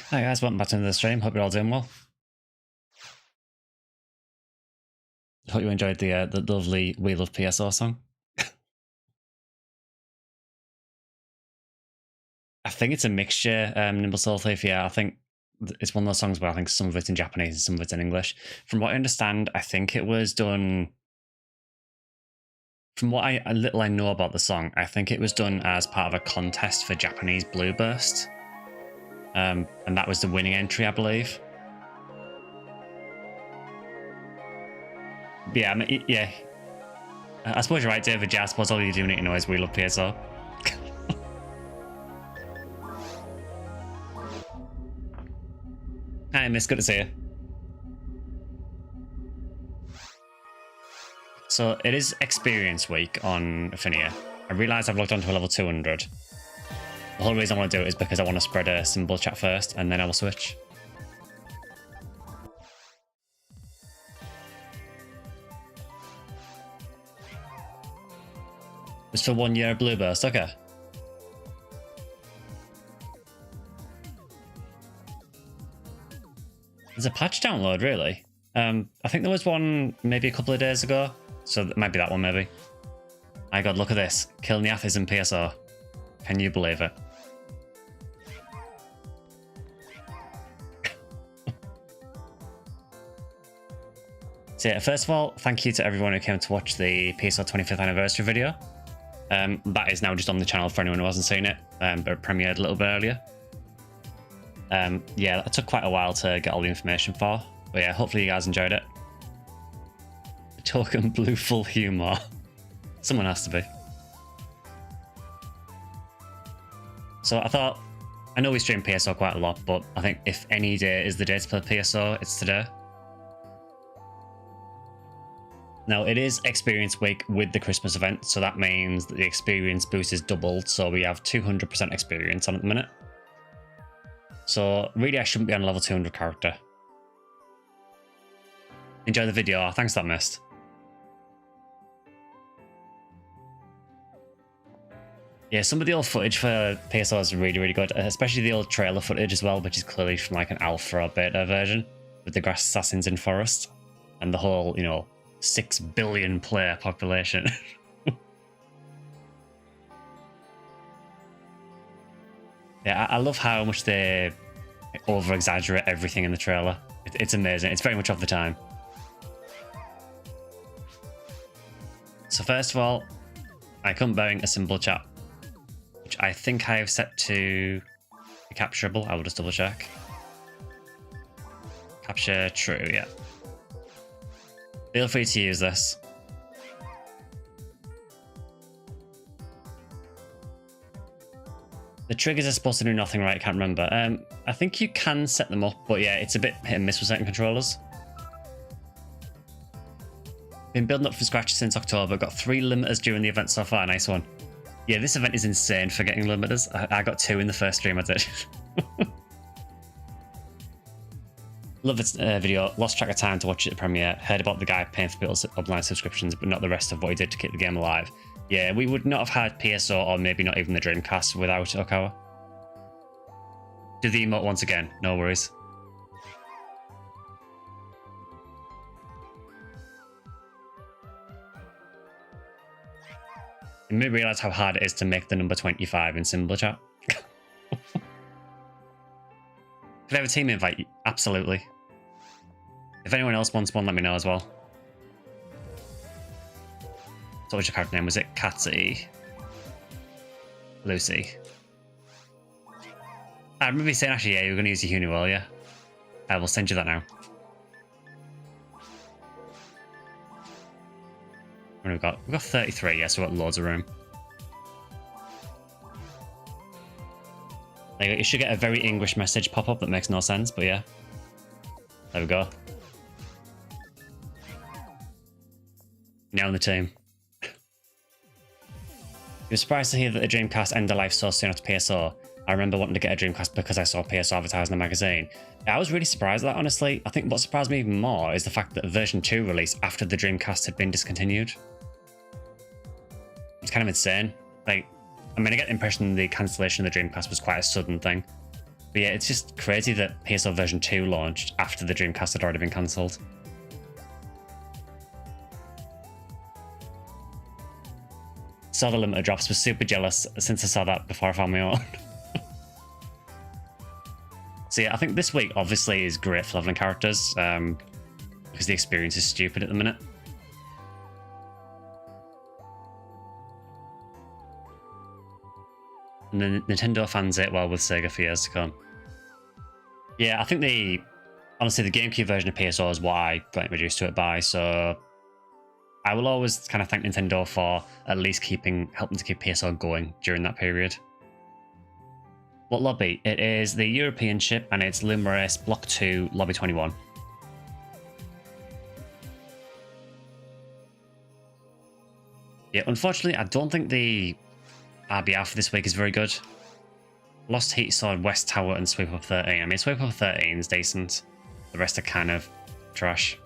Hi guys, welcome back to the stream. Hope you're all doing well. Hope you enjoyed the lovely We Love PSO song. I think it's a mixture, Nimble Soul Thief. Yeah, I think it's one of those songs where I think some of it's in Japanese and some of it's in English. From what I understand, I think it was done... From what little I know about the song, I think it was done as part of a contest for Japanese Blueburst. And that was the winning entry, I believe. Yeah, I mean, yeah. I suppose you're right, David. Yeah, I suppose all you do need to know is We Love PSO. Hi, Miss. Good to see you. So it is experience week on Ephinea. I realise I've logged on to a level 200. The whole reason I want to do it is because I want to spread a symbol chat first, and then I will switch. It's for 1 year of Blueburst, okay. There's a patch download, really? I think there was one maybe a couple of days ago, so it might be that one, maybe. My god, look at this. Kill Niath is in PSO. Can you believe it? So yeah, first of all, thank you to everyone who came to watch the PSO 25th anniversary video. That is now just on the channel for anyone who hasn't seen it, but it premiered a little bit earlier. Yeah, that took quite a while to get all the information for, but yeah, hopefully you guys enjoyed it. Token blue full humour. Someone has to be. So I thought, I know we stream PSO quite a lot, but I think if any day is the day to play PSO, it's today. Now, it is experience week with the Christmas event, so that means that the experience boost is doubled, so we have 200% experience on at the minute. So, really, I shouldn't be on a level 200 character. Enjoy the video. Oh, thanks for that, Mist. Yeah, some of the old footage for PSO is really, really good, especially the old trailer footage as well, which is clearly from like an alpha or beta version, with the grass assassins in forest, and the whole, you know, 6 billion player population. Yeah, I love how much they over-exaggerate everything in the trailer. It's amazing. It's very much of the time. So first of all, I come bearing a symbol chat, which I think I have set to capturable. I will just double check. Capture true, yeah. Feel free to use this. The triggers are supposed to do nothing, right? I can't remember. I think you can set them up, but yeah, it's a bit hit and miss with certain controllers. Been building up from scratch since October. Got 3 limiters during the event so far. Nice one. Yeah, this event is insane for getting limiters. I got 2 in the first stream I did. Love this video. Lost track of time to watch it at premiere. Heard about the guy paying for people's online subscriptions, but not the rest of what he did to keep the game alive. Yeah, we would not have had PSO, or maybe not even the Dreamcast, without Okawa. Do the emote once again. No worries. It made me realise how hard it is to make the number 25 in symbol chat. Could I have a team invite? Absolutely. If anyone else wants one, let me know as well. So what was your character name? Was it Katsy? Lucy? I remember you saying actually, yeah, you were going to use your Uniwell, yeah? I will send you that now. What have we got? We've got 33, yeah, so we've got loads of room. There you go. You should get a very English message pop up that makes no sense, but yeah. There we go. Now on the team. You're surprised to hear that the Dreamcast ended life so soon after PSO. I remember wanting to get a Dreamcast because I saw PSO advertised in the magazine. I was really surprised at that, honestly. I think what surprised me even more is the fact that version 2 released after the Dreamcast had been discontinued. It's kind of insane. Like, I mean, I get the impression the cancellation of the Dreamcast was quite a sudden thing. But yeah, it's just crazy that PSO version 2 launched after the Dreamcast had already been cancelled. Saw the limited drops, was super jealous since I saw that before I found my own. So yeah, I think this week obviously is great for leveling characters, because the experience is stupid at the minute. And then Nintendo fans it well with Sega for years to come. Yeah, I think honestly, the GameCube version of PSO is what I got introduced to it by, so I will always kind of thank Nintendo for at least helping to keep PSO going during that period. What lobby? It is the European ship, and it's Lumerace Block 2, Lobby 21. Yeah, unfortunately, I don't think the RBR for this week is very good. Lost Heat Sword, West Tower, and Sweep Up 13. I mean, Sweep Up 13 is decent. The rest are kind of trash.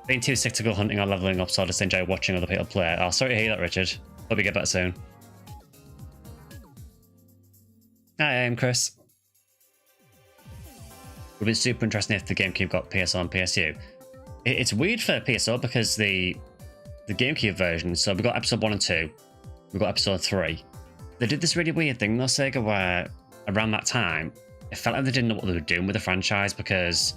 Being too sick to go hunting or leveling up, so I just enjoy watching other people play. Oh, sorry to hear that, Richard. Hope you get better soon. Hi, I'm Chris. It would be super interesting if the GameCube got PSO and PSU. It's weird for PSO because the GameCube version, so we got episode 1 and 2, we got episode 3. They did this really weird thing though, Sega, where around that time, it felt like they didn't know what they were doing with the franchise, because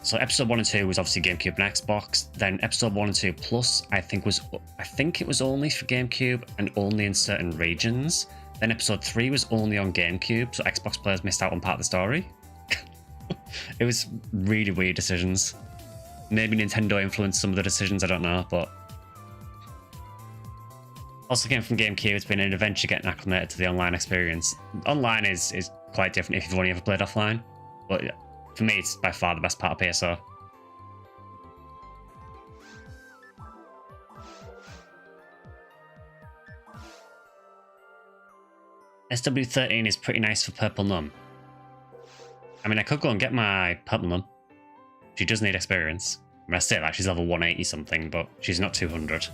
so episode 1 and 2 was obviously GameCube and Xbox. Then episode 1 and 2 Plus, I think it was only for GameCube and only in certain regions. Then episode 3 was only on GameCube, so Xbox players missed out on part of the story. It was really weird decisions. Maybe Nintendo influenced some of the decisions, I don't know, but also came from GameCube. It's been an adventure getting acclimated to the online experience. Online is quite different if you've only ever played offline, but yeah, for me, it's by far the best part of PSO. SW13 is pretty nice for Purple Num. I mean, I could go and get my Purple Num. She does need experience. I mean, I say that she's level 180 something, but she's not 200.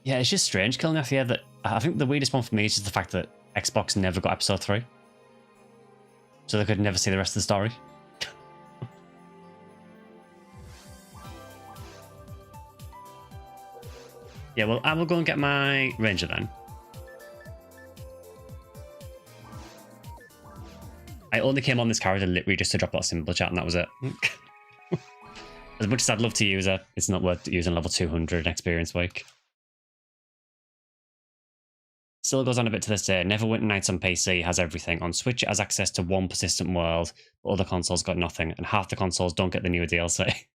Yeah, it's just strange killing Ephinea. That I think the weirdest one for me is just the fact that Xbox never got episode 3. So they could never see the rest of the story. Yeah, well, I will go and get my Ranger then. I only came on this character literally just to drop that symbol chat, and that was it. As much as I'd love to use it, it's not worth using level 200 experience week. Still goes on a bit to this day. Neverwinter Nights on PC has everything. On Switch, it has access to one persistent world, but other consoles got nothing, and half the consoles don't get the newer DLC. It's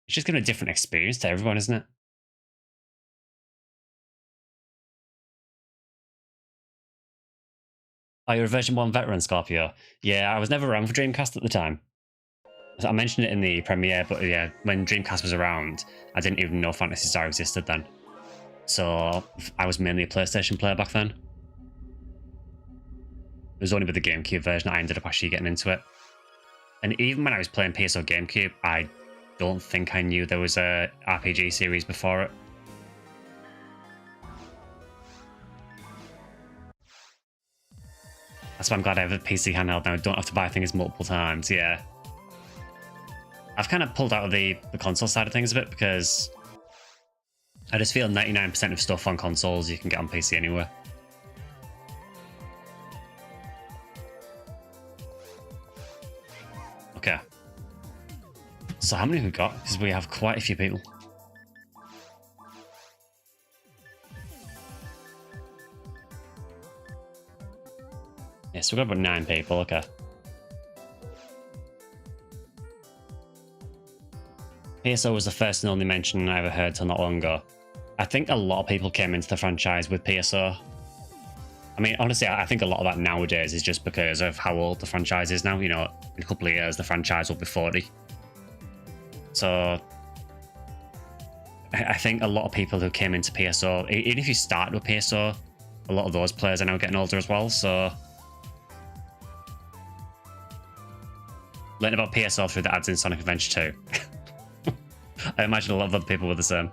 just giving a different experience to everyone, isn't it? Oh, you're a version 1 veteran, Scorpio. Yeah, I was never around for Dreamcast at the time. I mentioned it in the premiere, but yeah, when Dreamcast was around, I didn't even know Phantasy Star existed then. So I was mainly a PlayStation player back then. It was only with the GameCube version I ended up actually getting into it. And even when I was playing PSO GameCube, I don't think I knew there was a RPG series before it. That's why I'm glad I have a PC handheld now. I don't have to buy things multiple times, yeah. I've kind of pulled out of the console side of things a bit because I just feel 99% of stuff on consoles you can get on PC anyway. Okay. So how many have we got? Because we have quite a few people. Yeah, so we've got about 9 people, okay. PSO was the first and only mention I ever heard till not long ago. I think a lot of people came into the franchise with PSO. I mean, honestly, I think a lot of that nowadays is just because of how old the franchise is now. You know, in a couple of years, the franchise will be 40. So I think a lot of people who came into PSO, even if you started with PSO, a lot of those players are now getting older as well, so learn about PSO through the ads in Sonic Adventure 2. I imagine a lot of other people were the same.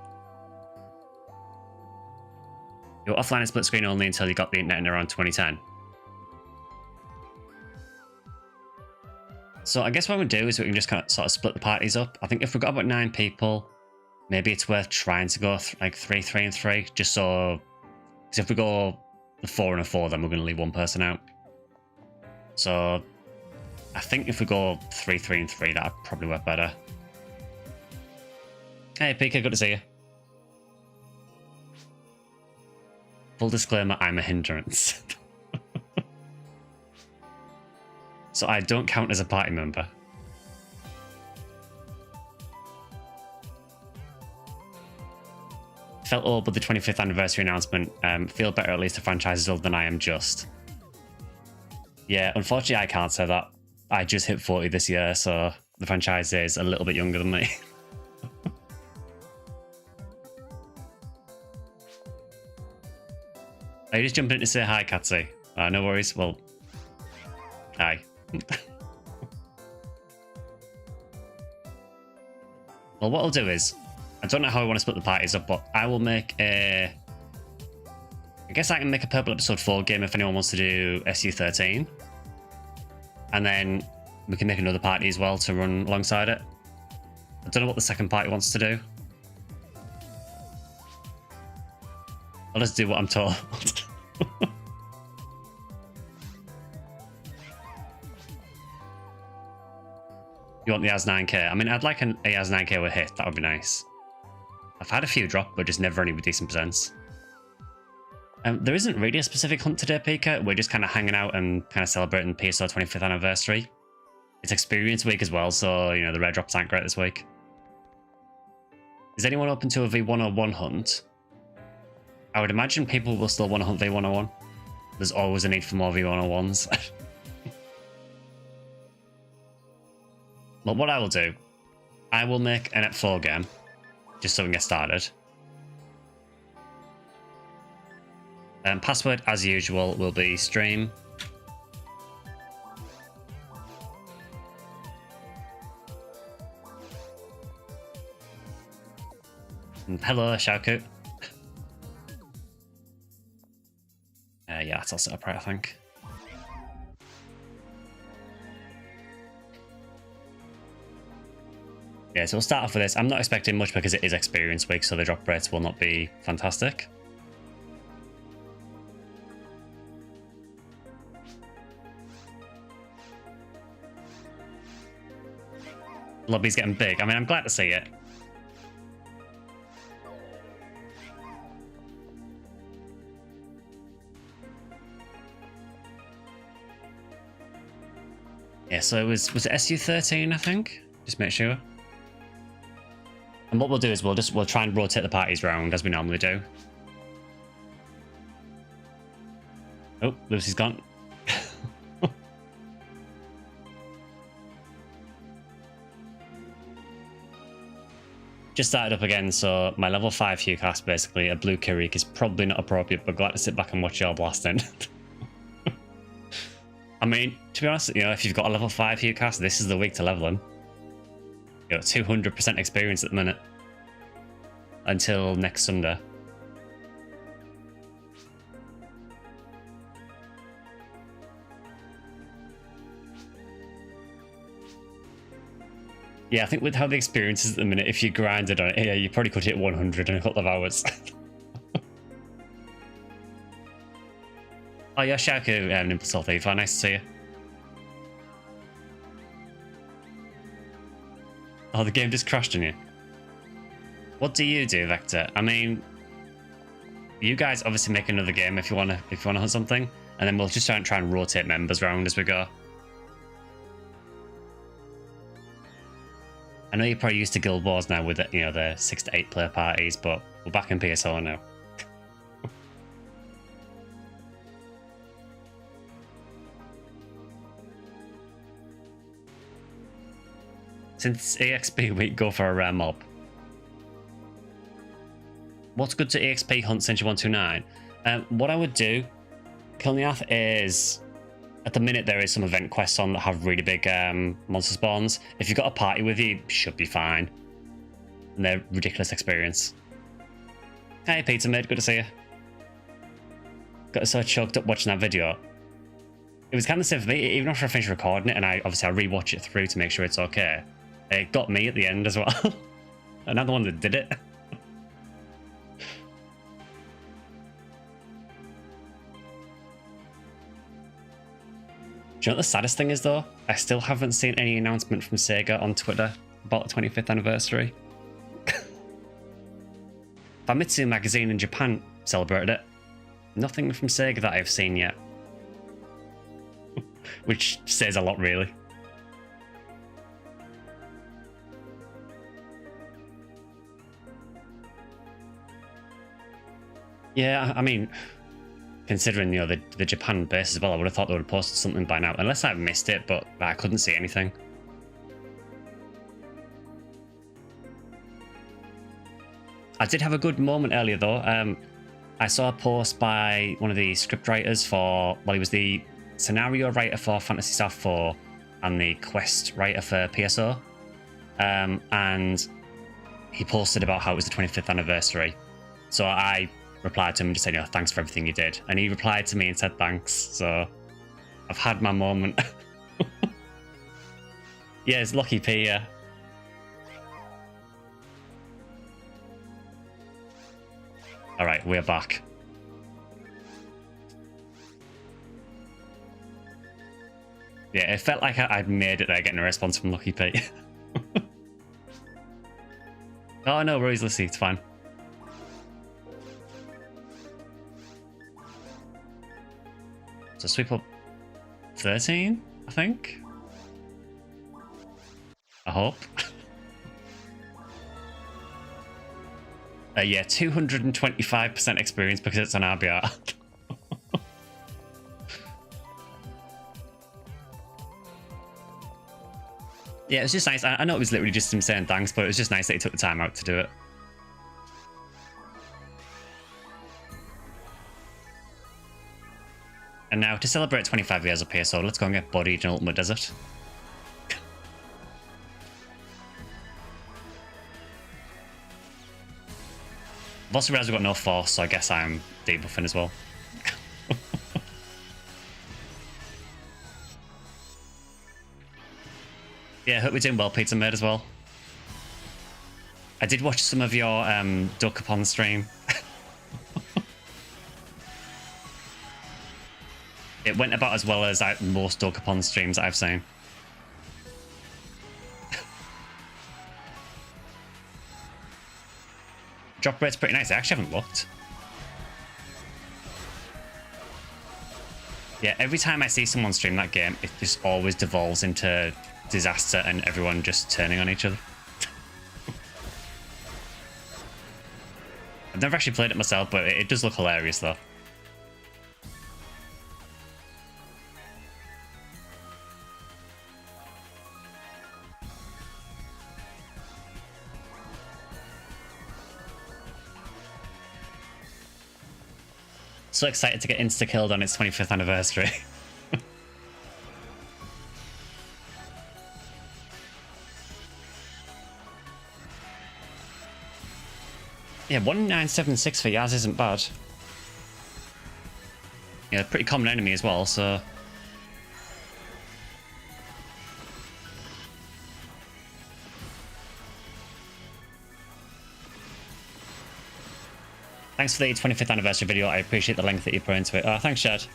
You were offline and split screen only until you got the internet in around 2010. So I guess what we do is we can just kind of sort of split the parties up. I think if we've got about 9 people, maybe it's worth trying to go like 3, 3, and 3, just so. Because if we go the 4 and a 4, then we're going to leave one person out. So I think if we go 3, 3, and 3, that'd probably work better. Hey, Pika, good to see you. Full disclaimer, I'm a hindrance. So I don't count as a party member. Felt old with the 25th anniversary announcement. Feel better, at least the franchise is older than I am just. Yeah, unfortunately I can't say that. I just hit 40 this year, so the franchise is a little bit younger than me. Are you just jumping in to say hi, Katsy? No worries. Well, hi. Well, what I'll do is, I don't know how I want to split the parties up, but I will make a... I guess I can make a Purple Episode 4 game if anyone wants to do SU13. And then we can make another party as well to run alongside it. I don't know what the second party wants to do. I'll just do what I'm told. You want the AS9K? I mean, I'd like an AS9K with hit. That would be nice. I've had a few drop, but just never any with decent percents. There isn't really a specific hunt today, Pika. We're just kind of hanging out and kind of celebrating PSO 25th anniversary. It's experience week as well, so, you know, the rare drops aren't great this week. Is anyone open to a V101 hunt? I would imagine people will still want to hunt V101. There's always a need for more V101s. But what I will do, I will make an Ep4 game, just so we can get started. Password, as usual, will be stream. And hello, Shauku. Yeah, that's all set up right, I think. Yeah, so we'll start off with this. I'm not expecting much because it is experience week, so the drop rates will not be fantastic. Lobby's getting big. I mean, I'm glad to see it. Yeah, so it was it SU13, I think? Just make sure. And what we'll do is we'll try and rotate the parties around as we normally do. Oh, Lucy's gone. Just started up again, so my level 5 Hugh cast, basically, a blue Kirik, is probably not appropriate, but glad to sit back and watch y'all blasting. I mean, to be honest, you know, if you've got a level 5 Hugh cast, this is the week to level him. You know, 200% experience at the minute. Until next Sunday. Yeah, I think with how the experience is at the minute, if you grinded on it, yeah, you probably could hit 100 in a couple of hours. Oh yeah, Shaku, Nimble Thief, nice to see you. Oh, the game just crashed on you. What do you do, Vector? I mean, you guys obviously make another game if you wanna hunt something, and then we'll just try and rotate members around as we go. I know you're probably used to Guild Wars now with, you know, the 6 to 8 player parties, but we're back in PSO now. Since EXP week, go for a rare mob. What's good to EXP hunt since you 129? What I would do, Kilniath, is at the minute there is some event quests on that have really big monster spawns. If you've got a party with you, should be fine. And they're ridiculous experience. Hey, Pizza Mid, good to see you. got so choked up watching that video. It was kind of the same for me, even after I finished recording it, and I rewatch it through to make sure it's okay. It got me at the end as well. Another one that did it. Do you know what the saddest thing is though? I still haven't seen any announcement from Sega on Twitter about the 25th anniversary. Famitsu magazine in Japan celebrated it. Nothing from Sega that I've seen yet. Which says a lot, really. Yeah, I mean, considering, you know, the Japan base as well, I would have thought they would have posted something by now. Unless I've missed it, but I couldn't see anything. I did have a good moment earlier, though. I saw a post by one of the script writers for... Well, he was the scenario writer for Phantasy Star 4 and the quest writer for PSO. And he posted about how it was the 25th anniversary. So I replied to him and just said, you know, thanks for everything you did. And he replied to me and said thanks. So I've had my moment. Yeah, it's Lucky P, yeah. Alright, we're back. Yeah, it felt like I'd made it there getting a response from Lucky P. Oh no, Rose, let's see, it's fine. So sweep up 13, I think? I hope. Yeah, 225% experience because it's an RBR. Yeah, it was just nice. I know it was literally just him saying thanks, but it was just nice that he took the time out to do it. And now, to celebrate 25 years of PSO, let's go and get bodied in Ultimate Desert. I've also realised we've got no force, so I guess I'm debuffing as well. Yeah, hope we're doing well, Pizza Made as well. I did watch some of your Duck Upon stream. It went about as well as most Duck Upon streams I've seen. Drop rate's pretty nice. I actually haven't looked. Yeah, every time I see someone stream that game, it just always devolves into disaster and everyone just turning on each other. I've never actually played it myself, but it does look hilarious though. So excited to get insta-killed on its 25th anniversary. Yeah, 1976 for Yaz isn't bad. Yeah, pretty common enemy as well, so... Thanks for the 25th anniversary video. I appreciate the length that you put into it. Thanks, Chad.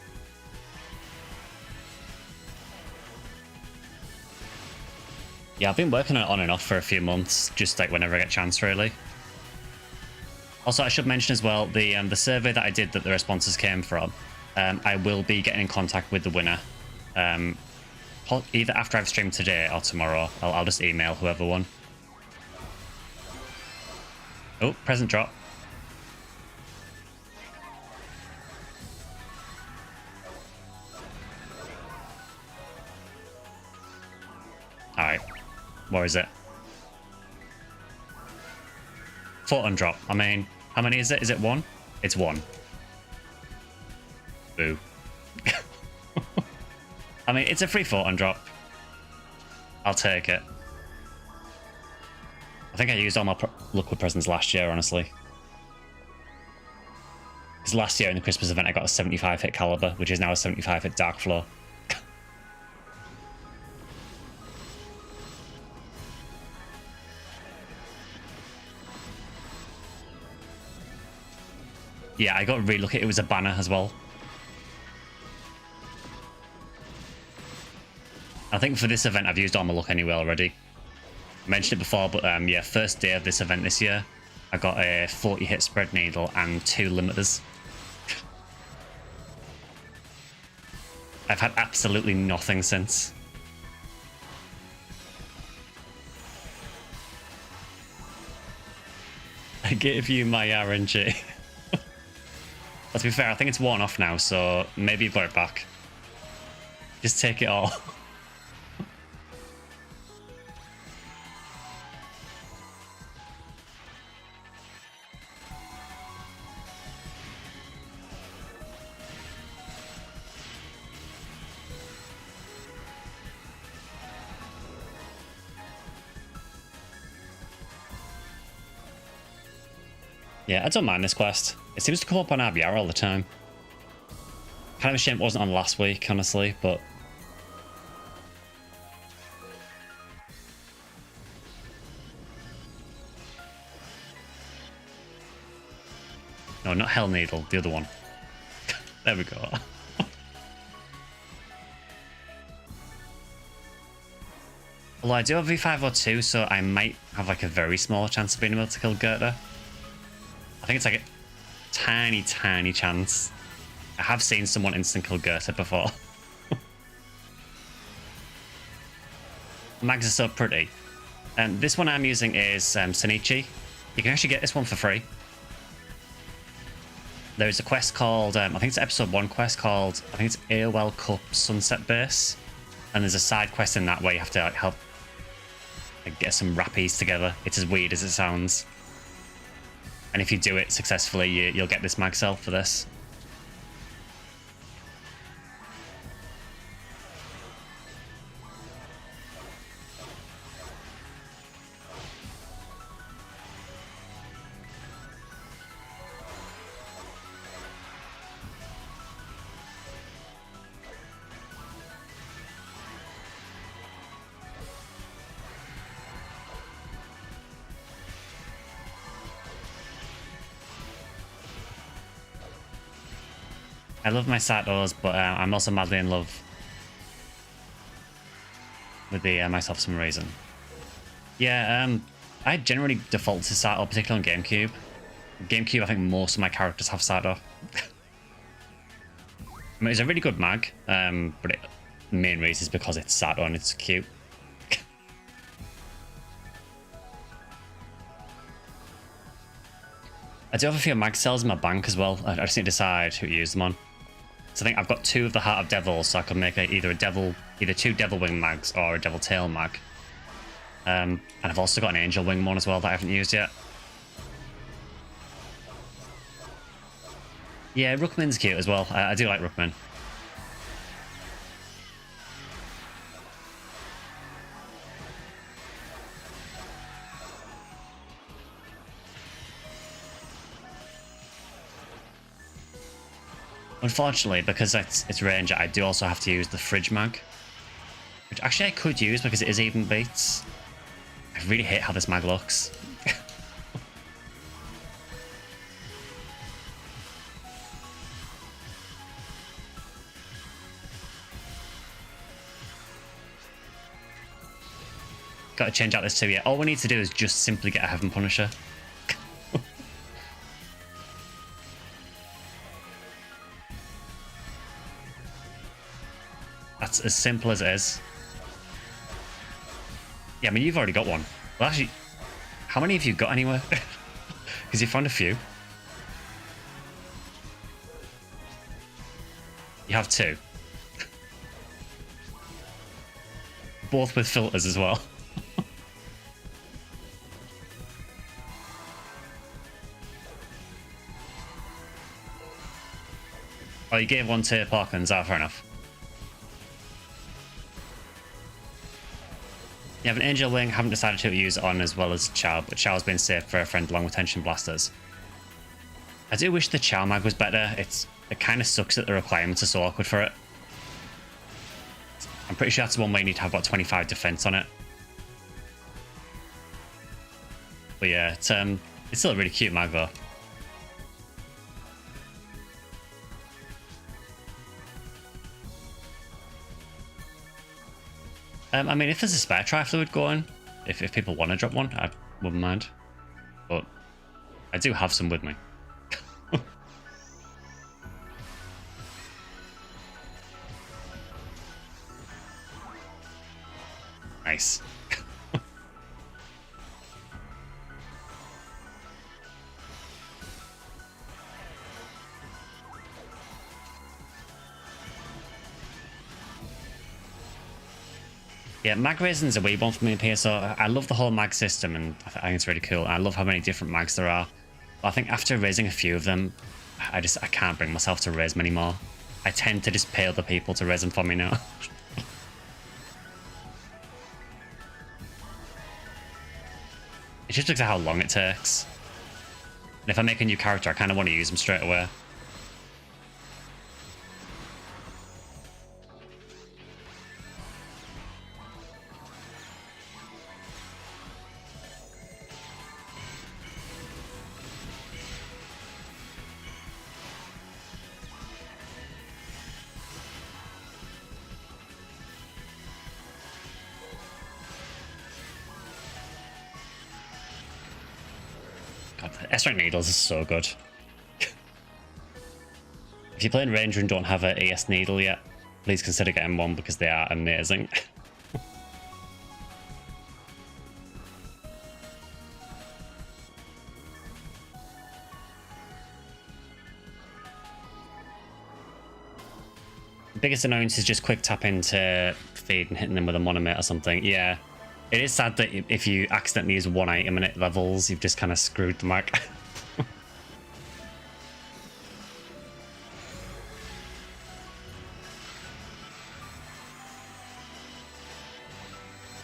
Yeah, I've been working on it on and off for a few months, just like whenever I get a chance, really. Also, I should mention as well, the survey that I did that the responses came from, I will be getting in contact with the winner. Either after I've streamed today or tomorrow. I'll just email whoever won. Oh, present drop. Alright, where is it? Photon drop. I mean, how many is it? Is it one? It's one. Boo. I mean, it's a free photon drop. I'll take it. I think I used all my liquid presents last year, honestly. Because last year in the Christmas event, I got a 75 hit caliber, which is now a 75 hit dark floor. Yeah, I got really lucky. It was a banner as well. I think for this event, I've used all my luck anyway already. I mentioned it before, but yeah, first day of this event this year, I got a 40 hit spread needle and 2 limiters. I've had absolutely nothing since. I gave you my RNG. But to be fair, I think it's worn off now, so maybe you've got it back. Just take it all. Yeah, I don't mind this quest. It seems to come up on RBR all the time. Kind of a shame it wasn't on last week, honestly, but... No, not Hell Needle, the other one. There we go. Although I do have V502, so I might have like a very small chance of being able to kill Goethe. I think it's like a tiny, tiny chance. I have seen someone instant kill Goethe before. Mags are so pretty. This one I'm using is Sonichi. You can actually get this one for free. There's a quest called, I think it's episode 1 quest called, I think it's AOL Cup Sunset Base. And there's a side quest in that where you have to like, help like, get some rappies together. It's as weird as it sounds. And if you do it successfully, you'll get this mag cell for this. I love my Satos, but I'm also madly in love with the myself for some reason. Yeah, I generally default to Sato, particularly on GameCube. GameCube, I think most of my characters have Sato. I mean, it's a really good mag, but the main reason is because it's Sato and it's cute. I do have a few mag cells in my bank as well. I just need to decide who to use them on. So I think I've got 2 of the Heart of Devils, so I can make either 2 Devil Wing mags or a Devil Tail mag. And I've also got an Angel Wing one as well that I haven't used yet. Yeah, Ruckman's cute as well. I do like Ruckman. Unfortunately, because it's Ranger, I do also have to use the Fridge mag. Which actually I could use because it is even beats. I really hate how this mag looks. Got to change out this too, yeah. All we need to do is just simply get a Heaven Punisher. That's as simple as it is. Yeah, I mean, you've already got one. Well, actually, how many have you got anywhere? Because you found a few. You have 2. Both with filters as well. Oh, you gave one to Parkins. Ah, fair enough. You have an Angel Wing, haven't decided to use it on as well as Chow, but Chow's been saved for a friend along with Tension Blasters. I do wish the Chow Mag was better. It kind of sucks that the requirements are so awkward for it. I'm pretty sure that's the one where you need to have about 25 defense on it. But yeah, it's still a really cute mag though. I mean, if there's a spare tri-fluid going, if people want to drop one, I wouldn't mind. But I do have some with me. Nice. Yeah, mag raising's a wee one for me in PSO. I love the whole mag system, and I think it's really cool. I love how many different mags there are. But I think after raising a few of them, I can't bring myself to raise many more. I tend to just pay other people to raise them for me now. It just looks at how long it takes. And if I make a new character, I kind of want to use them straight away. S-rank needles is so good. If you're playing Ranger and don't have an ES needle yet, please consider getting one because they are amazing. The biggest annoyance is just quick tapping to feed and hitting them with a monomate or something. Yeah. It is sad that if you accidentally use one item and it levels, you've just kind of screwed the mag.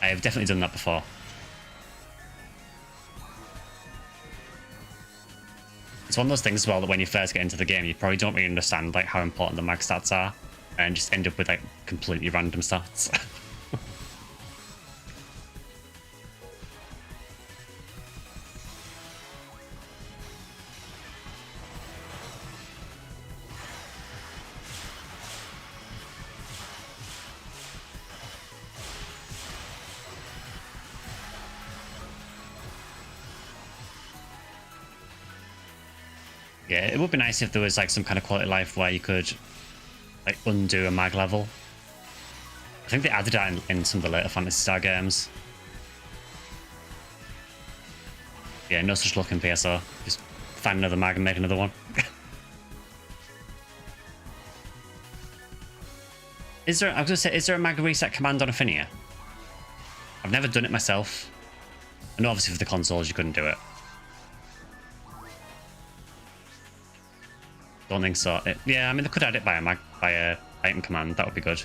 I have definitely done that before. It's one of those things as well that when you first get into the game, you probably don't really understand like how important the mag stats are, and just end up with like completely random stats. Yeah, it would be nice if there was like some kind of quality of life where you could like undo a mag level. I think they added that in some of the later Phantasy Star games. Yeah, no such luck in PSO. Just find another mag and make another one. I was gonna say, is there a mag reset command on Ephinea? I've never done it myself. I know obviously for the consoles you couldn't do it. Don't think so. Yeah, I mean, they could add it by a item command. That would be good.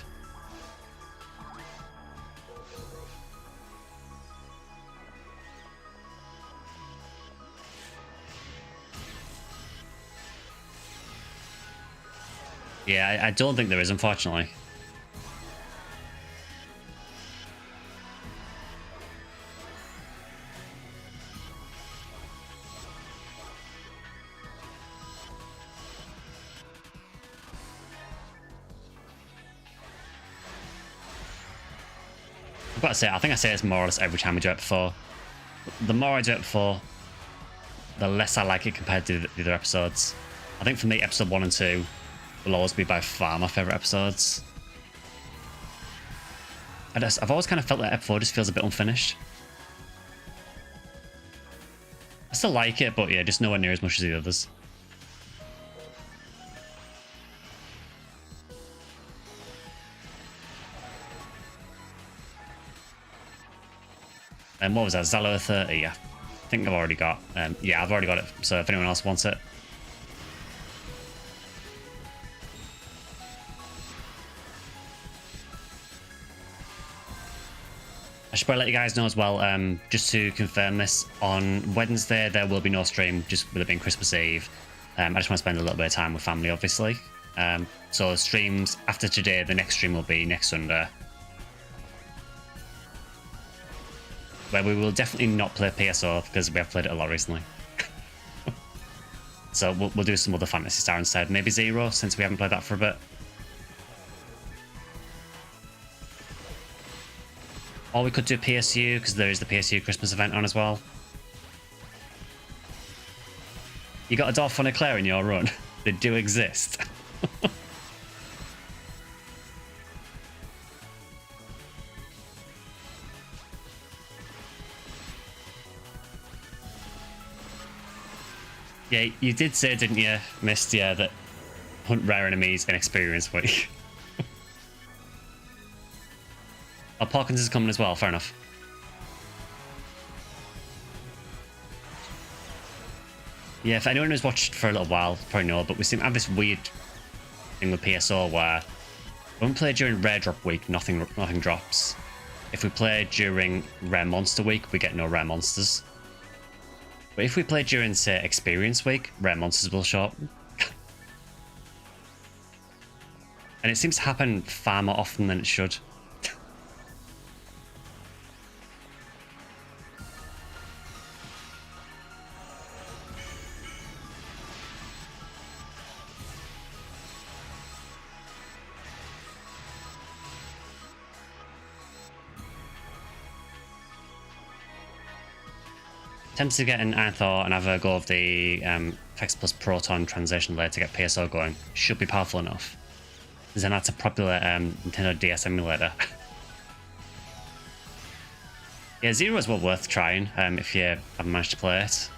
Yeah, I don't think there is, unfortunately. I've got to say, I think I say this more or less every time we do it before. The more I do it before, the less I like it compared to the other episodes. I think for me, episode 1 and 2 will always be by far my favourite episodes. I've always kind of felt that episode 4 just feels a bit unfinished. I still like it, but yeah, just nowhere near as much as the others. And what was that? Zalo 30? I think I've already got. Yeah, I've already got it. So if anyone else wants it. I should probably let you guys know as well, just to confirm this, on Wednesday there will be no stream, just with it being Christmas Eve. I just want to spend a little bit of time with family, obviously. So streams after today, the next stream will be next Sunday, where we will definitely not play PSO because we have played it a lot recently. So we'll do some other Phantasy Star instead. Maybe Zero, since we haven't played that for a bit. Or we could do PSU, because there is the PSU Christmas event on as well. You got a Dolph on Eclair in your run? They do exist. Yeah, you did say, didn't you, Mist, yeah, that hunt rare enemies in experience week. Oh, Parkins is coming as well, fair enough. Yeah, if anyone who's watched for a little while, probably know, but we seem to have this weird thing with PSO where when we play during rare drop week, nothing drops. If we play during rare monster week, we get no rare monsters. But if we play during, say, experience week, rare monsters will show up. And it seems to happen far more often than it should. Tempted to get an Anthor and have a go of the Vex plus Proton translation layer to get PSO going. Should be powerful enough. Then that's a popular Nintendo DS emulator. Yeah, Zero is well worth trying if you haven't managed to play it.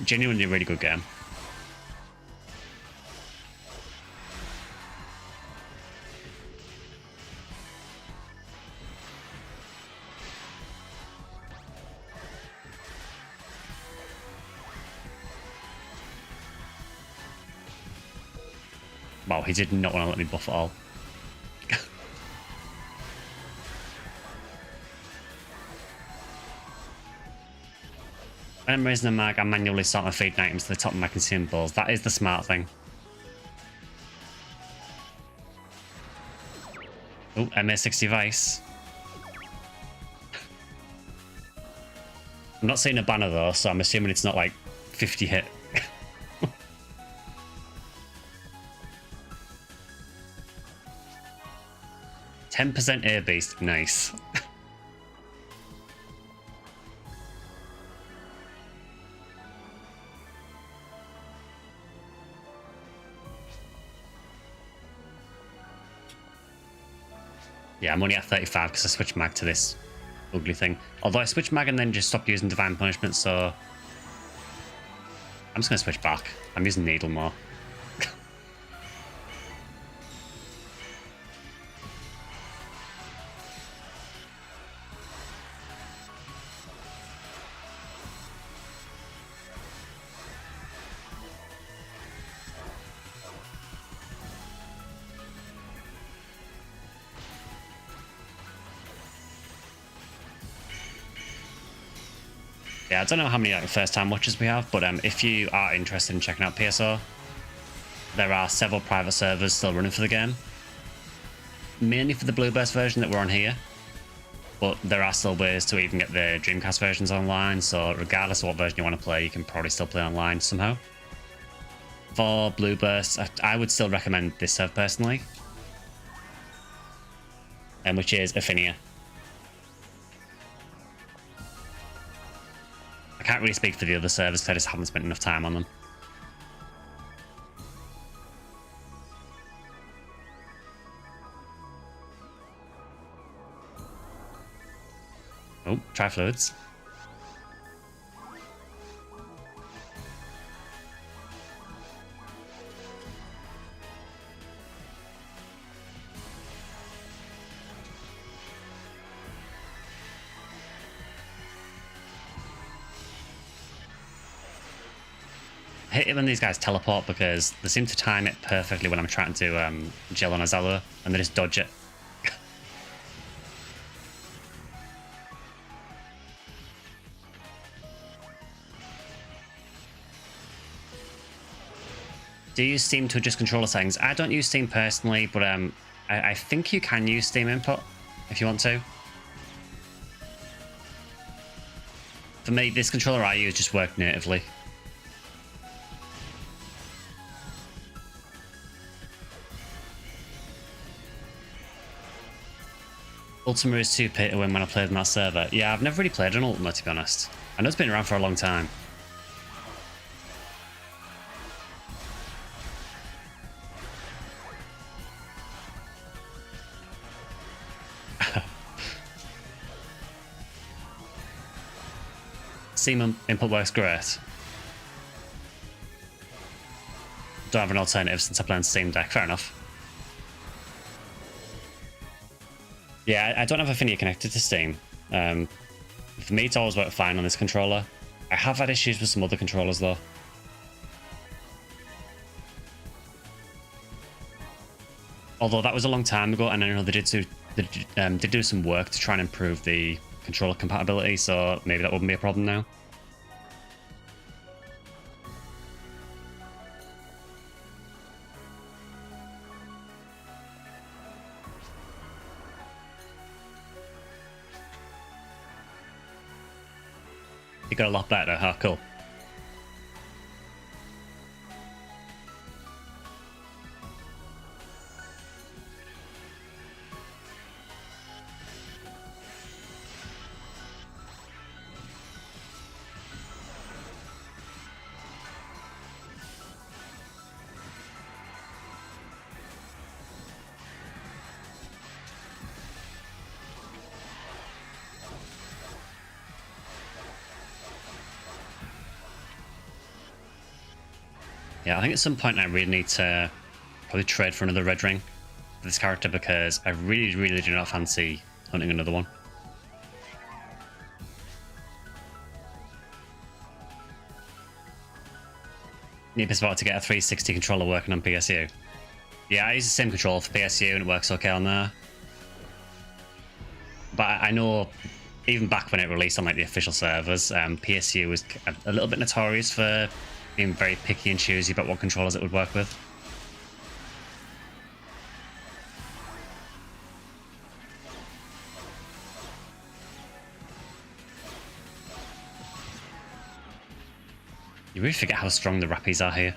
Genuinely a really good game. Wow, he did not want to let me buff at all. When I'm raising a mag, I manually sort my feed items to the top of my consumables. That is the smart thing. Oh, MA60 Vice. I'm not seeing a banner though, so I'm assuming it's not like 50 hit. 10% air beast, nice. Yeah, I'm only at 35 because I switched mag to this ugly thing. Although I switched mag and then just stopped using Divine Punishment, so I'm just going to switch back. I'm using Needle more. Yeah, I don't know how many first-time watchers we have, but if you are interested in checking out PSO, there are several private servers still running for the game. Mainly for the Blueburst version that we're on here, but there are still ways to even get the Dreamcast versions online, so regardless of what version you want to play, you can probably still play online somehow. For Blueburst, I would still recommend this server personally, which is Ephinea. I can't really speak for the other servers because I just haven't spent enough time on them. Oh, try fluids. I hate it when these guys teleport because they seem to time it perfectly when I'm trying to gel on a Zalo and they just dodge it. Do you use Steam to adjust controller settings? I don't use Steam personally, but I think you can use Steam input if you want to. For me, this controller I use just worked natively. Ultima is too pay to win when I played on that server. Yeah, I've never really played on Ultima, to be honest. I know it's been around for a long time. Steam input works great. Don't have an alternative since I play on Steam Deck. Fair enough. Yeah, I don't have Ephinea connected to Steam. For me, it's always worked fine on this controller. I have had issues with some other controllers, though. Although that was a long time ago, and I know they did do some work to try and improve the controller compatibility, so maybe that wouldn't be a problem now. You got a lot better. Oh, cool. Yeah, I think at some point I really need to probably trade for another red ring for this character because I really, really do not fancy hunting another one. Need this about to get a 360 controller working on PSU. Yeah, I use the same controller for PSU and it works okay on there. But I know even back when it released on like the official servers, PSU was a little bit notorious for being very picky and choosy about what controllers it would work with. You really forget how strong the rappies are here.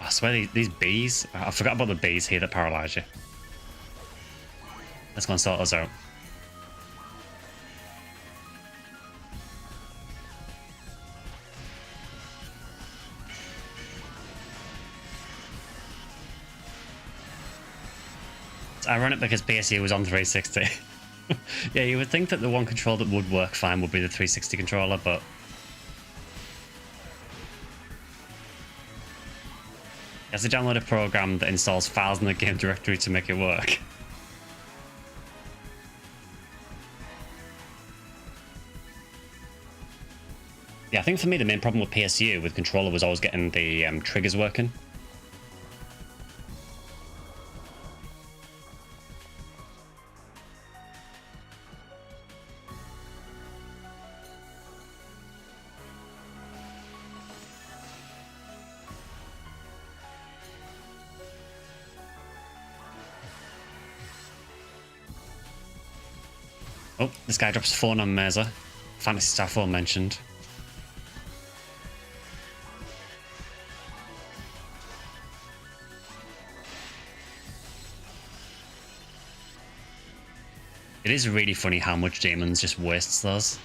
I swear these bees, I forgot about the bees here that paralyze you. Let's go and sort those out. It's ironic because PSU was on 360. Yeah, you would think that the one control that would work fine would be the 360 controller, but you have to download a program that installs files in the game directory to make it work. Yeah, I think for me the main problem with PSU with controller was always getting the triggers working. Oh, this guy drops a phone on Mesa. Phantasy Star 4 mentioned. It is really funny how much Demons just wastes those.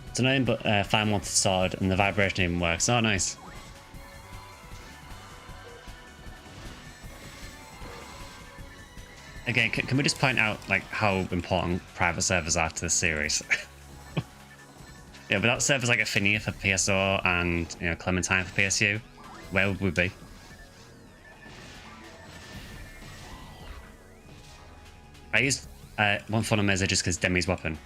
It's annoying, but fine once it's started and the vibration even works. Oh, nice. Again, can we just point out like how important private servers are to this series? Yeah, without servers like Ephinea for PSO and Clementine for PSU, where would we be? I used one fun Meza just because Demi's weapon.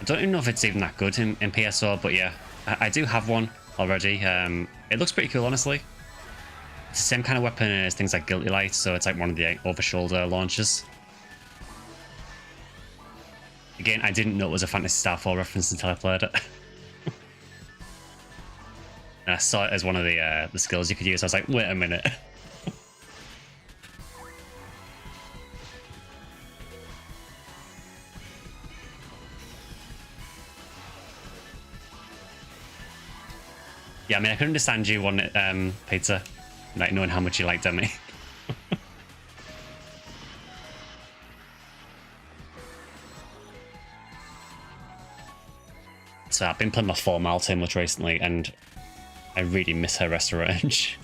I don't even know if it's even that good in PSO, but yeah, I do have one already. It looks pretty cool, honestly. It's the same kind of weapon as things like Guilty Light, so it's like one of the over-shoulder launchers. Again, I didn't know it was a Phantasy Star 4 reference until I played it. And I saw it as one of the skills you could use. I was like, wait a minute. Yeah, I mean, I can understand you on it, Peter, like knowing how much you like Demi. So I've been playing my Formal too much recently, and I really miss her rest range.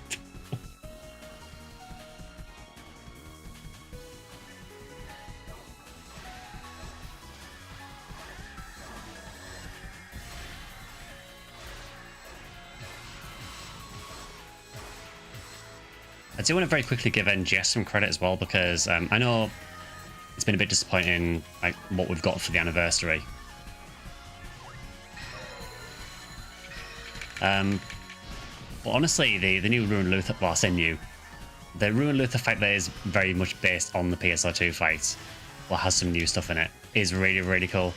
I do want to very quickly give NGS some credit as well, because I know it's been a bit disappointing, like what we've got for the anniversary. But honestly, the new Ruin Luther, well, I say new, the Ruin Luther fight that is very much based on the PSO2 fight, or has some new stuff in it, is really, really cool.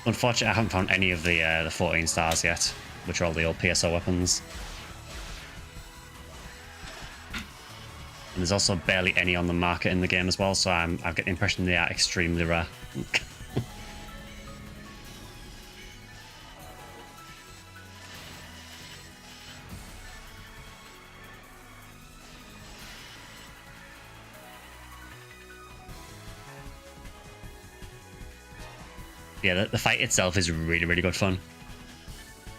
Unfortunately, I haven't found any of the 14 stars yet, which are all the old PSO weapons. And there's also barely any on the market in the game as well, so I get the impression they are extremely rare. Yeah, the fight itself is really, really good fun.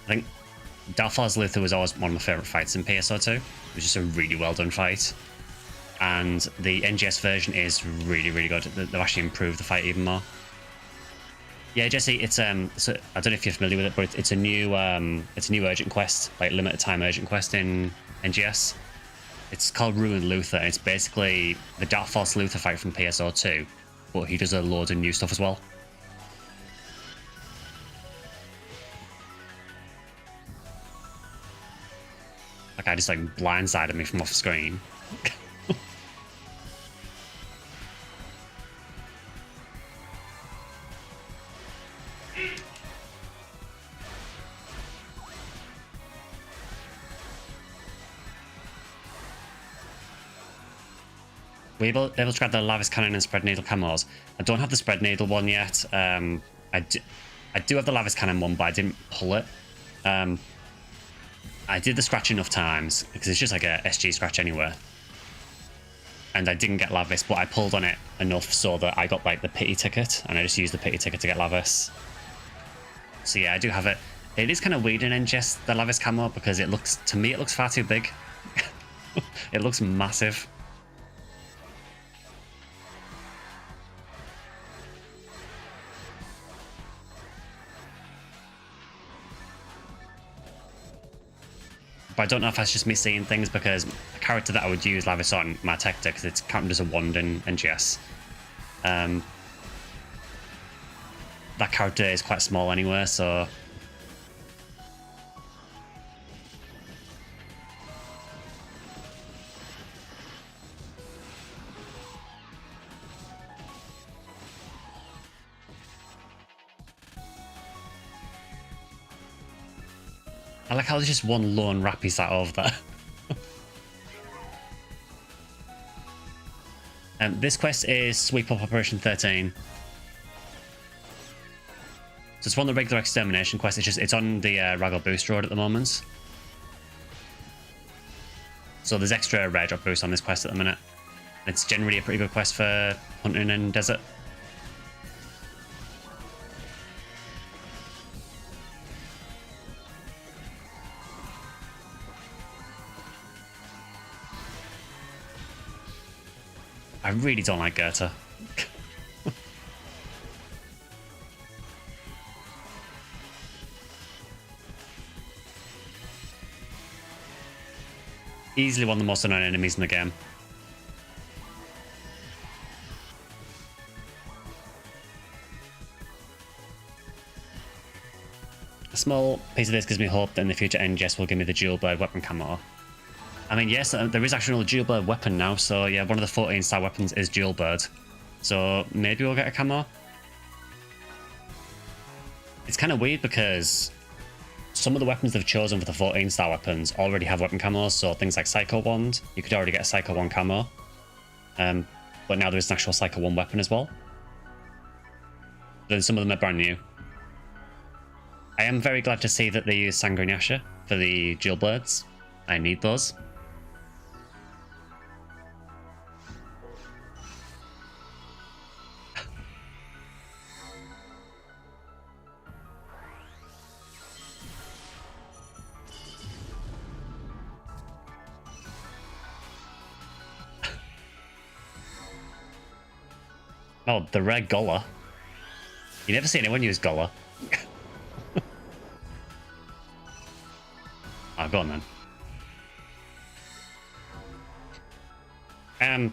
I think Darthal's Luther was always one of my favourite fights in PSO2. It was just a really well done fight. And the NGS version is really, really good. They've actually improved the fight even more. Yeah, Jesse, it's so I don't know if you're familiar with it, but it's a new urgent quest, like limited time urgent quest in NGS. It's called Ruined Luther, and it's basically the Dark Force Luther fight from PSO2, but he does a load of new stuff as well. Like I just like blindsided me from off screen. We're able to grab the Lavis Cannon and Spread Needle camos. I don't have the Spread Needle one yet. I do have the Lavis Cannon one, but I didn't pull it. I did the scratch enough times, because it's just like a SG scratch anywhere. And I didn't get Lavis, but I pulled on it enough so that I got like the pity ticket, and I just used the pity ticket to get Lavis. So yeah, I do have it. It is kind of weird in NGS, the Lavis camo, because it looks, to me, it looks far too big. It looks massive. But I don't know if that's just me seeing things, because the character that I would use Lavis on, my Tector, because it's counted as a wand in NGS. That character is quite small anyway, so... I like how there's just one lone Rappy sat over there. This quest is Sweep Up Operation 13. So it's one of the regular extermination quests. It's on the Raggle Boost Road at the moment. So there's extra rare drop boost on this quest at the minute. It's generally a pretty good quest for hunting in desert. I really don't like Goethe. Easily one of the most annoying enemies in the game. A small piece of this gives me hope that in the future NGS will give me the dual blade weapon camo. I mean, yes, there is actually a dual blade weapon now, so yeah, one of the 14-star weapons is dual blade. So maybe we'll get a camo. It's kind of weird because some of the weapons they've chosen for the 14-star weapons already have weapon camos, so things like Psycho Wand, you could already get a Psycho Wand camo. But now there's an actual Psycho Wand weapon as well. Then some of them are brand new. I am very glad to see that they use Sanguinasha for the dual blades. I need those. Oh, the rare Golla. You never see anyone use Golla. Oh, go on then.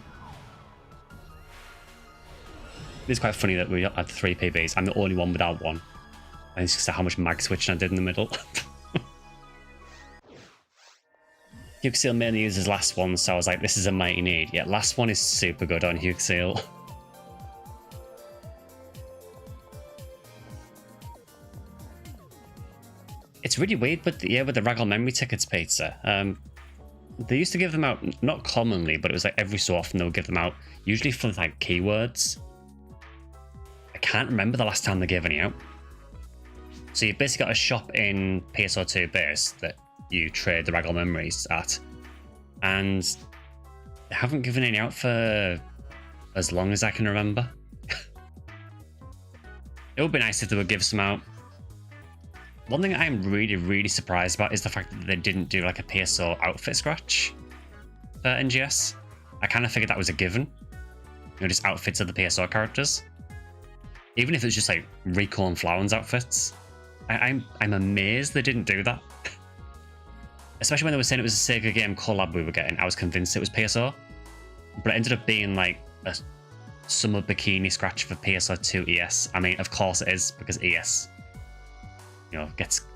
It's quite funny that we had 3 PBs. I'm the only one without one. I think it's just how much mag switching I did in the middle. Huxil mainly uses last one, so I was like, this is a mighty need. Yeah, last one is super good on Huxil. It's really weird, but yeah, with the Raggle memory tickets, Pizza. They used to give them out, not commonly, but it was like every so often they would give them out, usually for like keywords. I can't remember the last time they gave any out. So you've basically got a shop in PSO2 base that you trade the Raggle memories at, and they haven't given any out for as long as I can remember. It would be nice if they would give some out. One thing I'm really surprised about is the fact that they didn't do like a PSO outfit scratch for NGS. I kind of figured that was a given. You know, just outfits of the PSO characters. Even if it's just like Rico and Flowen's outfits. I'm amazed they didn't do that. Especially when they were saying it was a Sega game collab we were getting. I was convinced it was PSO. But it ended up being like a summer bikini scratch for PSO2 ES. I mean, of course it is, because ES, you know, gets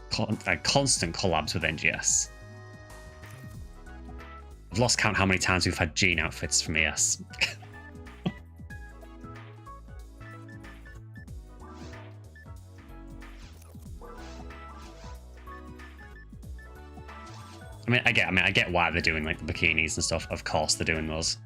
constant collabs with NGS. I've lost count how many times we've had Jean outfits from ES. I get why they're doing like the bikinis and stuff. Of course they're doing those.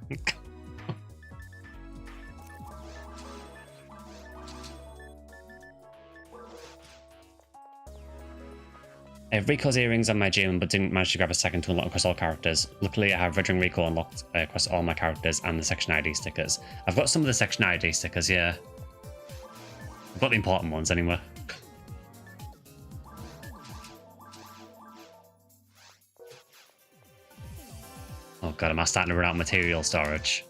I have Rico's earrings on my gym, but didn't manage to grab a second to unlock across all characters. Luckily, I have Red Ring Rico unlocked across all my characters and the Section ID stickers. I've got some of the Section ID stickers, yeah. I've got the important ones anyway. Oh god, am I starting to run out of material storage?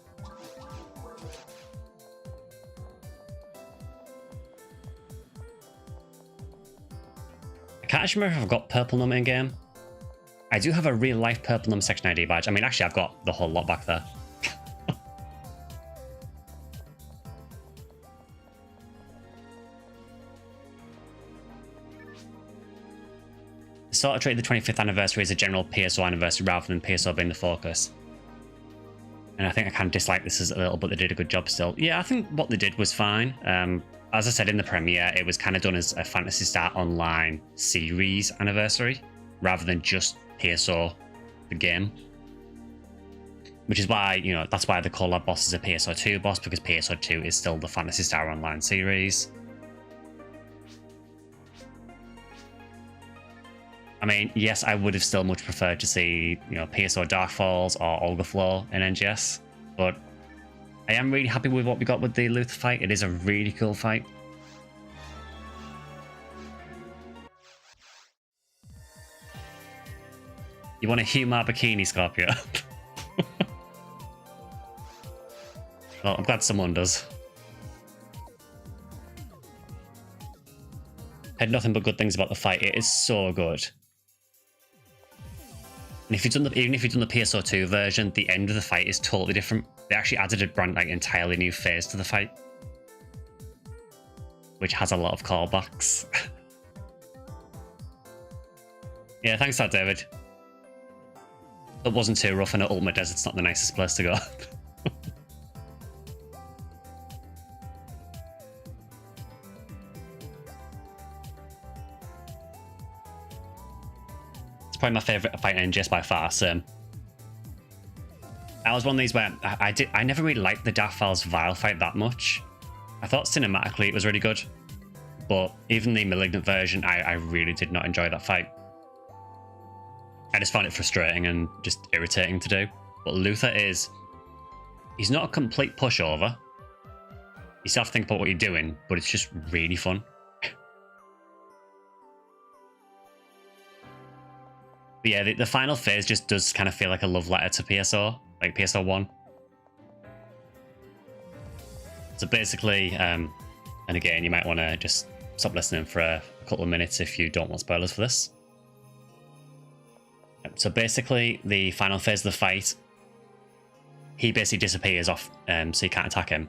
I can't actually remember if I've got Purple Num in game. I do have a real life Purple Num Section ID badge. I mean, actually, I've got the whole lot back there. Sort of treated the 25th anniversary as a general PSO anniversary rather than PSO being the focus. And I think I kind of dislike this as a little, but they did a good job still. Yeah, I think what they did was fine. As I said in the premiere, it was kind of done as a Phantasy Star Online series anniversary rather than just PSO, the game. Which is why, you know, that's why the collab boss is a PSO2 boss, because PSO2 is still the Phantasy Star Online series. I mean, yes, I would have still much preferred to see, you know, PSO Dark Falls or Olga Flow in NGS, but I am really happy with what we got with the Luther fight. It is a really cool fight. You want a Humor Bikini, Scorpio? Well, I'm glad someone does. Had nothing but good things about the fight. It is so good. And if you've done even if you've done the PSO2 version, the end of the fight is totally different. They actually added a brand like entirely new phase to the fight, which has a lot of callbacks. Yeah, thanks for that, David. It wasn't too rough, and at Ultimate Desert's not the nicest place to go. It's probably my favourite fight in NGS by far, so... I was one of these where I never really liked the Dark Files Vile fight that much. I thought cinematically it was really good, but even the Malignant version, I really did not enjoy that fight. I just found it frustrating and just irritating to do. But Luther is... He's not a complete pushover. You still have to think about what you're doing, but it's just really fun. But yeah, the final phase just does kind of feel like a love letter to PSO, like PSO 1. So basically, and again, you might want to just stop listening for a couple of minutes if you don't want spoilers for this. So basically, the final phase of the fight, he basically disappears off, so you can't attack him.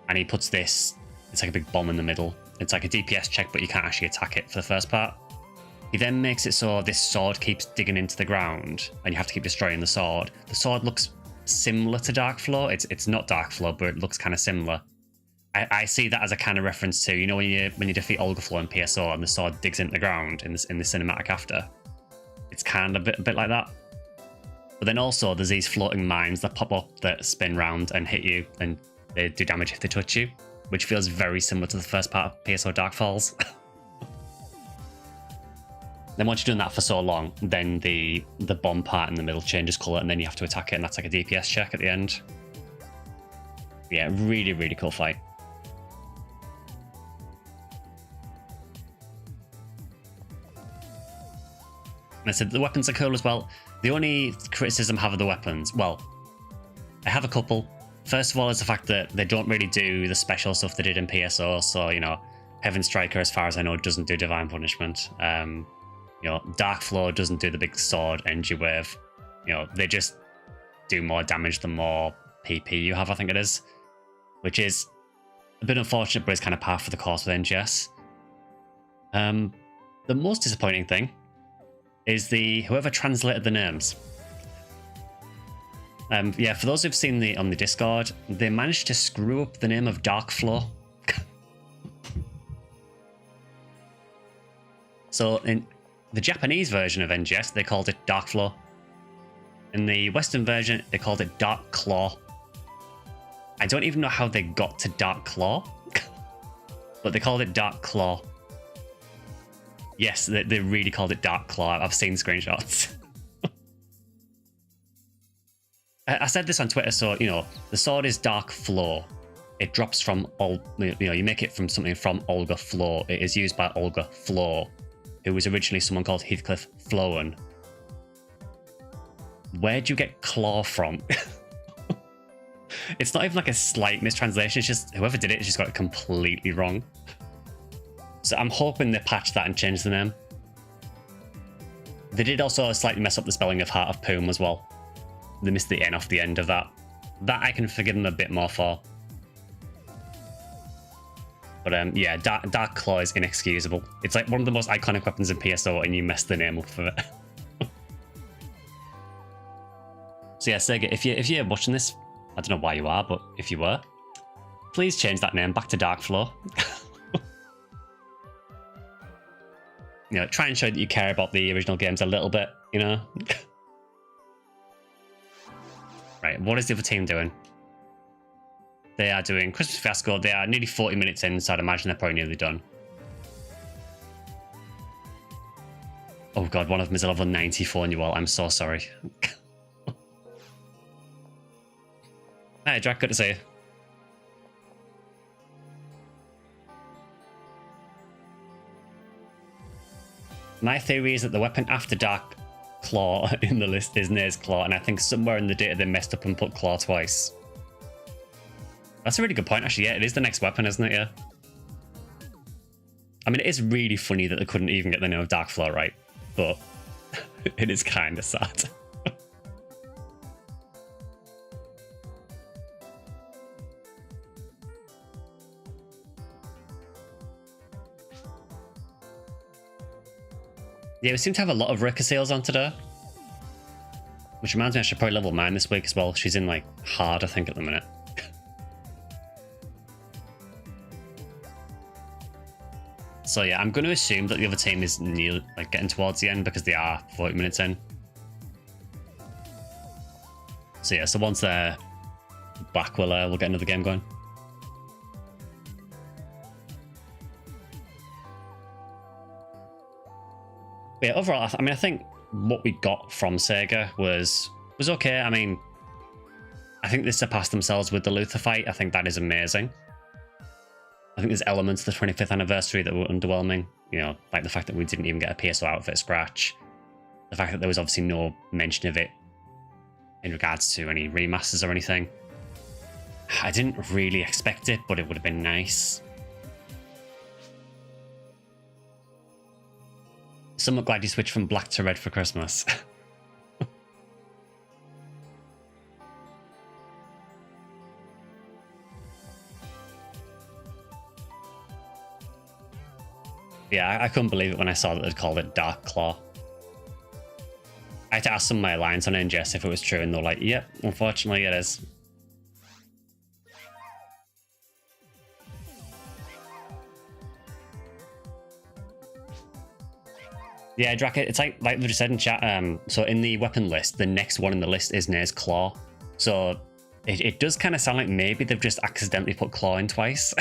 And he puts this, it's like a big bomb in the middle. It's like a DPS check, but you can't actually attack it for the first part. He then makes it so this sword keeps digging into the ground, and you have to keep destroying the sword. The sword looks similar to Darkflow. It's not Darkflow, but it looks kind of similar. I see that as a kind of reference to, you know, when you defeat Olgaflow in PSO and the sword digs into the ground in the cinematic after. It's kind of a bit like that. But then also there's these floating mines that pop up that spin round and hit you, and they do damage if they touch you, which feels very similar to the first part of PSO Darkfalls. Then once you've done that for so long, then the bomb part in the middle changes colour, and then you have to attack it, and that's like a DPS check at the end. Yeah, really, really cool fight. And I said the weapons are cool as well. The only criticism I have of the weapons, well, I have a couple. First of all is the fact that they don't really do the special stuff they did in PSO. So, you know, Heaven Striker, as far as I know, doesn't do Divine Punishment. You know, Darkflow doesn't do the big sword NG wave. You know, they just do more damage the more PP you have, I think it is. Which is a bit unfortunate, but it's kind of par for the course with NGS. The most disappointing thing is whoever translated the names. Yeah, for those who've seen on the Discord, they managed to screw up the name of Darkflow. So in the Japanese version of NGS, they called it Darkflow. In the Western version, they called it Dark Claw. I don't even know how they got to Dark Claw, but they called it Dark Claw. Yes, they really called it Dark Claw. I've seen screenshots. I said this on Twitter, so, you know, the sword is Dark Flow. It drops from, you know, you make it from something from Olga Flow. It is used by Olga Flow, who was originally someone called Heathcliff Flowen. Where'd you get Claw from? It's not even like a slight mistranslation, it's just whoever did it just got it completely wrong. So I'm hoping they patched that and changed the name. They did also slightly mess up the spelling of Heart of Poom as well. They missed the N off the end of that. That I can forgive them a bit more for. But yeah, Dark Claw is inexcusable. It's like one of the most iconic weapons in PSO, and you messed the name up for it. So yeah, Sega, if you're watching this, I don't know why you are, but if you were, please change that name back to Darkflow. You know, try and show that you care about the original games a little bit, you know? Right, what is the other team doing? They are doing Christmas Fiasco. They are nearly 40 minutes in, so I'd imagine they're probably nearly done. Oh god, one of them is a level 94 new all. I'm so sorry. Hey, Jack, good to see you. My theory is that the weapon after Dark Claw in the list is Naze Claw, and I think somewhere in the data they messed up and put Claw twice. That's a really good point, actually. Yeah, it is the next weapon, isn't it? Yeah. I mean, it is really funny that they couldn't even get the name of Darkflow right, but it is kind of sad. Yeah, we seem to have a lot of Rika sales on today. Which reminds me, I should probably level mine this week as well. She's in, like, hard, I think, at the minute. So yeah, I'm going to assume that the other team is near, like, getting towards the end because they are 40 minutes in. So yeah, so once they're back, we'll get another game going. But yeah, overall, I mean, I think what we got from Sega was okay. I mean, I think they surpassed themselves with the Luther fight. I think that is amazing. I think there's elements of the 25th anniversary that were underwhelming. You know, like the fact that we didn't even get a PSO outfit scratch. The fact that there was obviously no mention of it in regards to any remasters or anything. I didn't really expect it, but it would have been nice. Somewhat glad you switched from black to red for Christmas. Yeah, I couldn't believe it when I saw that they'd called it Dark Claw. I had to ask some of my alliance on NGS if it was true, and they're like, yep, unfortunately it is. Yeah, Drac, it's like we just said in chat, so in the weapon list, the next one in the list is Nair's Claw. So it does kind of sound like maybe they've just accidentally put Claw in twice.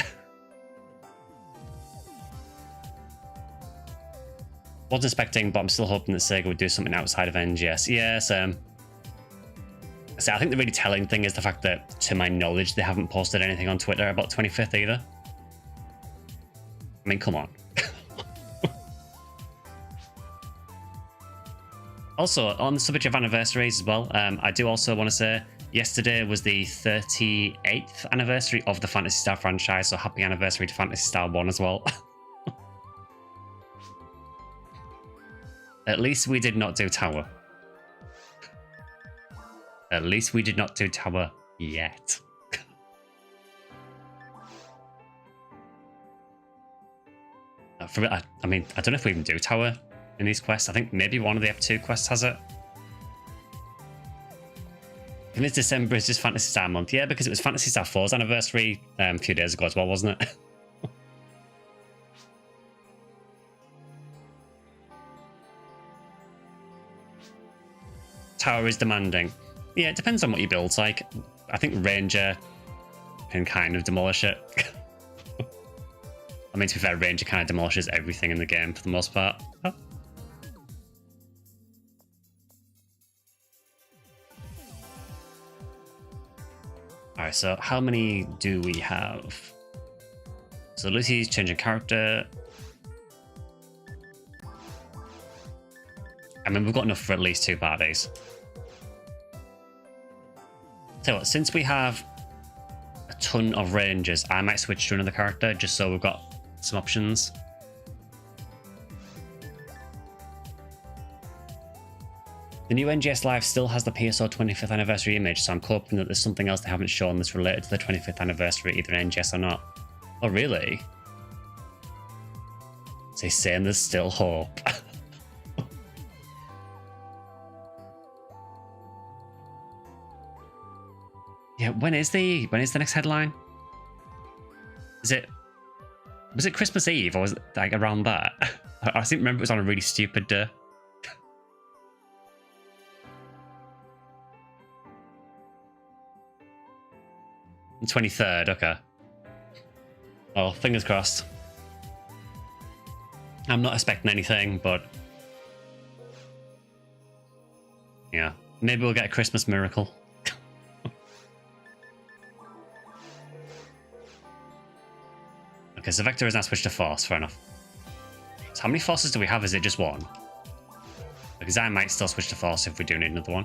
Wasn't expecting, but I'm still hoping that Sega would do something outside of NGS. Yeah, so I think the really telling thing is the fact that, to my knowledge, they haven't posted anything on Twitter about 25th either. I mean, come on. Also, on the subject of anniversaries as well, I do also want to say yesterday was the 38th anniversary of the Phantasy Star franchise, so happy anniversary to Phantasy Star 1 as well. At least we did not do Tower. At least we did not do Tower yet. I mean, I don't know if we even do Tower in these quests. I think maybe one of the F2 quests has it. And it's December, it's just Phantasy Star month. Yeah, because it was Phantasy Star 4's anniversary a few days ago as well, wasn't it? Tower is demanding. Yeah, it depends on what your build's like. I think Ranger can kind of demolish it. I mean, to be fair, Ranger kind of demolishes everything in the game for the most part. Oh. Alright, so how many do we have? So Lucy's changing character. I mean, we've got enough for at least 2 parties. So what, since we have a ton of Rangers, I might switch to another character just so we've got some options. The new NGS Live still has the PSO 25th anniversary image, so I'm hoping that there's something else they haven't shown that's related to the 25th anniversary, either in NGS or not. Oh, really? So he's saying there's still hope. Yeah, when is the next headline? Was it Christmas Eve or was it like around that? I seem to remember it was on a really stupid day. The 23rd, okay. Oh, fingers crossed. I'm not expecting anything, but yeah, maybe we'll get a Christmas miracle. Okay, so Vector is now switched to Force, fair enough. So how many Forces do we have? Is it just one? Because I might still switch to Force if we do need another one.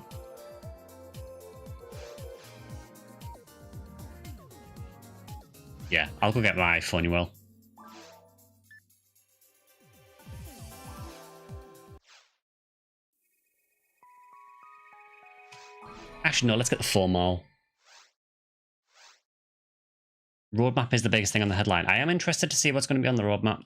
Yeah, I'll go get my funny well. Actually, no, let's get the formal. Roadmap is the biggest thing on the headline. I am interested to see what's going to be on the roadmap.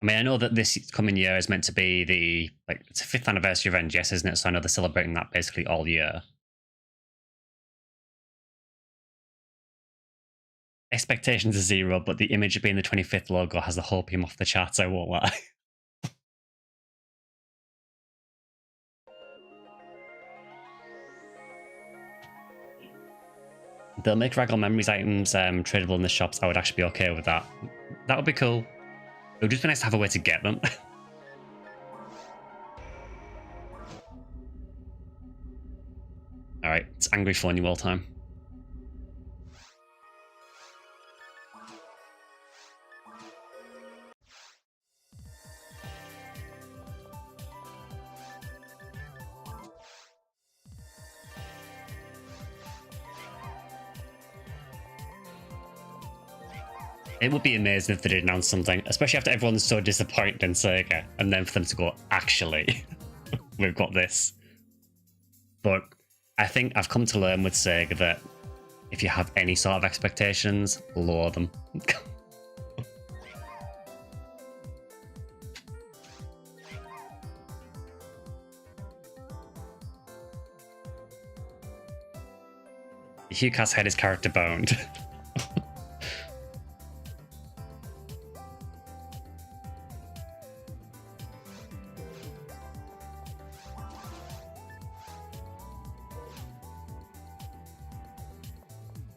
I mean, I know that this coming year is meant to be the, like, it's a 5th anniversary of NGS, isn't it? So I know they're celebrating that basically all year. Expectations are 0, but the image of being the 25th logo has the whole team off the charts, I won't lie. They'll make Raggle Memories items tradable in the shops. I would actually be okay with that. That would be cool. It would just be nice to have a way to get them. Alright, it's Angry Phony Wall time. It would be amazing if they did announce something, especially after everyone's so disappointed in Sega, and then for them to go, actually, we've got this. But I think I've come to learn with Sega that if you have any sort of expectations, lower them. Hughcast had his character boned.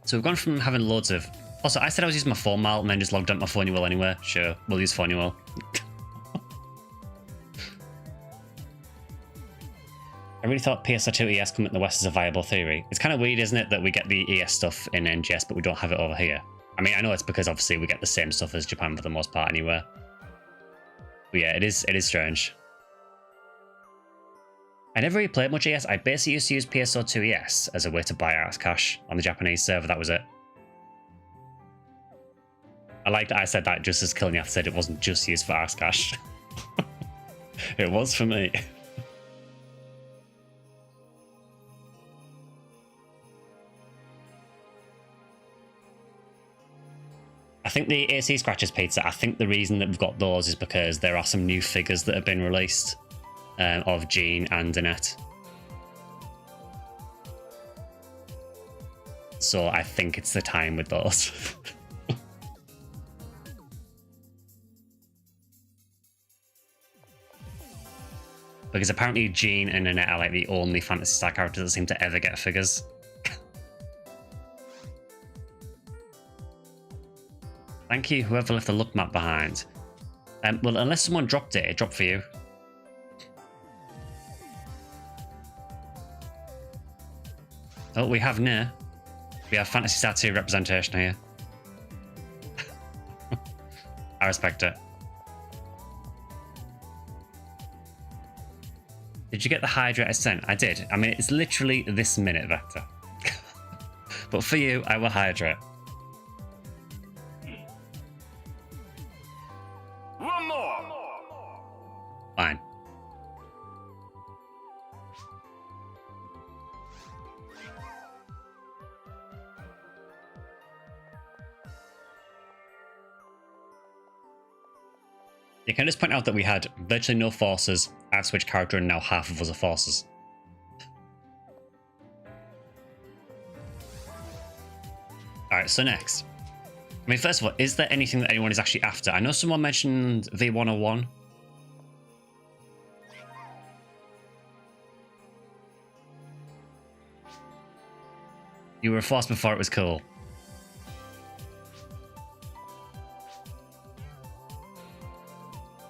So we've gone from having loads of... Also, I said I was using my formal and then just logged out my phony well anyway. Sure, we'll use phony well. I really thought PSO2 ES coming to the West is a viable theory. It's kind of weird, isn't it, that we get the ES stuff in NGS, but we don't have it over here. I mean, I know it's because obviously we get the same stuff as Japan for the most part anyway. But yeah, it is strange. I never really played much ES. I basically used to use PSO2 ES as a way to buy Arts Cash on the Japanese server. That was it. I like that I said that just as Killian said it wasn't just used for Arts Cash. It was for me. I think the AC Scratchers pizza, I think the reason that we've got those is because there are some new figures that have been released. Of Jean and Annette. So I think it's the time with those. Because apparently Jean and Annette are like the only Phantasy Star characters that seem to ever get figures. Thank you, whoever left the look map behind. Well, unless someone dropped it, it dropped for you. Oh, we have near. We have Phantasy Star 2 representation here. I respect it. Did you get the Hydra I sent? I did. I mean, it's literally this minute, Vector. But for you, I will Hydra. One more. Fine. You can just point out that we had virtually no forces, I've switched character, and now half of us are forces. Alright, so next. I mean, first of all, is there anything that anyone is actually after? I know someone mentioned V101. You were a force before it was cool.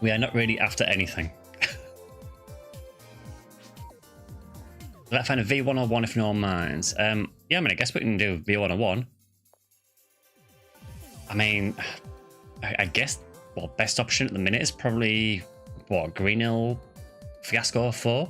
We are not really after anything. Let's find a V101 if no one minds. Yeah, I mean, I guess we can do V101. I mean, I guess, what, best option at the minute is probably, what, Green Hill Fiasco 4?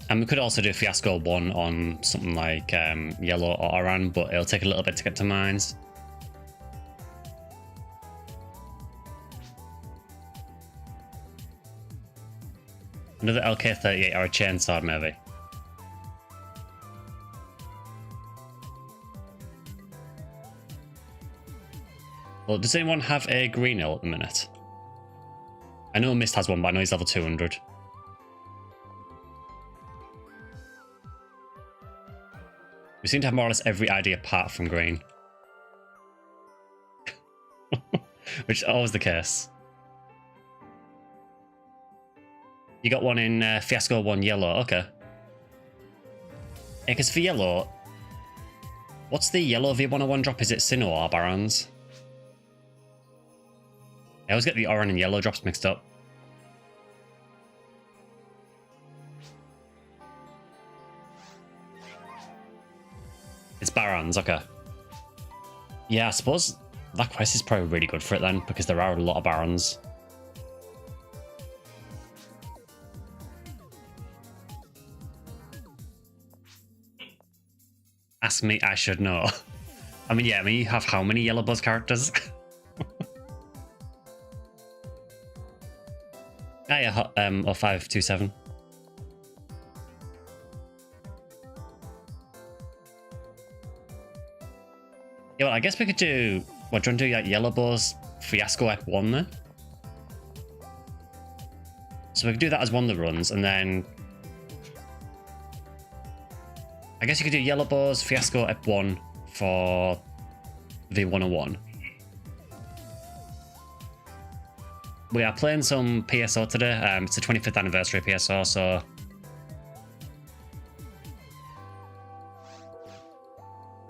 And we could also do Fiasco 1 on something like Yellow or Oran, but it'll take a little bit to get to mines. Another LK38 or a Chainsword, maybe. Well, does anyone have a green hill at the minute? I know Mist has one, but I know he's level 200. We seem to have more or less every idea apart from green. Which is always the case. You got one in Fiasco 1 yellow, okay. Yeah, because for yellow, what's the yellow V101 drop? Is it Sinnoh or Barons? I always get the orange and yellow drops mixed up. It's Barons, okay. Yeah, I suppose that quest is probably really good for it then, because there are a lot of Barons. Ask me, I should know. I mean, yeah, you have how many Yellow Buzz characters? Ah, yeah, or 527. Yeah, well, I guess we could do... What, do you want to do like Yellow Buzz Fiasco Ep 1 then? So we could do that as one of the runs, and then... I guess you could do Yellow Buzz Fiasco Ep 1 for V101. We are playing some PSO today. It's the 25th anniversary of PSO, so...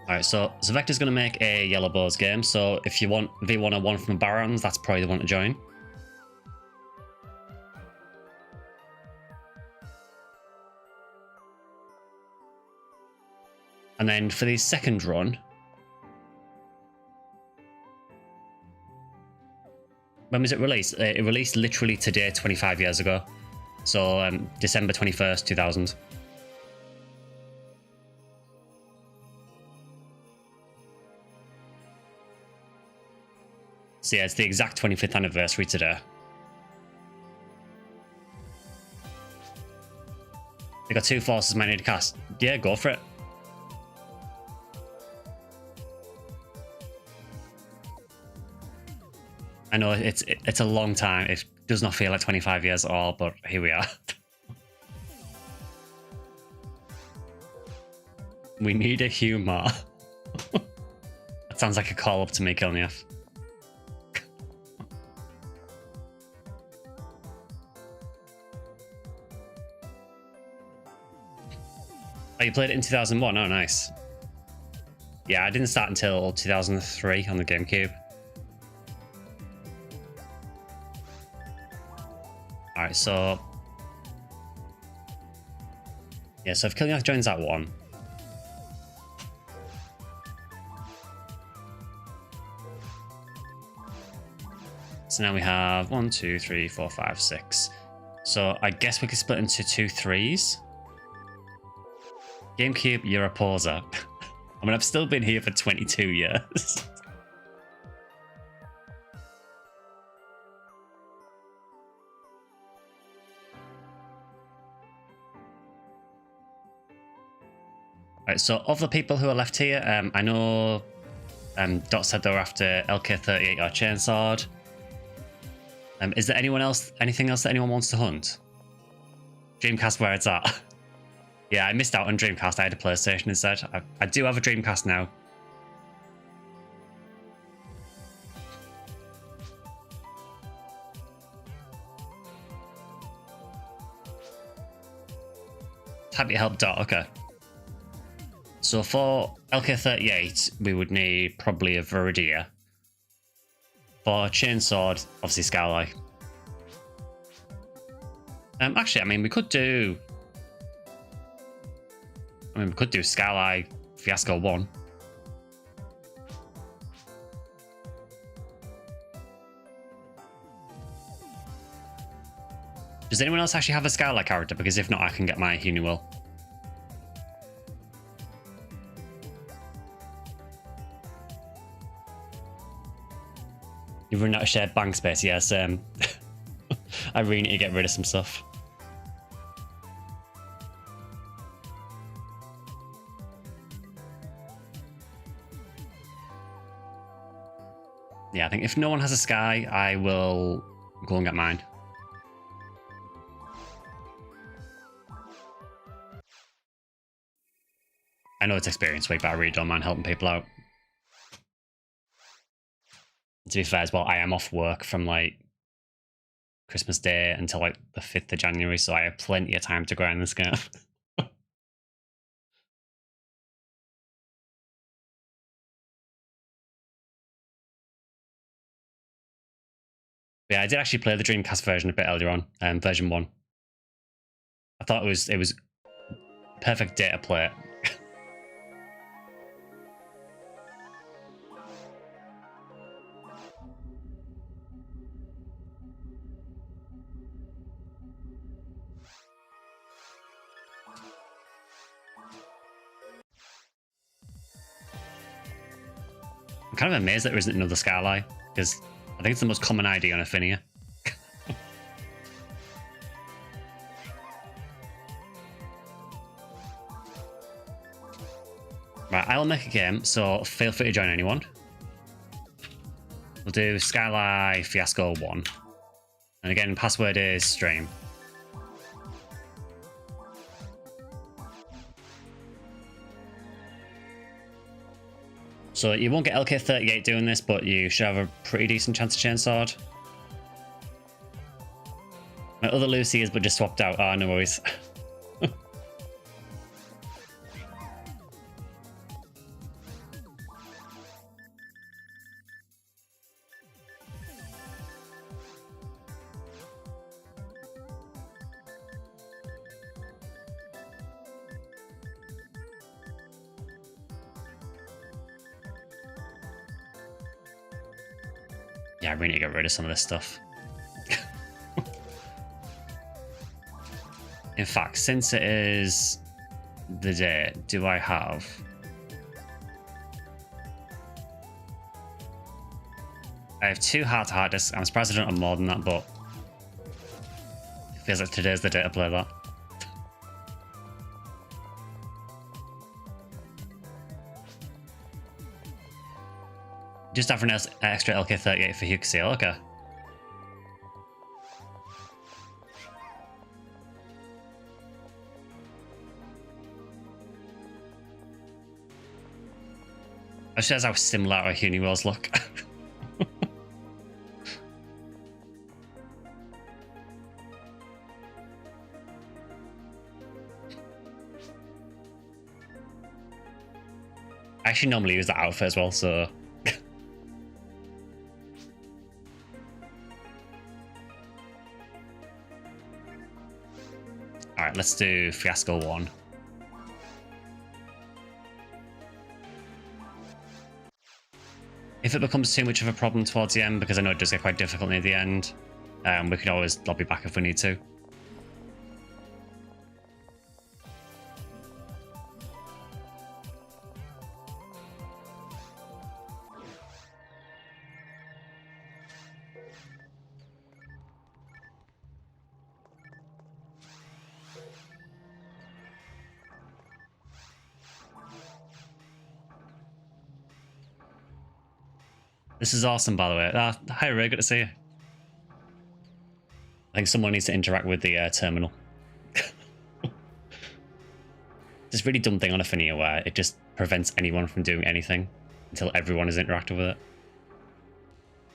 Alright, so Vector's going to make a Yellow Buzz game, so if you want V101 from the Barons, that's probably the one to join. And then for the second run... When was it released? It released literally today, 25 years ago. So, December 21st, 2000. So yeah, it's the exact 25th anniversary today. They got 2 forces might need to cast. Yeah, go for it. I know it's a long time. It does not feel like 25 years at all, but here we are. We need a humor. That sounds like a call up to me, Kilnief. Oh, you played it in 2001? Oh, nice. Yeah, I didn't start until 2003 on the GameCube. Alright, so... Yeah, so if Kilnief joins that one... So now we have 1, 2, 3, 4, 5, 6. So I guess we could split into 2 3s. GameCube, you're a poser. I mean, I've still been here for 22 years. Right, so of the people who are left here, I know Dot said they were after LK38 or Chainsword. Is there anyone else, anything else that anyone wants to hunt? Dreamcast, where it's at. Yeah, I missed out on Dreamcast. I had a PlayStation instead. I do have a Dreamcast now. Happy to help Dot, okay. So for LK38, we would need probably a Viridia. For Chainsword, obviously Skyly. Actually, I mean, we could do... I mean, we could do Skyly Fiasco 1. Does anyone else actually have a Skyly character? Because if not, I can get my Ephinea will. You've run out of shared bank space, yes. I really need to get rid of some stuff. Yeah, I think if no one has a Sky, I will go and get mine. I know it's experience week, but I really don't mind helping people out. To be fair as well, I am off work from like Christmas Day until like the 5th of January, so I have plenty of time to grind this game. Yeah, I did actually play the Dreamcast version a bit earlier on, version 1. I thought it was perfect day to play it. I'm kind of amazed that there isn't another Skyly, because I think it's the most common ID on Ephinea. Right, I'll make a game, so feel free to join anyone. We'll do Skyly Fiasco 1. And again, password is stream. So you won't get LK38 doing this, but you should have a pretty decent chance of Chainsword. My other Lucy is but just swapped out. Ah, no worries. Yeah, I really need to get rid of some of this stuff. In fact, since it is the day, do I have... I have 2 heart-to-heart discs. I'm surprised I don't have more than that, but it feels like today's the day to play that. Just after an extra LK38 for Huxio, okay. That shows how similar our Ephinea rolls look. I actually normally use that outfit as well, so... Alright, let's do Fiasco 1. If it becomes too much of a problem towards the end, because I know it does get quite difficult near the end, we can always lobby back if we need to. This is awesome, by the way. Hi, Ray. Good to see you. I think someone needs to interact with the terminal. This really dumb thing on Ephinea where it just prevents anyone from doing anything until everyone has interacted with it.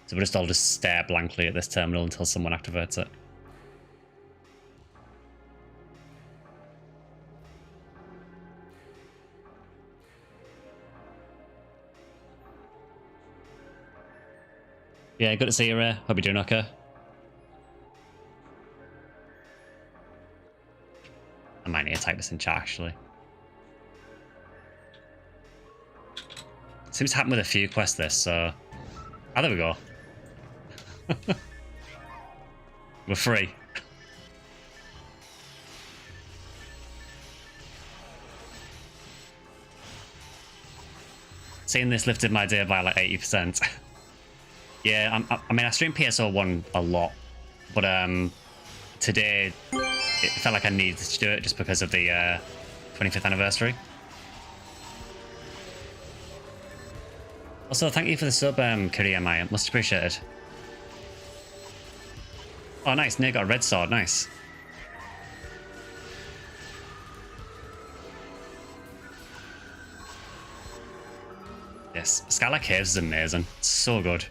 So we'll just all just stare blankly at this terminal until someone activates it. Yeah, good to see you, Ray. Hope you're doing okay. I might need to type this in chat, actually. Seems to happen with a few quests, this, so... Oh, there we go. We're free. Seeing this lifted my day by like 80%. Yeah, I mean, I stream PSO 1 a lot, but today it felt like I needed to do it just because of the 25th anniversary. Also, thank you for the sub, Kiriyama. Much appreciated. Oh, nice. Nick got a red sword. Nice. Yes, Skyly Caves is amazing. It's so good.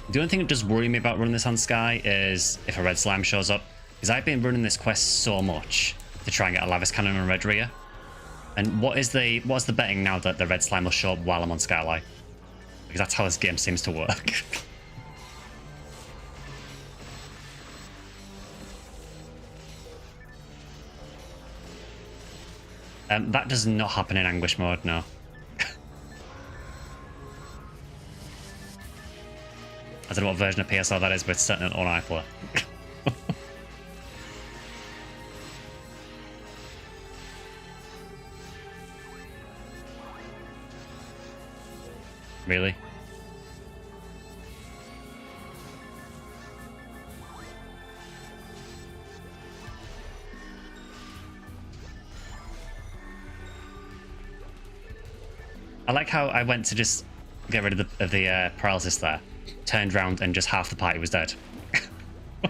The only thing that does worry me about running this on Sky is if a red slime shows up, because I've been running this quest so much to try and get a Lavis Cannon and Red Rhea. And what's the betting now that the red slime will show up while I'm on Skyly? Because that's how this game seems to work. That does not happen in Anguish mode, no. I don't know what version of PSO that is, but it's certainly on iPlayer. Really? I like how I went to just get rid of the paralysis there, turned around and just half the party was dead. I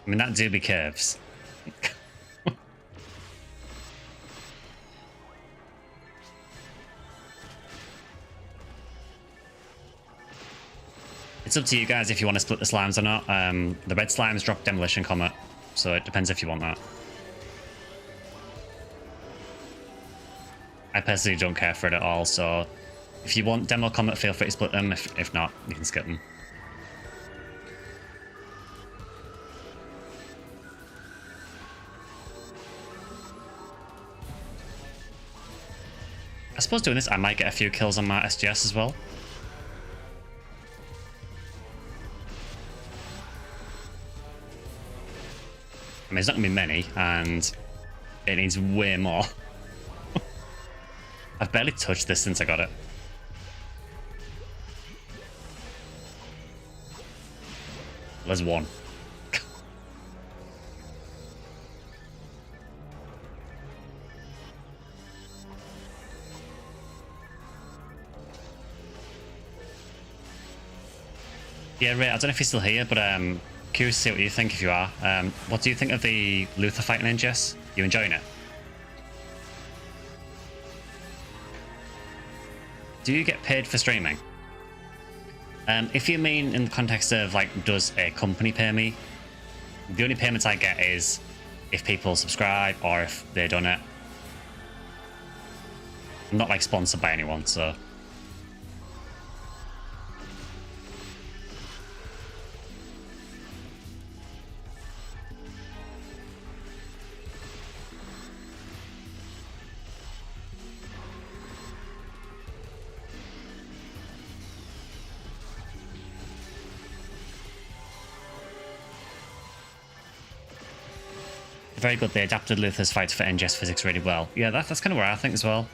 mean, that do be curves. It's up to you guys if you want to split the slimes or not. The red slimes drop Demolition Comet, so it depends if you want that. I personally don't care for it at all, so if you want Demo Comet, feel free to split them. If not, you can skip them. I suppose doing this, I might get a few kills on my SGS as well. I mean, it's not going to be many, and it needs way more. I've barely touched this since I got it. There's one. Yeah, Ray, I don't know if you're still here, but curious to see what you think if you are. What do you think of the Luther fighting in Jess? You enjoying it? Do you get paid for streaming? If you mean in the context of, like, does a company pay me? The only payments I get is if people subscribe or if they donate. I'm not, like, sponsored by anyone, so... Very good. They adapted Luther's fights for NGS physics really well. Yeah, that's kind of where I think as well.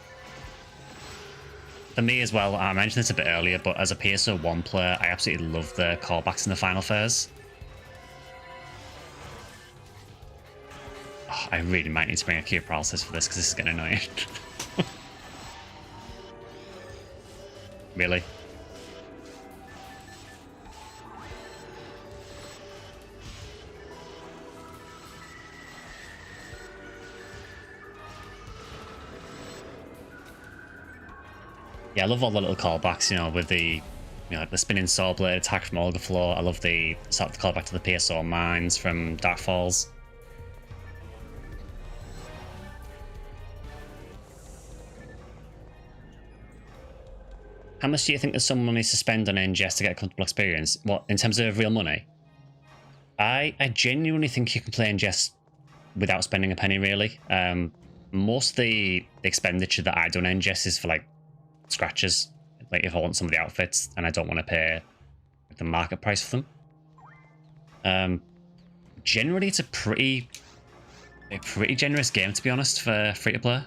For me as well, I mentioned this a bit earlier, but as a PSO 1 player, I absolutely love the callbacks in the final phase. Oh, I really might need to bring a Q paralysis for this because this is getting annoying. Really? Yeah, I love all the little callbacks, you know, with the, like the spinning saw blade attack from Olga Floor. I love the sort of callback to the PSO mines from Dark Falls. How much do you think that someone needs to spend on NGS to get a comfortable experience? What, in terms of real money? I genuinely think you can play NGS without spending a penny really. Most of the expenditure that I do on NGS is for like scratches. Like if I want some of the outfits and I don't want to pay the market price for them. Generally, it's a pretty generous game, to be honest, for free to play.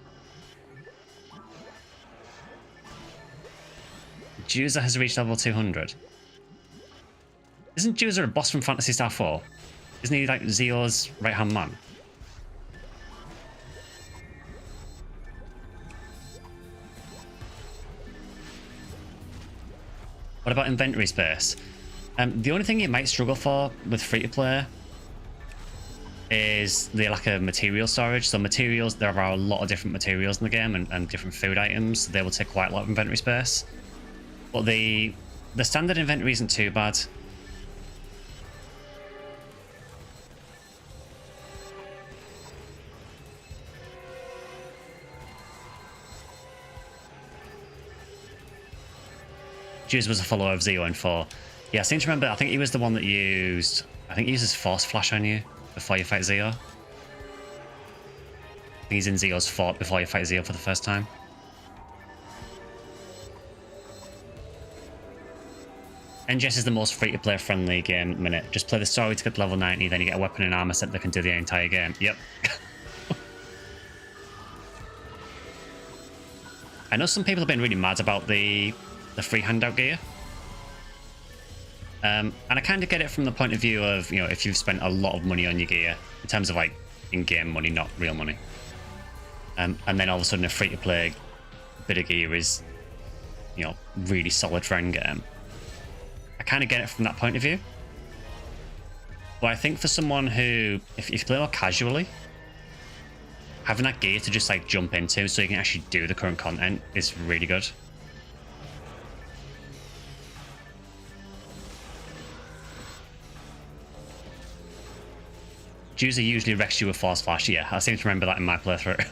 Juza has reached level 200. Isn't Juza a boss from Phantasy Star 4? Isn't he like Zio's right-hand man? What about inventory space? The only thing you might struggle for with free-to-play is the lack of material storage. So materials, there are a lot of different materials in the game and different food items. They will take quite a lot of inventory space. But the standard inventory isn't too bad. Juice was a follower of Zio in 4. Yeah, I seem to remember, I think he was the one that used... I think he uses Force Flash on you before you fight Zio. I think he's in Zio's fort before you fight Zio for the first time. NGS is the most free-to-play friendly game at the minute. Just play the story to get to level 90, then you get a weapon and armor set that can do the entire game. Yep. I know some people have been really mad about the free handout gear. And I kind of get it from the point of view of, you know, if you've spent a lot of money on your gear, in terms of like in-game money, not real money. And then all of a sudden a free-to-play bit of gear is, you know, really solid for endgame. I kind of get it from that point of view. But I think for someone who, if you play more casually, having that gear to just like jump into so you can actually do the current content is really good. Juicer usually wrecks you with Force Flash. Yeah, I seem to remember that in my playthrough.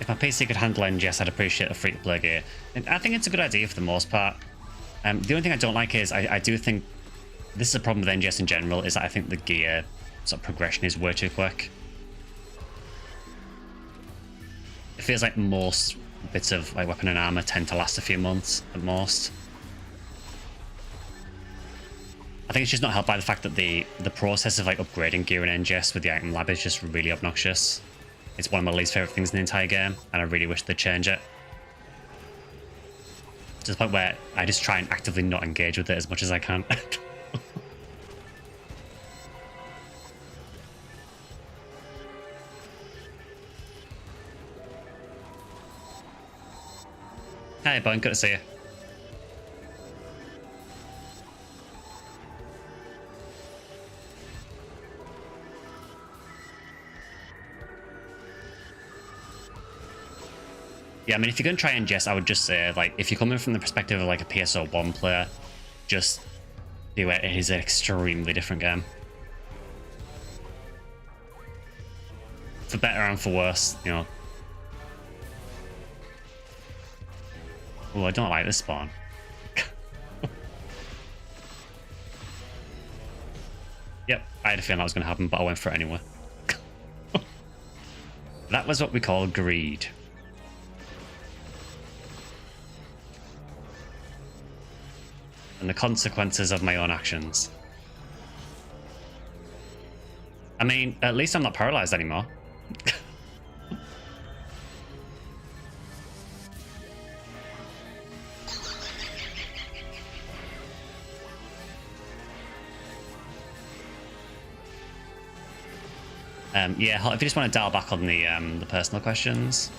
If my PC could handle NGS, I'd appreciate a free-to-play gear. And I think it's a good idea for the most part. The only thing I don't like is I do think this is a problem with NGS in general, is that I think the gear sort of progression is way too quick. It feels like most bits of like weapon and armor tend to last a few months at most. I think it's just not helped by the fact that the process of like upgrading gear in NGS with the item lab is just really obnoxious. It's one of my least favorite things in the entire game, and I really wish they'd change it. To the point where I just try and actively not engage with it as much as I can. Hey, Bowen, good to see you. Yeah, I mean, if you're going to try and NGS, I would just say, like, if you're coming from the perspective of, like, a PSO 1 player, just do it. It is an extremely different game. For better and for worse, you know. Oh, I don't like this spawn. Yep, I had a feeling that was going to happen, but I went for it anyway. That was what we call greed. And the consequences of my own actions. I mean, at least I'm not paralyzed anymore. Yeah, if you just want to dial back on the personal questions.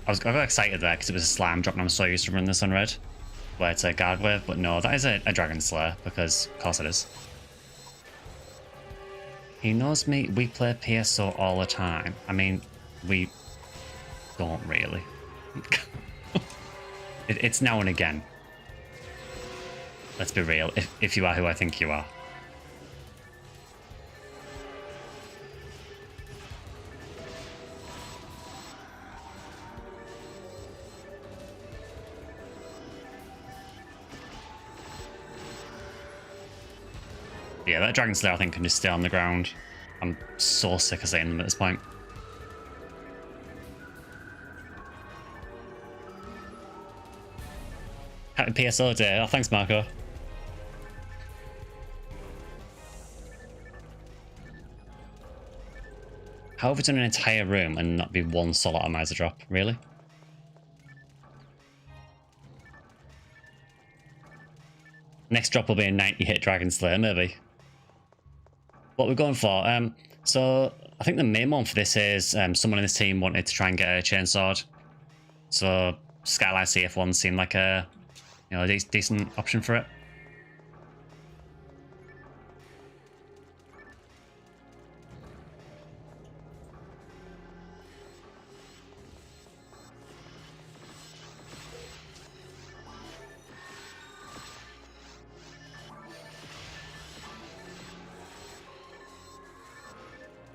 I got excited there because it was a slime drop and I'm so used to running this on red, where it's a guard wave, but no, that is a Dragon Slayer, because of course it is. He knows me, we play PSO all the time. I mean, we don't really. It's now and again. Let's be real, if you are who I think you are. Yeah, that Dragon Slayer I think can just stay on the ground. I'm so sick of saying them at this point. Happy PSO day. Oh, thanks, Marco. How have we done an entire room and not be one solid atomizer drop? Really? Next drop will be a 90 hit Dragon Slayer, maybe. What we're going for. So I think the main one for this is someone in this team wanted to try and get a chainsword. So Skyline CF1 seemed like a decent option for it.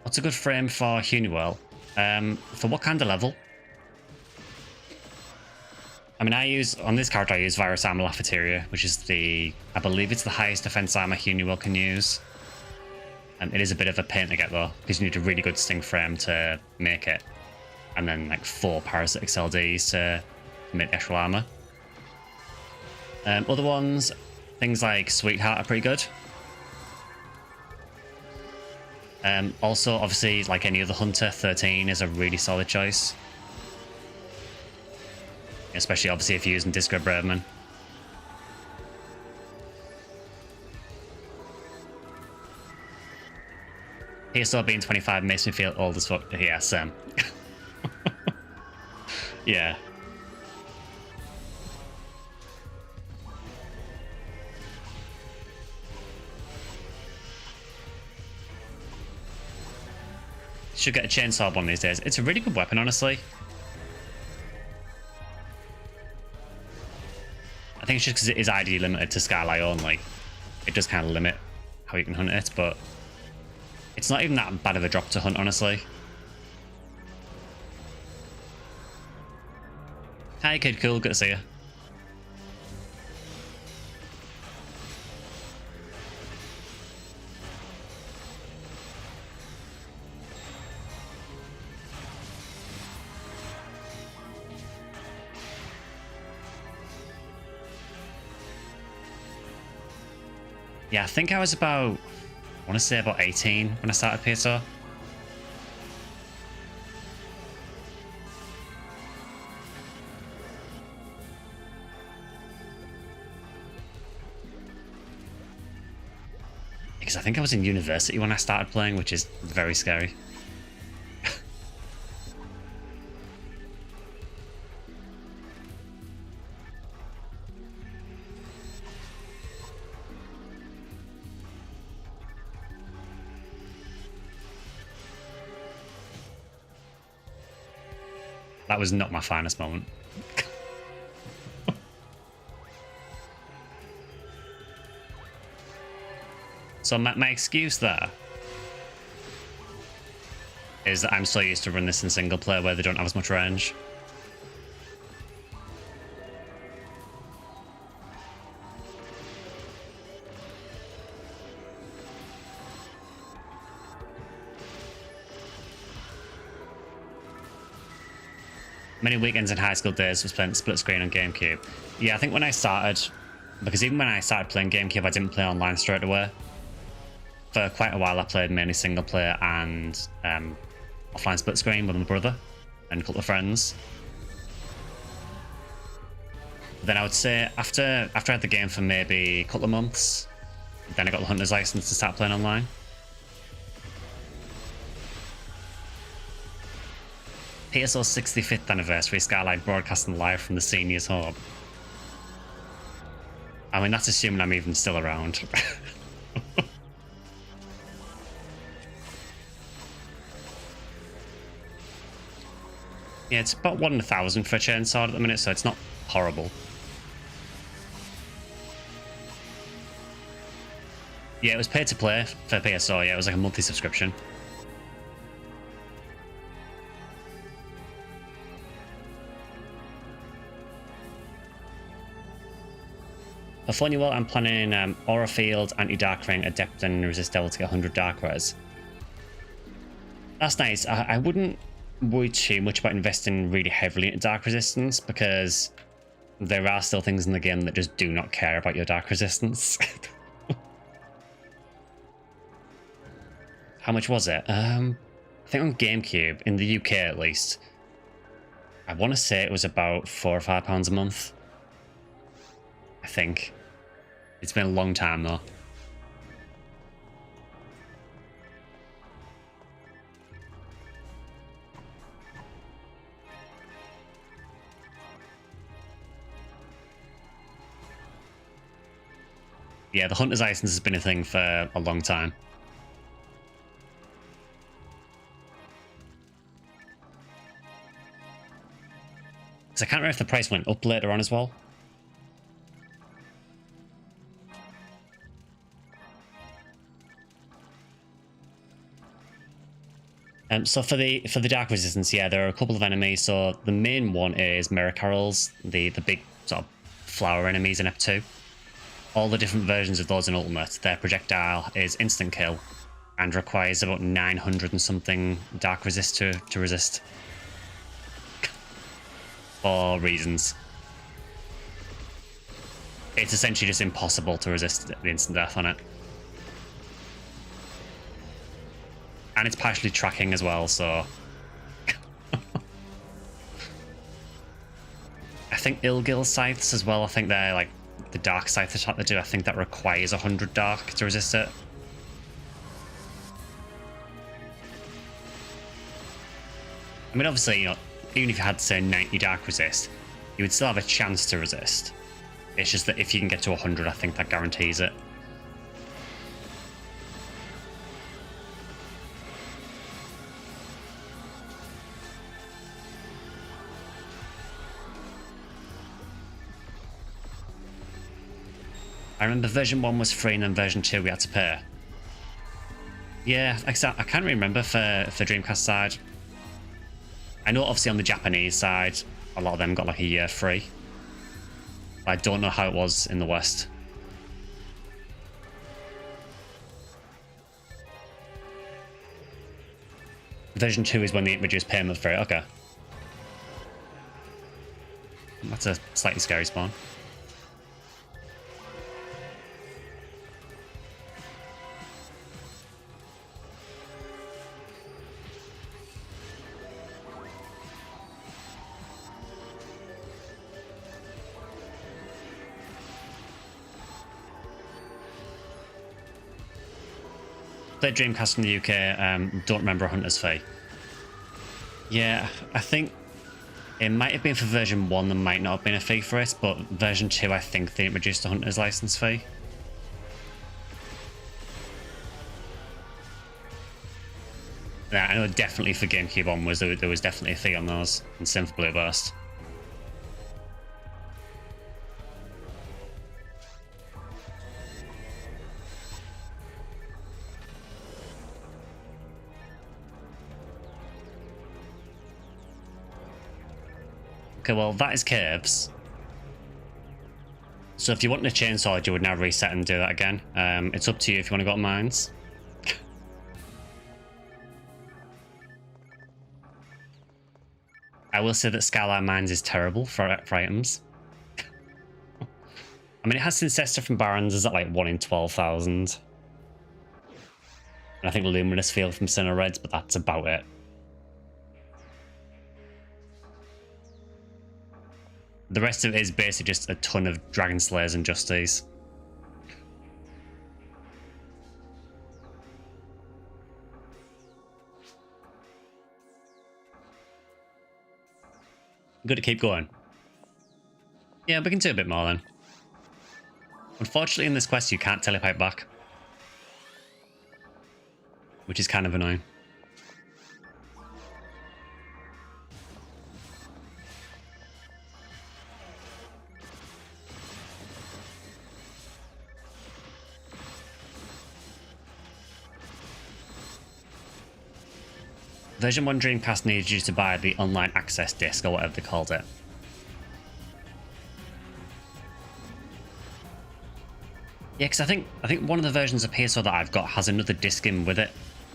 What's a good frame for Huniwell? For what kind of level? I mean, on this character I use Virus Armor Ephinea, which is I believe it's the highest defense armor Huniwell can use. It is a bit of a pain to get though, because you need a really good sting frame to make it. And then like 4 parasitic LDs to make actual armor. Other ones, things like Sweetheart are pretty good. Also, obviously, like any other hunter, 13 is a really solid choice. Especially, obviously, if you're using Disco Braveman. PSO being 25 makes me feel old as fuck. Yeah, Sam. Yeah. Should get a chainsaw one these days. It's a really good weapon, honestly. I think it's just because it is ideally limited to Skyline only. It does kind of limit how you can hunt it, but it's not even that bad of a drop to hunt, honestly. Hi, Kid Cool. Good to see you. Yeah, I think I was about, I want to say about 18 when I started PSO. Because I think I was in university when I started playing, which is very scary. That was not my finest moment. So my excuse there is that I'm so used to run this in single player where they don't have as much range. Many weekends and high school days was spent split screen on GameCube. Yeah, I think when I started, because even when I started playing GameCube, I didn't play online straight away. For quite a while, I played mainly single player and offline split screen with my brother and a couple of friends. Then I would say after I had the game for maybe a couple of months, then I got the hunter's license to start playing online. PSO 65th anniversary, Skyline broadcasting live from the seniors' home. I mean, that's assuming I'm even still around. Yeah, it's about 1 in 1,000 for a chainsaw at the minute, so it's not horrible. Yeah, it was pay to play for PSO. Yeah, it was like a monthly subscription. For Funny I'm planning Aura Field, Anti-Dark Ring, Adept, and Resist Devil to get 100 Dark Res. That's nice. I wouldn't worry too much about investing really heavily into Dark Resistance, because there are still things in the game that just do not care about your Dark Resistance. How much was it? I think on GameCube, in the UK at least, I want to say it was about £4 or £5 a month. I think. It's been a long time though. Yeah, the Hunter's License has been a thing for a long time. So I can't remember if the price went up later on as well. So for the Dark Resistance, yeah, there are a couple of enemies. So the main one is Mirror Carols, the big sort of flower enemies in Ep2. All the different versions of those in Ultimate, their projectile is instant kill and requires about 900 and something Dark Resist to resist. For reasons. It's essentially just impossible to resist the instant death on it. And it's partially tracking as well, so... I think Ilgil Scythes as well, I think they're like the Dark Scythe attack they do, I think that requires 100 Dark to resist it. I mean, obviously, you know, even if you had, say, 90 Dark Resist, you would still have a chance to resist. It's just that if you can get to 100, I think that guarantees it. I remember version 1 was free and then version 2 we had to pay. Yeah, I can't remember for Dreamcast side. I know obviously on the Japanese side, a lot of them got like a year free. But I don't know how it was in the West. Version 2 is when they introduced payment for it, okay. That's a slightly scary spawn. Played Dreamcast in the UK, don't remember a Hunter's Fee. Yeah, I think it might have been for version 1, there might not have been a fee for it, but version 2 I think they introduced a Hunter's License fee. Yeah, I know definitely for GameCube onwards there was definitely a fee on those, and same for Blue Burst. Okay, well, that is caves. So if you want a chainsaw, you would now reset and do that again. It's up to you if you want to go to mines. I will say that Skyline Mines is terrible for items. I mean, it has Syncester from Barons is at like 1 in 12,000. And I think Luminous Field from Sinner Reds, but that's about it. The rest of it is basically just a ton of Dragon Slayers and Justies. Good to keep going. Yeah, we can do a bit more then. Unfortunately, in this quest, you can't telepipe back, which is kind of annoying. Version 1 Dreamcast needed you to buy the online access disc or whatever they called it. Yeah, because I think one of the versions of PSO that I've got has another disc in with it,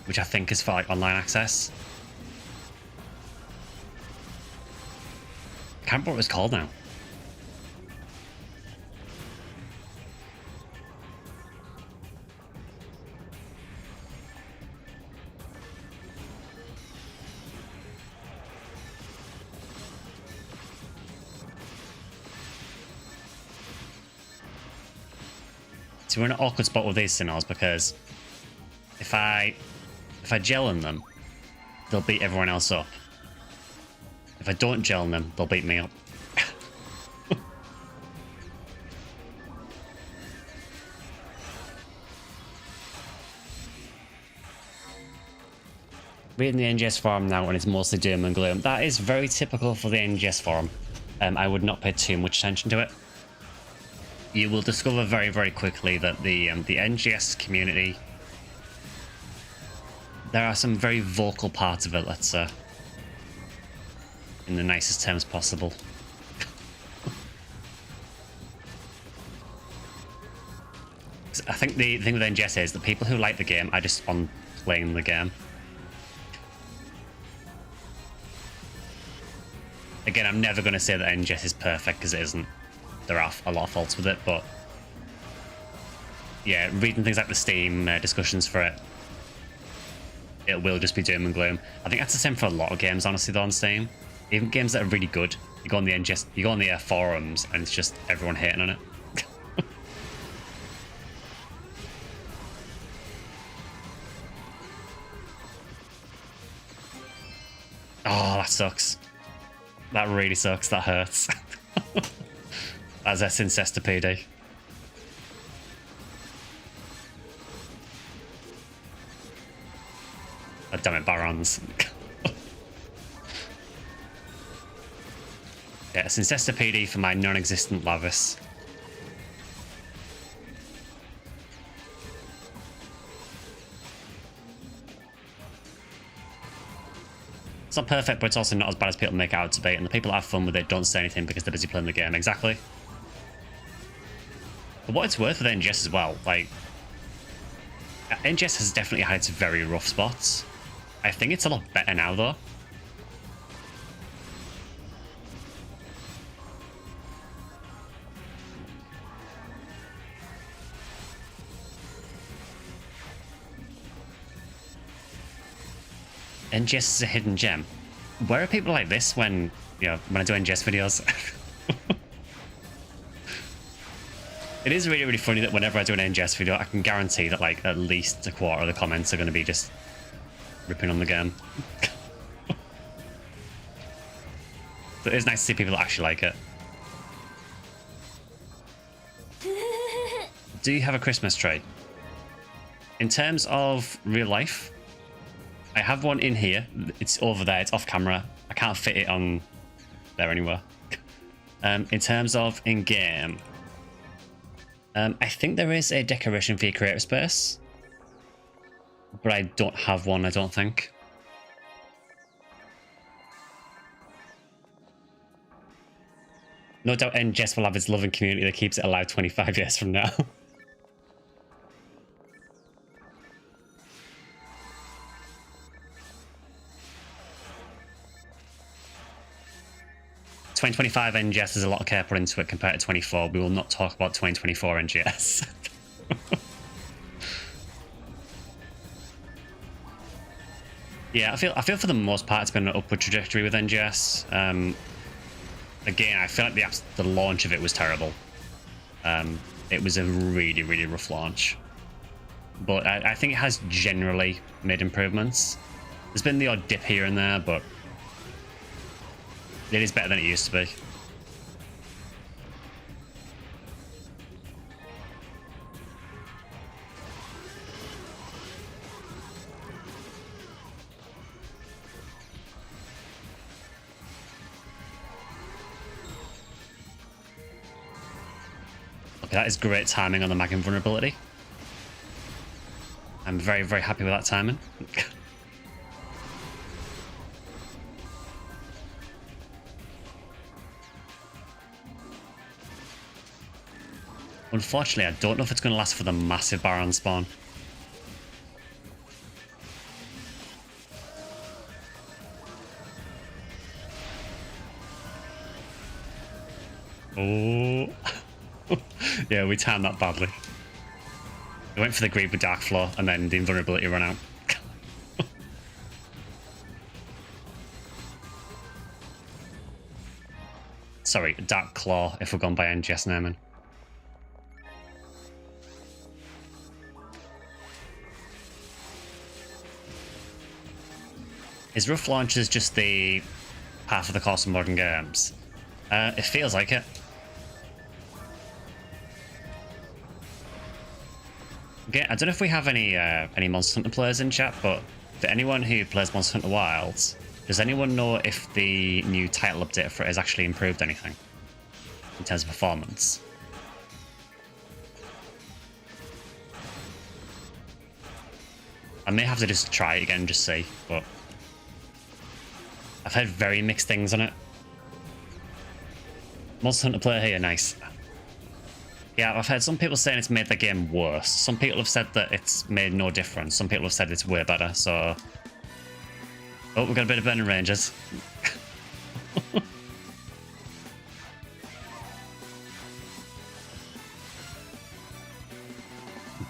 which I think is for like online access. I can't remember what it was called now. So we're in an awkward spot with these signals because if I gel in them, they'll beat everyone else up. If I don't gel in them, they'll beat me up. Reading the NGS forum now and it's mostly doom and gloom. That is very typical for the NGS forum. I would not pay too much attention to it. You will discover very, very quickly that the NGS community, there are some very vocal parts of it, let's say, in the nicest terms possible. I think the thing with NGS is the people who like the game are just on playing the game. Again, I'm never going to say that NGS is perfect because it isn't. There are a lot of faults with it, but yeah, reading things like the Steam discussions for it, it will just be doom and gloom. I think that's the same for a lot of games, honestly, though, on Steam. Even games that are really good, you go on the NGS, you go on the forums, and it's just everyone hating on it. Oh, that sucks. That really sucks. That hurts. As a Sincester PD. Oh, damn it, Barons. Yeah, Sincester PD for my non-existent Lavis. It's not perfect, but it's also not as bad as people make it out to be, and the people that have fun with it don't say anything because they're busy playing the game. Exactly. But what it's worth with NGS as well, like, NGS has definitely had its very rough spots. I think it's a lot better now, though. NGS is a hidden gem. Where are people like this when, you know, when I do NGS videos? It is really, really funny that whenever I do an NGS video, I can guarantee that like at least a quarter of the comments are going to be just ripping on the game. So it is nice to see people that actually like it. Do you have a Christmas tree? In terms of real life, I have one in here. It's over there. It's off camera. I can't fit it on there anywhere. In terms of in-game, I think there is a decoration for your creator space, but I don't have one, I don't think. No doubt NGS will have its loving community that keeps it alive 25 years from now. 2025 NGS has a lot of care put into it compared to 24. We will not talk about 2024 NGS. Yeah, I feel for the most part it's been an upward trajectory with NGS. Again, I feel like the launch of it was terrible. It was a really, really rough launch. But I think it has generally made improvements. There's been the odd dip here and there, but It is better than it used to be. Okay, that is great timing on the mag invulnerability. I'm very, very happy with that timing. Unfortunately, I don't know if it's going to last for the massive Baron spawn. Oh. Yeah, we timed that badly. We went for the greed with Dark Floor, and then the invulnerability ran out. Sorry, Dark Claw, if we're going by NGS naming. Is rough launches just the half of the course of modern games? It feels like it. Okay, I don't know if we have any Monster Hunter players in chat, but for anyone who plays Monster Hunter Wilds, does anyone know if the new title update for it has actually improved anything in terms of performance? I may have to just try it again and just see, but I've heard very mixed things on it. Monster Hunter player here, nice. Yeah, I've heard some people saying it's made the game worse. Some people have said that it's made no difference. Some people have said it's way better, so... Oh, we've got a bit of Burning Rangers.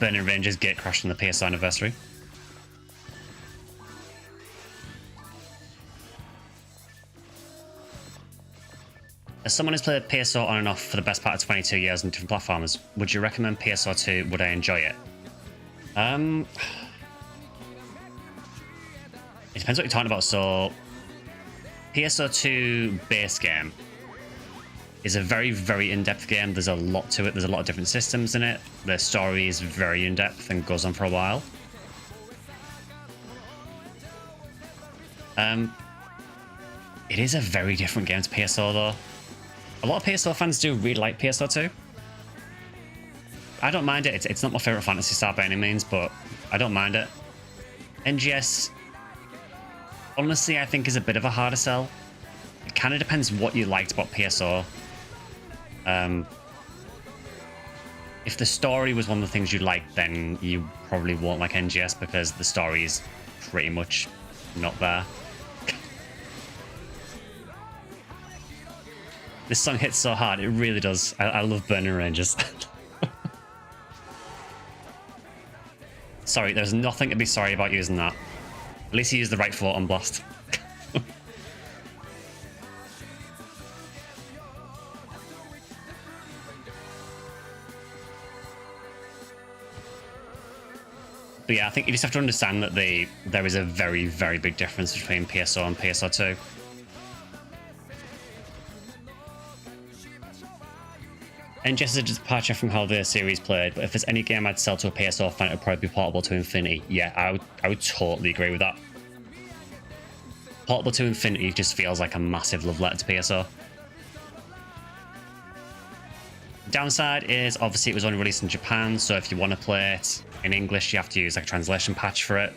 Burning Rangers gate crashed on the PSO anniversary. As someone who's played PSO on and off for the best part of 22 years on different platforms, would you recommend PSO 2? Would I enjoy it? It depends what you're talking about. So, PSO 2 base game is a very, very in-depth game. There's a lot to it. There's a lot of different systems in it. The story is very in-depth and goes on for a while. It is a very different game to PSO though. A lot of PSO fans do really like PSO 2. I don't mind it. It's not my favorite Phantasy Star by any means, but I don't mind it. NGS, honestly, I think is a bit of a harder sell. It kind of depends what you liked about PSO. If the story was one of the things you liked, then you probably won't like NGS because the story is pretty much not there. This song hits so hard, it really does. I love Burning Rangers. Sorry, there's nothing to be sorry about using that. At least you used the right float on Blast. But yeah, I think you just have to understand that there is a very, very big difference between PSO and PSO 2. NGS is a departure from how the series played, but if there's any game I'd sell to a PSO fan, it would probably be Portable to Infinity. Yeah, I would totally agree with that. Portable to Infinity just feels like a massive love letter to PSO. Downside is obviously it was only released in Japan, so if you want to play it in English, you have to use like a translation patch for it.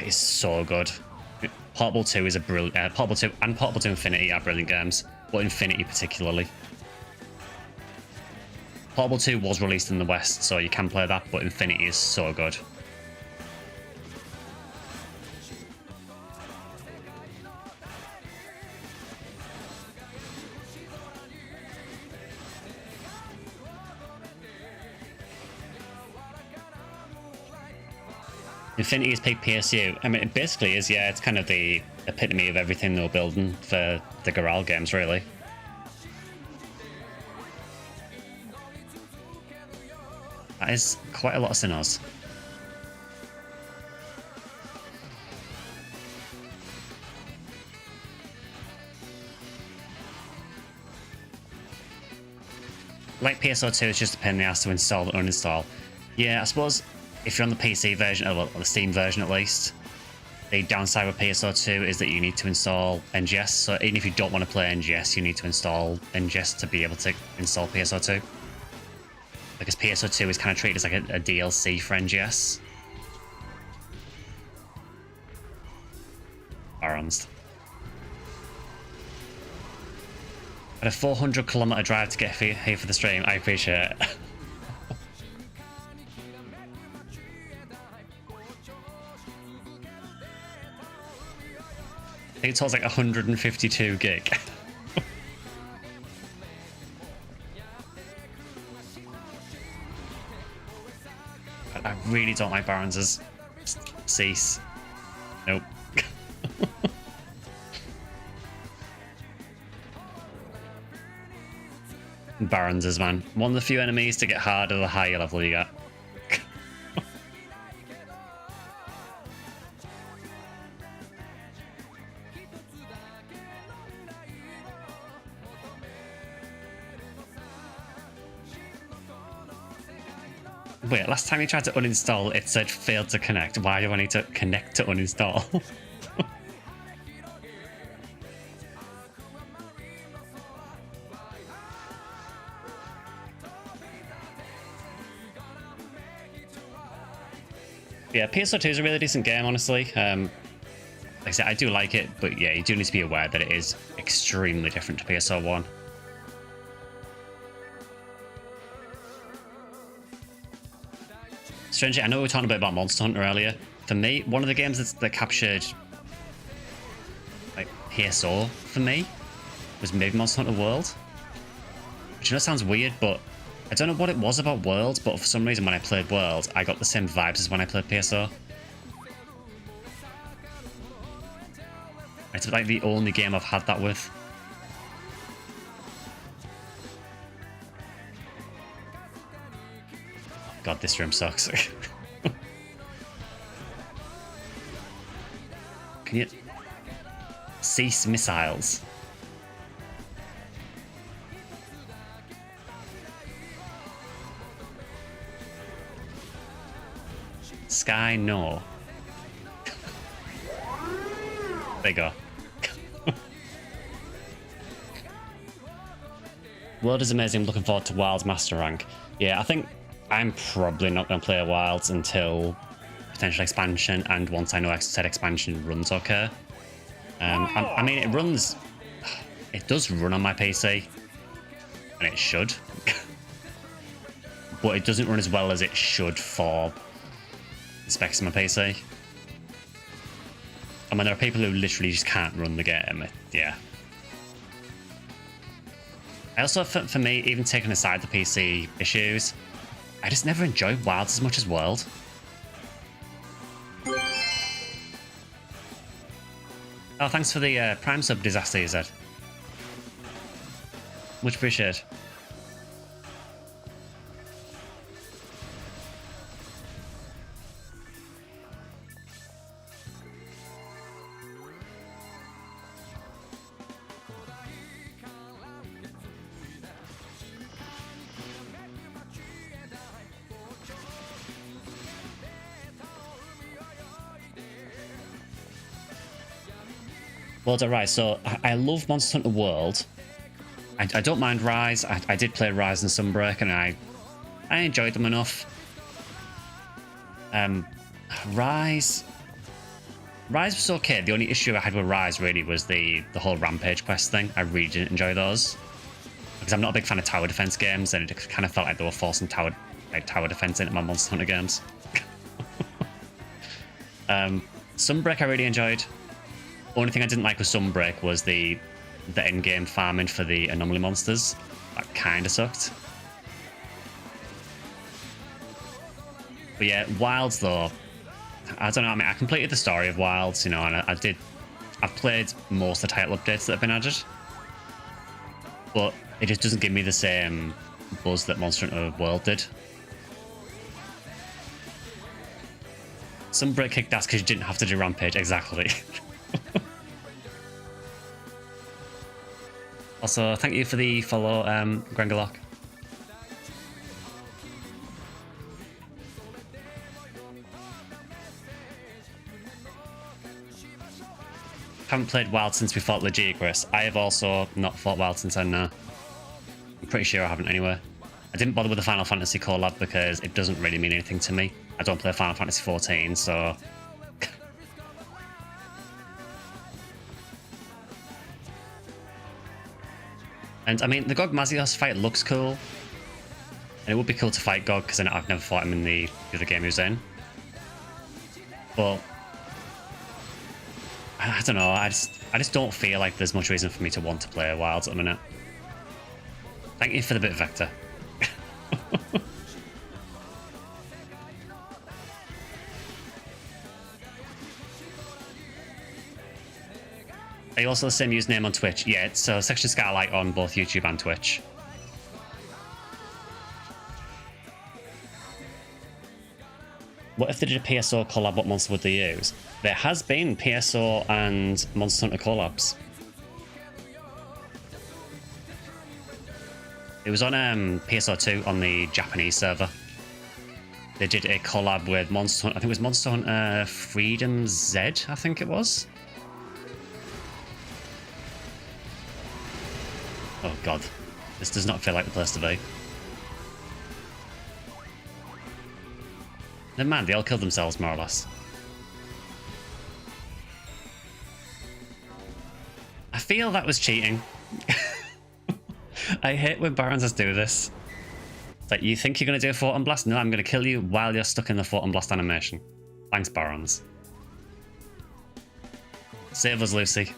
It is so good. Portable 2 is a brilliant. Portable 2 and Portable to Infinity are brilliant games, but Infinity particularly. Portable 2 was released in the West, so you can play that, but Infinity is so good. Infinity is peak PSU. I mean, it basically is, yeah, it's kind of the epitome of everything they were building for the Goral games, really. That is quite a lot of Sinnohs. like PSO2, it's just a pain in the ass to install and uninstall. Yeah, I suppose if you're on the PC version, or the Steam version at least, the downside with PSO2 is that you need to install NGS. So even if you don't want to play NGS, you need to install NGS to be able to install PSO2. Because PSO2 is kind of treated as like a DLC for NGS. Barons. Had a 400-kilometer drive to get here for the stream. I appreciate it. I think it totals like 152 gig. I really don't like Barons. Cease. Nope. Barons, man. One of the few enemies to get harder the higher level you get. Wait, last time you tried to uninstall, it said failed to connect. Why do I need to connect to uninstall? Yeah, PSO2 is a really decent game, honestly. Like I said, I do like it, but yeah, you do need to be aware that it is extremely different to PSO1. Strangely, I know we were talking a bit about Monster Hunter earlier. For me, one of the games that captured like PSO for me was maybe Monster Hunter World. Which I know sounds weird, but I don't know what it was about World, but for some reason when I played World, I got the same vibes as when I played PSO. It's like the only game I've had that with. God, this room sucks. Can you cease missiles? Sky, no. There you go. World is amazing. Looking forward to Wild's Master Rank. Yeah, I think I'm probably not going to play Wilds until potential expansion, and once I know said expansion runs okay. I mean, it runs... It does run on my PC, and it should. But it doesn't run as well as it should for the specs of my PC. I mean, there are people who literally just can't run the game. Yeah. I also, for me, even taking aside the PC issues, I just never enjoyed Wilds as much as World. Oh, thanks for the Prime sub, Disaster, you said. Much appreciated. World at Rise. So I love Monster Hunter World. I don't mind Rise. I did play Rise and Sunbreak, and I enjoyed them enough. Rise was okay. The only issue I had with Rise really was the whole Rampage quest thing. I really didn't enjoy those because I'm not a big fan of tower defense games, and it kind of felt like they were forcing tower defense into my Monster Hunter games. Sunbreak I really enjoyed. Only thing I didn't like with Sunbreak was the end game farming for the anomaly monsters. That kind of sucked. But yeah, Wilds though, I don't know. I mean, I completed the story of Wilds, you know, and I've played most of the title updates that have been added, but it just doesn't give me the same buzz that Monster Hunter World did. Sunbreak kicked ass because you didn't have to do Rampage, exactly. Also, thank you for the follow, Grengalock. haven't played WoW since we fought Legigris. I have also not fought WoW since then now. I'm pretty sure I haven't anyway. I didn't bother with the Final Fantasy collab because it doesn't really mean anything to me. I don't play Final Fantasy 14, so... And I mean, the Gog Mazios fight looks cool. And it would be cool to fight Gog because I've never fought him in the other game he was in. But... I don't know, I just don't feel like there's much reason for me to want to play Wilds at the minute. Thank you for the bit, Vector. Are you also the same username on Twitch? Yeah, it's SectionSkyly on both YouTube and Twitch. What if they did a PSO collab? What monster would they use? There has been PSO and Monster Hunter collabs. It was on PSO 2 on the Japanese server. They did a collab with Monster Hunter. I think it was Monster Hunter Freedom Z, I think it was. Oh god, this does not feel like the place to be. Never mind, they all killed themselves, more or less. I feel that was cheating. I hate when Barons do this. It's like, you think you're going to do a Photon Blast? No, I'm going to kill you while you're stuck in the Photon Blast animation. Thanks, Barons. Save us, Lucy.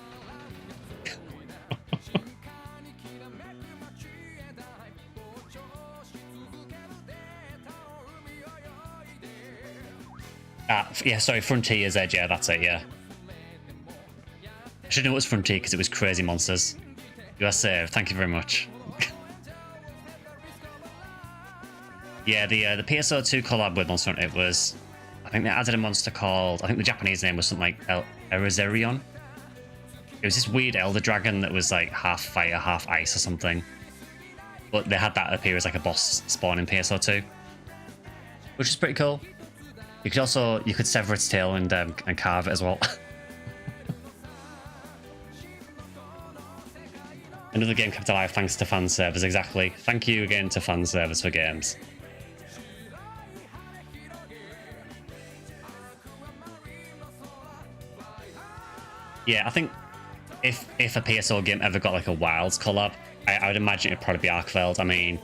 Yeah, sorry, Frontier's Edge, yeah, that's it, yeah. I should know it was Frontier because it was crazy monsters. You are saved, thank you very much. Yeah, the PSO 2 collab with Monster Hunter, it was... I think they added a monster called... I think the Japanese name was something like Erizerion. It was this weird elder dragon that was like half fire, half ice or something. But they had that appear as like a boss spawn in PSO 2. Which is pretty cool. You could sever its tail and carve it as well. Another game kept alive thanks to fan servers, exactly. Thank you again to fan servers for games. Yeah, I think if a PSO game ever got like a Wilds collab, I would imagine it'd probably be Arkveld. I mean,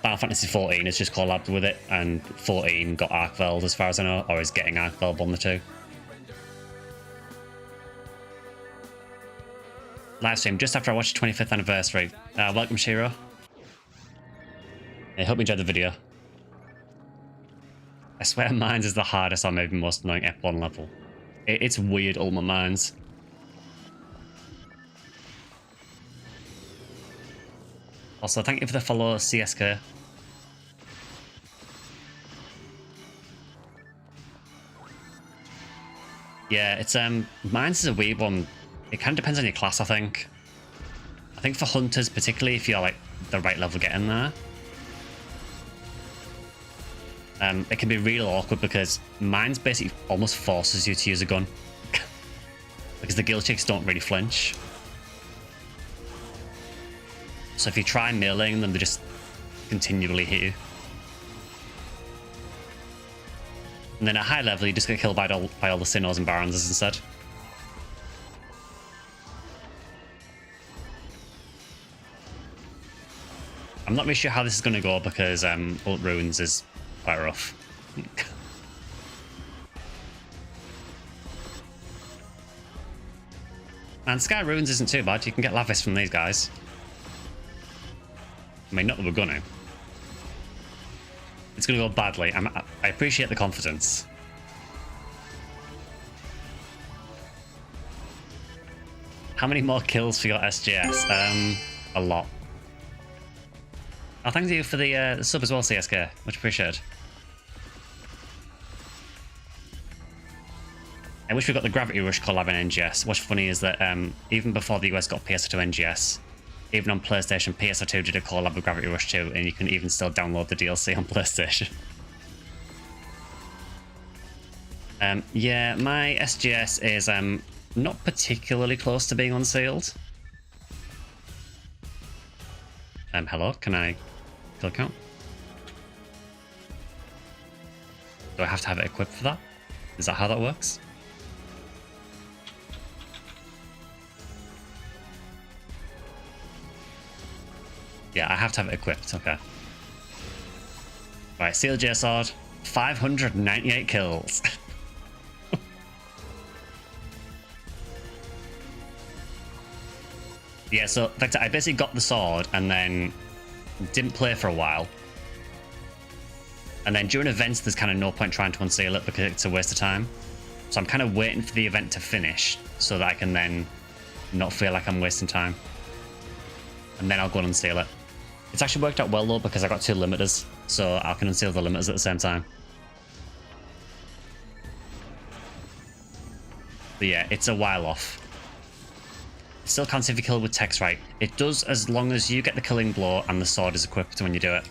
Final Fantasy 14 has just collabed with it, and 14 got Arkveld as far as I know, or is getting Arkveld on the two. Livestream just after I watched the 25th anniversary. Welcome, Shiro. I hope you enjoyed the video. I swear Mines is the hardest or maybe most annoying F1 level. It's weird, Ultima Mines. Also, thank you for the follow, CSK. Yeah, it's Mines is a weird one. It kind of depends on your class, I think. I think for hunters, particularly if you're like the right level getting there, it can be real awkward because Mines basically almost forces you to use a gun because the guild chicks don't really flinch. So if you try meleeing them, they just continually hit you. And then at high level, you just get killed by all the Sinnohs and Barons instead. I'm not really sure how this is going to go because Ult Ruins is quite rough. And Sky Ruins isn't too bad. You can get Lavis from these guys. I mean, not that we're gonna. It's gonna go badly. I appreciate the confidence. How many more kills for your SGS? A lot. Oh, thank you for the sub as well, CSK. Much appreciated. I wish we got the Gravity Rush collab in NGS. What's funny is that even before the US got PSO2 NGS, even on PlayStation, PSO2 did a collab with Gravity Rush 2, and you can even still download the DLC on PlayStation. Yeah, my SGS is not particularly close to being unsealed. Hello, can I kill count? Do I have to have it equipped for that? Is that how that works? Yeah, I have to have it equipped, okay. Right, Steel J Sword, 598 kills. Yeah, so in fact, I basically got the sword and then didn't play for a while. And then during events, there's kind of no point trying to unseal it because it's a waste of time. So I'm kind of waiting for the event to finish so that I can then not feel like I'm wasting time. And then I'll go and unseal it. It's actually worked out well though because I got 2 limiters, so I can unseal the limiters at the same time. But yeah, it's a while off. Still can't see if you kill with text right. It does as long as you get the killing blow and the sword is equipped when you do it.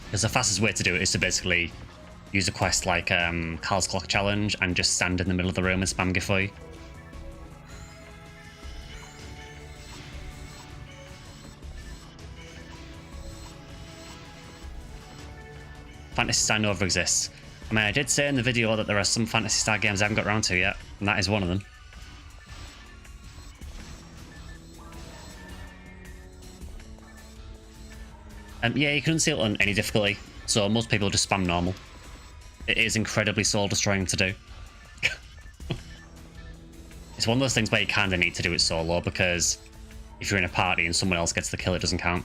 Because the fastest way to do it is to basically use a quest like Carl's Clock Challenge and just stand in the middle of the room and spam Gifoy. Phantasy Star Nova exists. I mean, I did say in the video that there are some Phantasy Star games I haven't got around to yet, and that is one of them. Yeah, you can unseal it on any difficulty, so most people just spam normal. It is incredibly soul-destroying to do. It's one of those things where you kind of need to do it solo, because if you're in a party and someone else gets the kill, it doesn't count.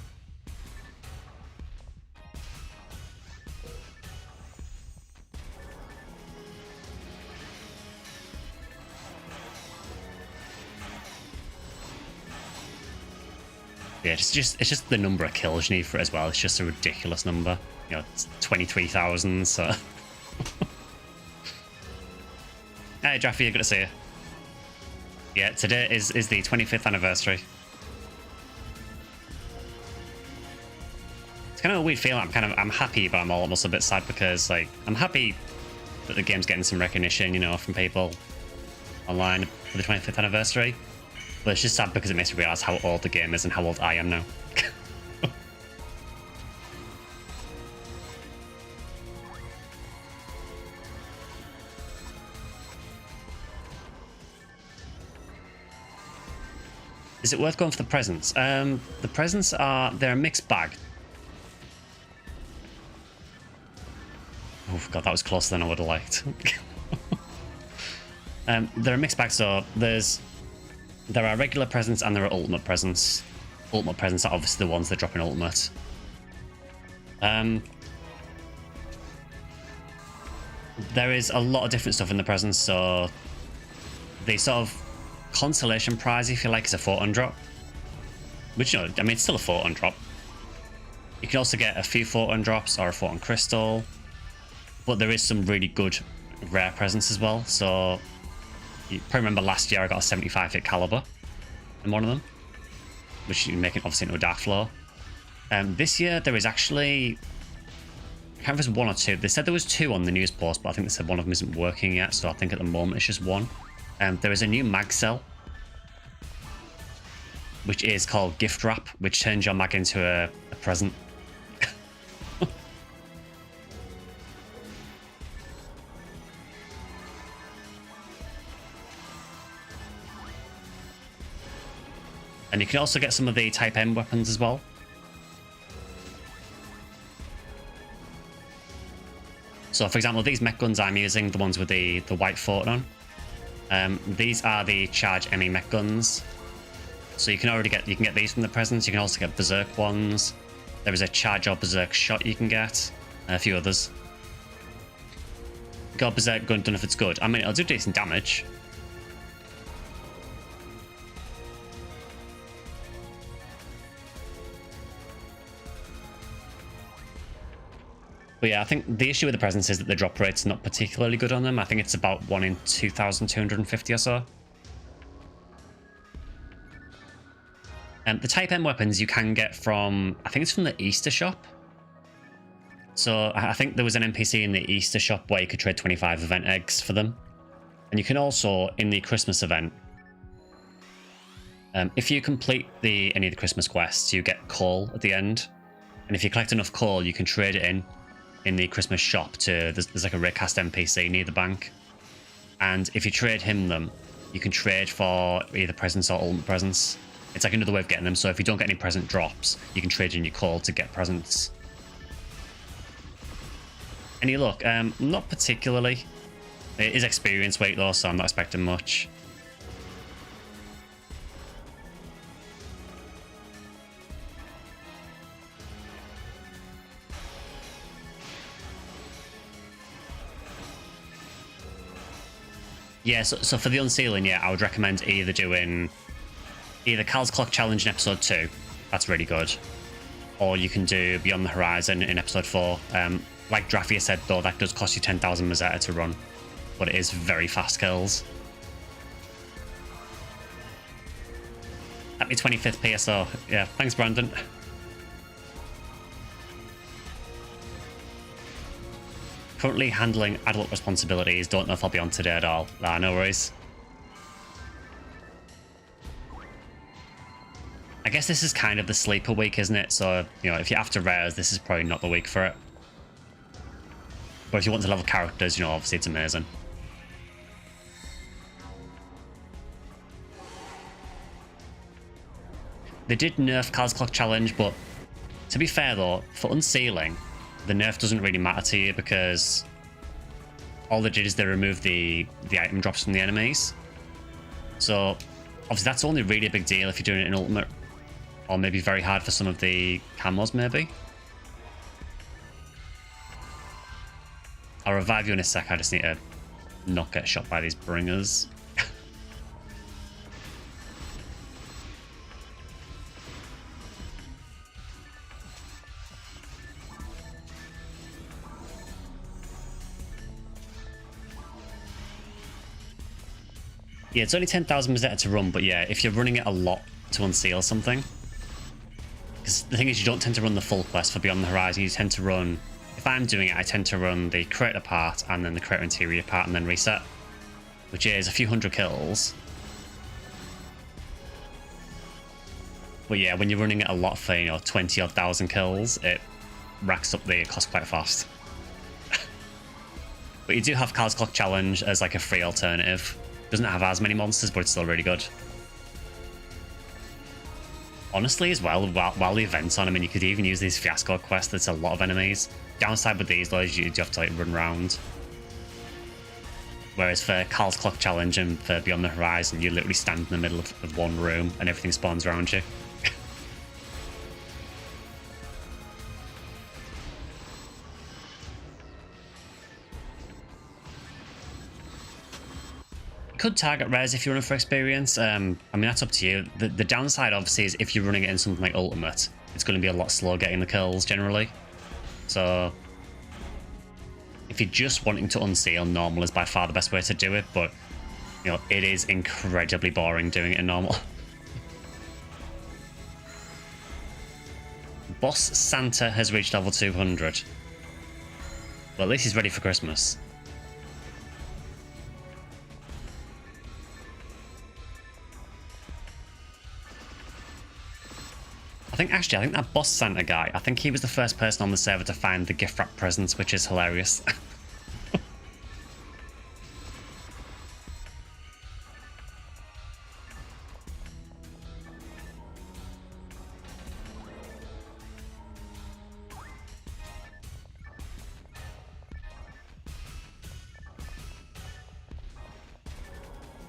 Yeah, it's just the number of kills you need for it as well. It's just a ridiculous number. You know, it's 23,000, so... Hey, Jaffy, good to see you. Yeah, today is the 25th anniversary. It's kind of a weird feeling. I'm happy, but I'm almost a bit sad because, like, I'm happy that the game's getting some recognition, you know, from people online for the 25th anniversary. But it's just sad because it makes me realise how old the game is and how old I am now. Is it worth going for the presents? The presents they're a mixed bag. Oh god, that was closer than I would have liked. They're a mixed bag, so there are regular presents and there are ultimate presents. Ultimate presents are obviously the ones that drop in ultimate. There is a lot of different stuff in the presents, so the sort of consolation prize, if you like, is a photon drop. Which, you know, I mean, it's still a photon drop. You can also get a few photon drops or a photon crystal. But there is some really good rare presents as well, so... You probably remember last year I got a 75-hit caliber in one of them, which you can make it obviously into a Dark Floor. This year there is actually, I can't remember if it's 1 or 2. They said there was 2 on the news post, but I think they said one of them isn't working yet, so I think at the moment it's just 1. There is a new mag cell, which is called Gift Wrap, which turns your mag into a present. And you can also get some of the Type M weapons as well. So, for example, these mech guns I'm using, the ones with the white photon, these are the Charge ME mech guns. So you can get these from the presents. You can also get Berserk ones. There is a Charge or Berserk shot you can get, and a few others. Got Berserk gun, don't know if it's good. I mean, it'll do decent damage. But yeah, I think the issue with the presents is that the drop rate's not particularly good on them. I think it's about 1 in 2,250 or so. The Type M weapons you can get from, I think it's from the Easter shop. So I think there was an NPC in the Easter shop where you could trade 25 event eggs for them. And you can also, in the Christmas event, if you complete any of the Christmas quests, you get coal at the end. And if you collect enough coal, you can trade it in the Christmas shop to, there's like a raycast NPC near the bank. And if you trade him them, you can trade for either presents or ultimate presents. It's like another way of getting them. So if you don't get any present drops, you can trade in your coal to get presents. Any luck? Not particularly. It is experience weight though, so I'm not expecting much. Yeah, so for the unsealing, yeah, I would recommend either doing Cal's Clock Challenge in episode 2. That's really good. Or you can do Beyond the Horizon in episode 4. Like Drafia said though, that does cost you 10,000 Mazetta to run, but it is very fast kills. Happy 25th PSO. Yeah, thanks Brandon. Currently handling adult responsibilities. Don't know if I'll be on today at all. Nah, no worries. I guess this is kind of the sleeper week, isn't it? So, you know, if you're after rares, this is probably not the week for it. But if you want to level characters, you know, obviously it's amazing. They did nerf Cal's Clock Challenge, but to be fair though, for unsealing, the nerf doesn't really matter to you because all they did is they removed the item drops from the enemies. So obviously that's only really a big deal if you're doing it in ultimate, or maybe very hard for some of the camos maybe. I'll revive you in a sec. I just need to not get shot by these bringers. Yeah, it's only 10,000 Mazetta to run, but yeah, if you're running it a lot to unseal something. Because the thing is, you don't tend to run the full quest for Beyond the Horizon. You tend to run, if I'm doing it, I tend to run the creator part and then the creator interior part and then reset, which is a few hundred kills. But yeah, when you're running it a lot for, you know, 20 odd thousand kills, it racks up the cost quite fast. But you do have Cal's Clock Challenge as like a free alternative. Doesn't have as many monsters, but it's still really good. Honestly, as well, while the event's on, I mean, you could even use these Fiasco quests. That's a lot of enemies. Downside with these, though, is you do have to like run around. Whereas for Cal's Clock Challenge and for Beyond the Horizon, you literally stand in the middle of one room and everything spawns around you. Could target rares if you're running for experience. I mean, that's up to you. The downside, obviously, is if you're running it in something like Ultimate, it's going to be a lot slower getting the kills, generally. So, if you're just wanting to unseal, normal is by far the best way to do it, but, you know, it is incredibly boring doing it in normal. Boss Santa has reached level 200. Well, at least he's ready for Christmas. I think that Boss Santa guy, I think he was the first person on the server to find the gift wrap presents, which is hilarious.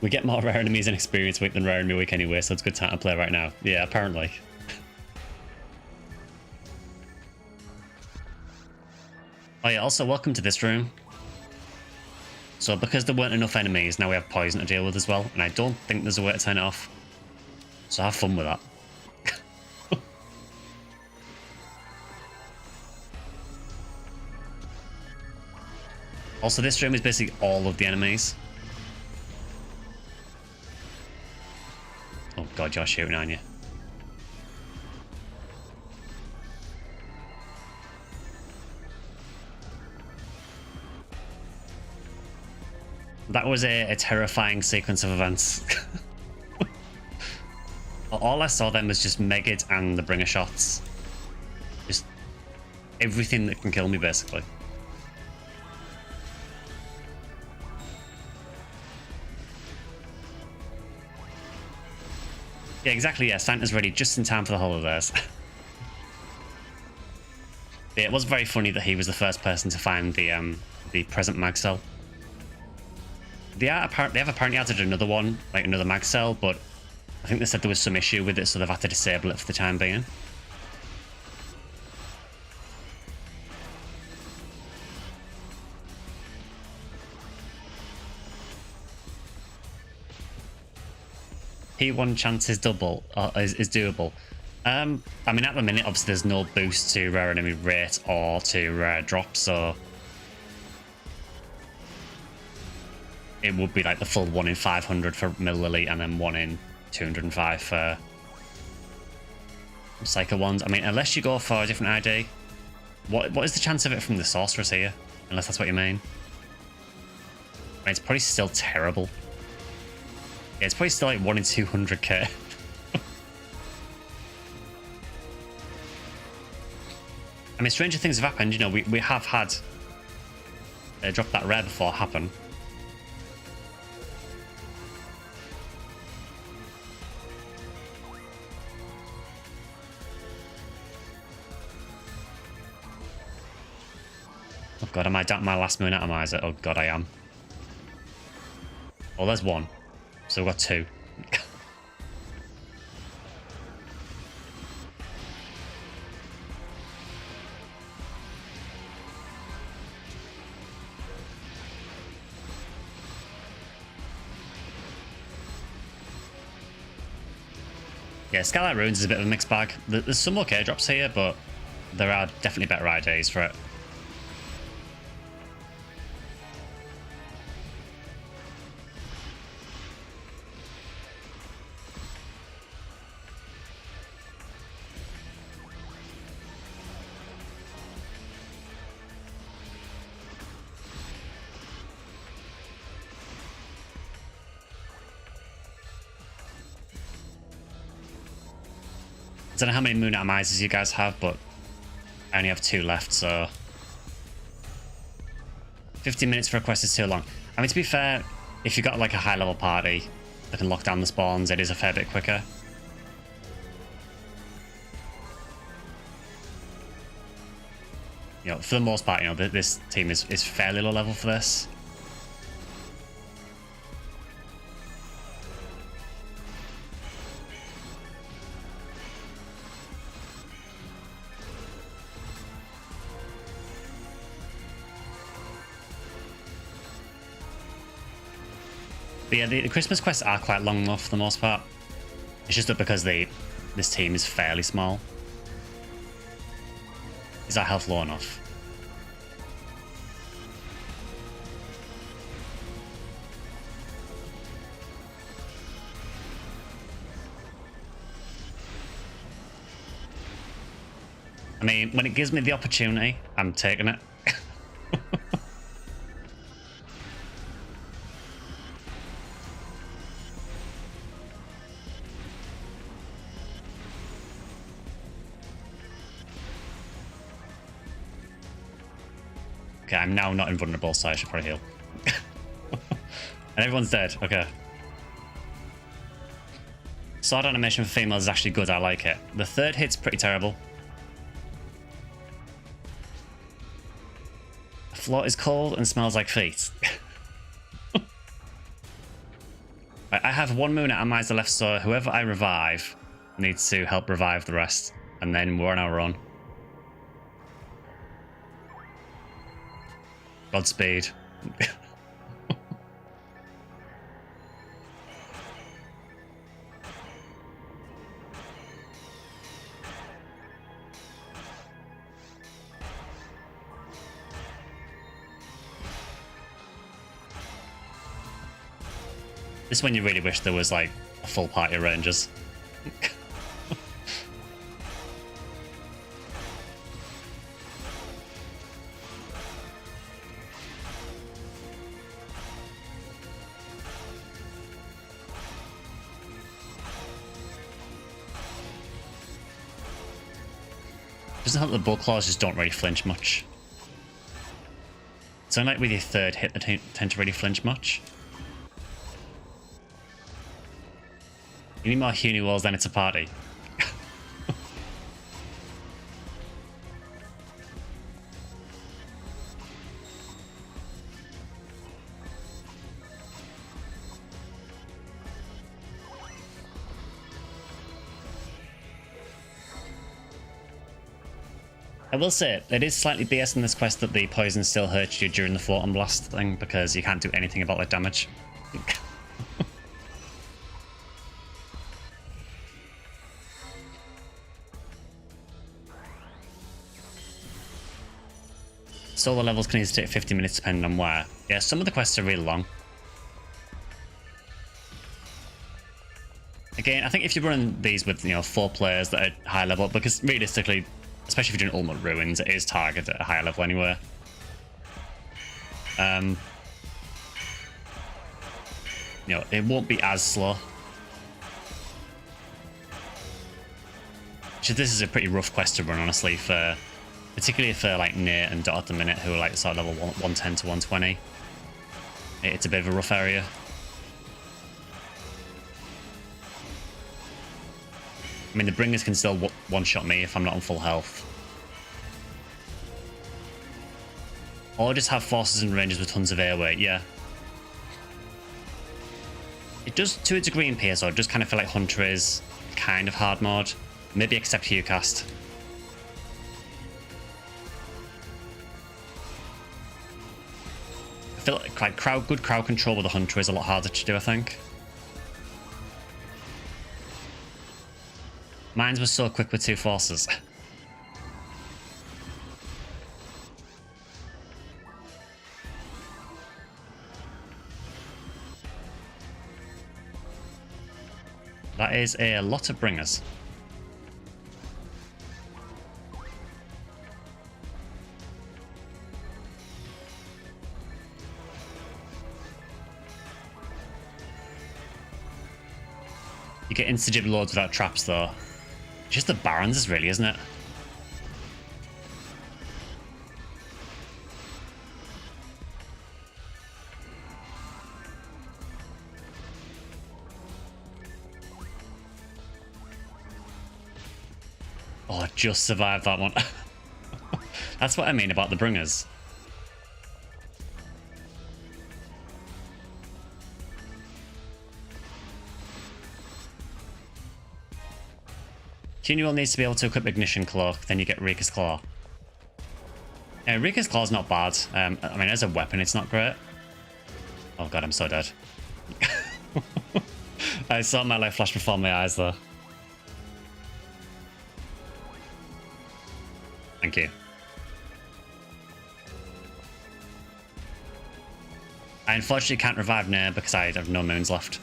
We get more rare enemies in experience week than rare enemy week anyway, so it's a good time to play right now. Yeah, apparently. Oh yeah, also welcome to this room. So because there weren't enough enemies, now we have poison to deal with as well, and I don't think there's a way to turn it off. So have fun with that. Also, this room is basically all of the enemies. Oh god, you're shooting, aren't you? That was a terrifying sequence of events. All I saw then was just Megid and the bringer shots. Just everything that can kill me, basically. Yeah, exactly, yeah. Santa's ready just in time for the holidays. Yeah, it was very funny that he was the first person to find the present mag cell. They have apparently added another one, like another mag cell, but I think they said there was some issue with it, so they've had to disable it for the time being. P1 chance is double, is doable. I mean, at the minute, obviously, there's no boost to rare enemy rate or to rare drop, so it would be like the full 1 in 500 for Middle Elite and then 1 in 205 for Psycho ones. I mean, unless you go for a different ID, what is the chance of it from the Sorceress here? Unless that's what you mean. I mean, it's probably still terrible. Yeah, it's probably still like 1 in 200k. I mean, stranger things have happened. You know, we have had drop that rare before happen. Oh god, am I down my last moon atomizer? Oh god, I am. Oh, there's one. So we've got 2. Yeah, Skylight Ruins is a bit of a mixed bag. There's some okay drops here, but there are definitely better IDs for it. I don't know how many moon atomizers you guys have, but I only have 2 left, so 15 minutes for a quest is too long. I mean, to be fair, if you've got like a high level party that can lock down the spawns, it is a fair bit quicker. You know, for the most part, you know, this team is fairly low level for this. But yeah, the Christmas quests are quite long enough for the most part. It's just that because this team is fairly small. Is our health low enough? I mean, when it gives me the opportunity, I'm taking it. Okay, I'm now not invulnerable, so I should probably heal. And everyone's dead. Okay. Sword animation for females is actually good. I like it. The 3rd hit's pretty terrible. The floor is cold and smells like feet. I have 1 moon atomizer left, so whoever I revive needs to help revive the rest. And then we're on our own. Godspeed. This is when you really wish there was like a full party of Rangers. Doesn't help the bull claws just don't really flinch much. So unlike with your third hit, they tend to really flinch much. You need more Huni walls, then it's a party. I will say, it is slightly BS in this quest that the poison still hurts you during the Photon Blast thing, because you can't do anything about that damage. Solo levels can easily take 50 minutes depending on where. Yeah, some of the quests are really long. Again, I think if you're running these with, 4 players that are high level, because realistically, especially if you're doing Ultimate Ruins, it is targeted at a higher level anyway. It won't be as slow. So this is a pretty rough quest to run, honestly, particularly for like Nate and Dot at the minute, who are like sort of level 110 to 120. It's a bit of a rough area. I mean, the Bringers can still one-shot me if I'm not on full health. Or just have forces and rangers with tons of air weight, yeah. It does, to a degree in PSO, it does kind of feel like Hunter is kind of hard mode. Maybe except Hucast. I feel like good crowd control with a Hunter is a lot harder to do, I think. Mine was so quick with 2 forces. That is a lot of Bringers. You get insta-jib loads without traps though. Just the Barons is really, isn't it? Oh, I just survived that one. That's what I mean about the Bringers. Cunuel needs to be able to equip Ignition Cloak, then you get Rika's Claw. Rika's Claw is not bad. I mean, as a weapon, it's not great. Oh god, I'm so dead. I saw my life flash before my eyes, though. Thank you. I unfortunately can't revive Nair because I have no moons left.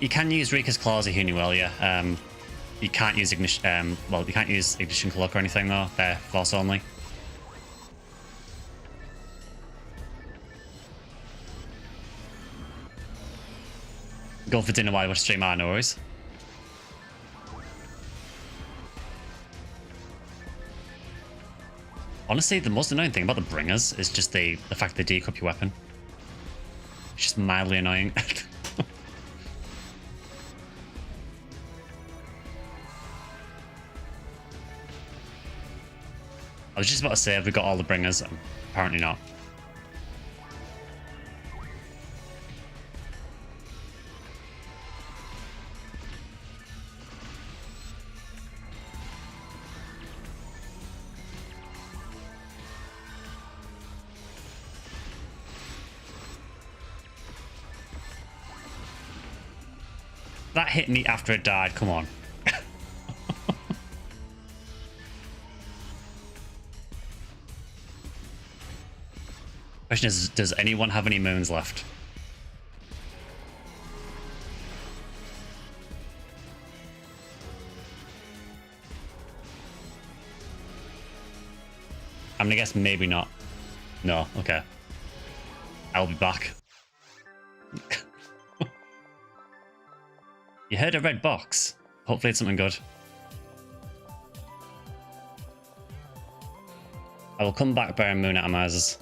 You can use Rika's Claws at Hunuel, yeah. You can't use Ignition. Well, you can't use Ignition Cloak or anything though. They're force only. Go for dinner while you watch stream, no worries. Honestly, the most annoying thing about the Bringers is just the fact they de-equip your weapon. It's just mildly annoying. I was just about to say, have we got all the Bringers? Apparently not. That hit me after it died, come on. Question is, does anyone have any moons left? I'm gonna guess maybe not. No, okay. I'll be back. You heard a red box. Hopefully it's something good. I will come back bearing moon atomizers.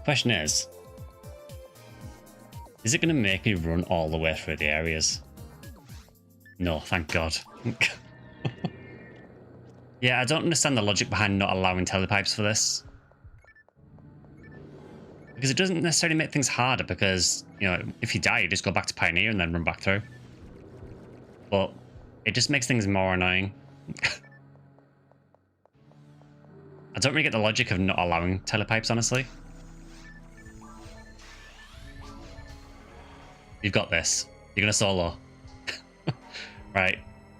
Question is it going to make me run all the way through the areas? No, thank God. Yeah, I don't understand the logic behind not allowing telepipes for this. Because it doesn't necessarily make things harder because, you know, if you die, you just go back to Pioneer and then run back through. But it just makes things more annoying. I don't really get the logic of not allowing telepipes, honestly. You've got this. You're going to solo. Right.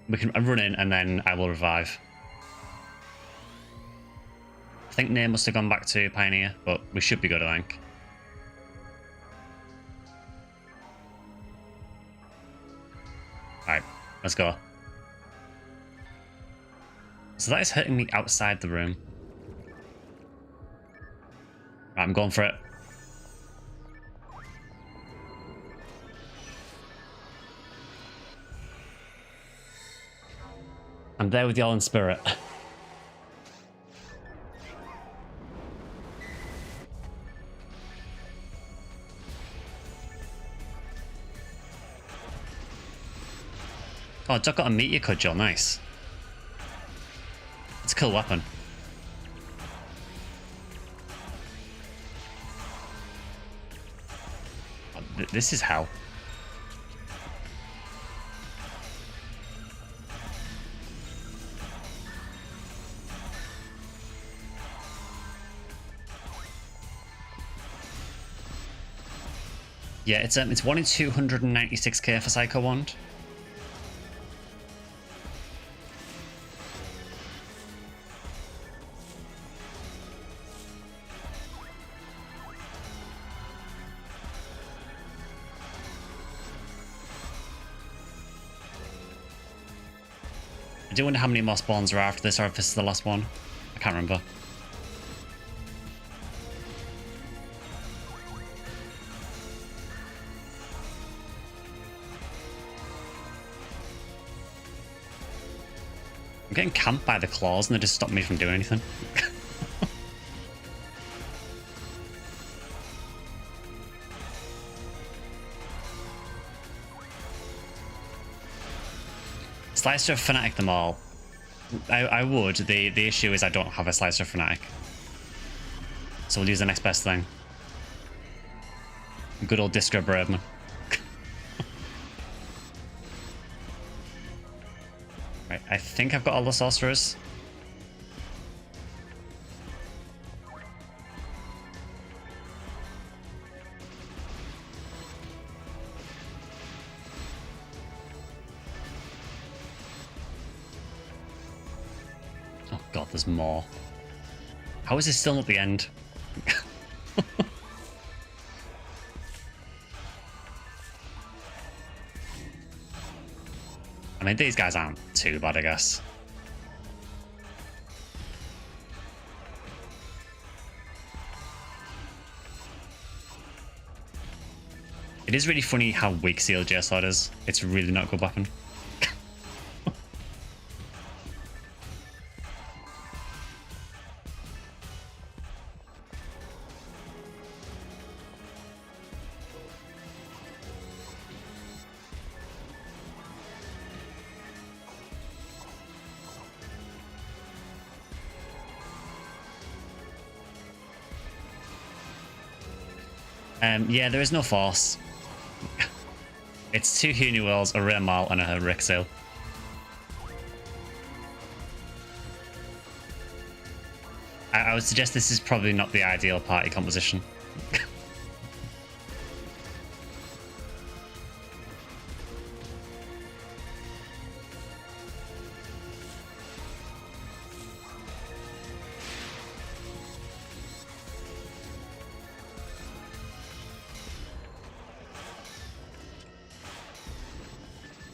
We can run in and then I will revive. I think Nair must have gone back to Pioneer, but we should be good, I think. Alright, let's go. So that is hurting me outside the room. Right, I'm going for it. I'm there with y'all in spirit. Oh, Doc got a meteor cudgel, nice. It's a cool weapon. Oh, this is hell. Yeah, it's 1 in 296k for Psycho Wand. I do wonder how many more spawns are after this, or if this is the last one. I can't remember. I'm getting camped by the claws and they just stop me from doing anything. Slicer of Fnatic them all. I would. The issue is I don't have a Slicer of Fnatic. So we'll use the next best thing. Good old Disco Braveman. Right, I think I've got all the sorcerers. Oh god, there's more. How is this still at the end? I mean, these guys aren't too bad, I guess. It is really funny how weak CLJ Sword is. It's really not a good weapon. Yeah, there is no force. It's 2 Huni Wells, a Rare Mal, and a Rexil. I would suggest this is probably not the ideal party composition.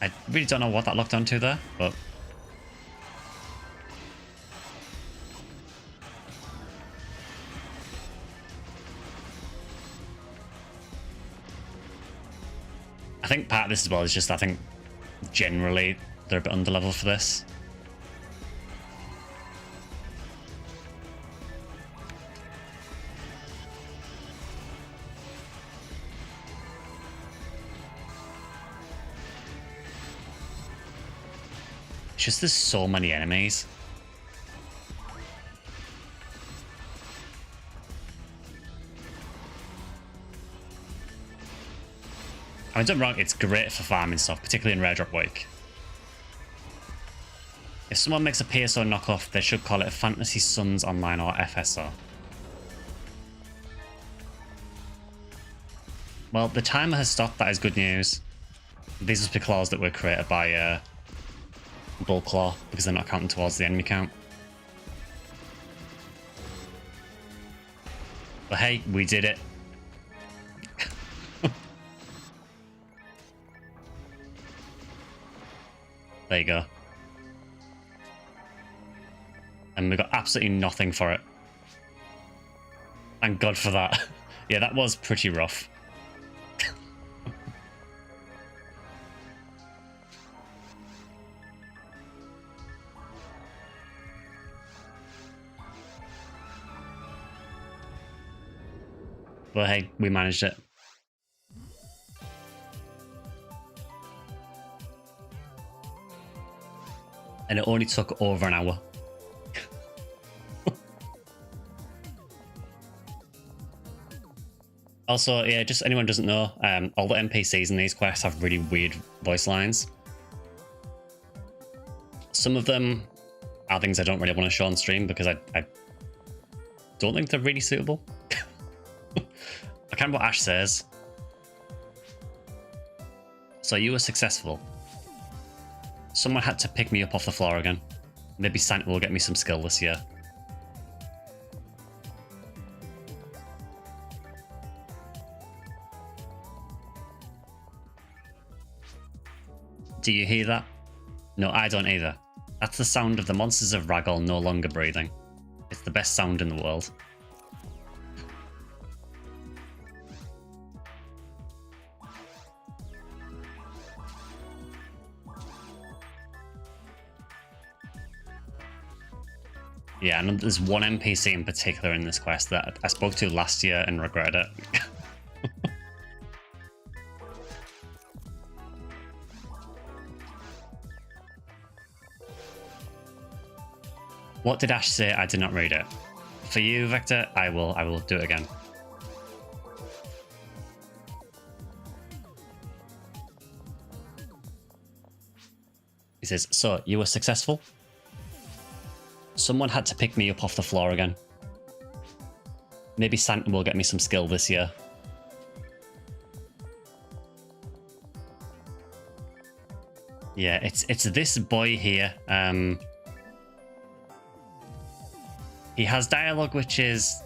I really don't know what that locked onto there, but I think part of this as well is just I think generally they're a bit under level for this. It's just there's so many enemies. I mean, don't get me wrong, it's great for farming stuff, particularly in Rare Drop Week. If someone makes a PSO knockoff, they should call it Phantasy Sons Online or FSO. Well, the timer has stopped, that is good news. These must be claws that were created by Bullclaw, because they're not counting towards the enemy count. But hey, we did it. There you go. And we got absolutely nothing for it. Thank God for that. Yeah, that was pretty rough. But hey, we managed it. And it only took over an hour. Also, yeah, just anyone who doesn't know, all the NPCs in these quests have really weird voice lines. Some of them are things I don't really want to show on stream because I don't think they're really suitable. I can't remember what Ash says. So you were successful. Someone had to pick me up off the floor again. Maybe Santa will get me some skill this year. Do you hear that? No, I don't either. That's the sound of the monsters of Ragol no longer breathing. It's the best sound in the world. Yeah, and there's one NPC in particular in this quest that I spoke to last year and regretted it. What did Ash say? I did not read it. For you, Vector, I will do it again. He says, so you were successful? Someone had to pick me up off the floor again. Maybe Santa will get me some skill this year. Yeah, it's this boy here. He has dialogue which is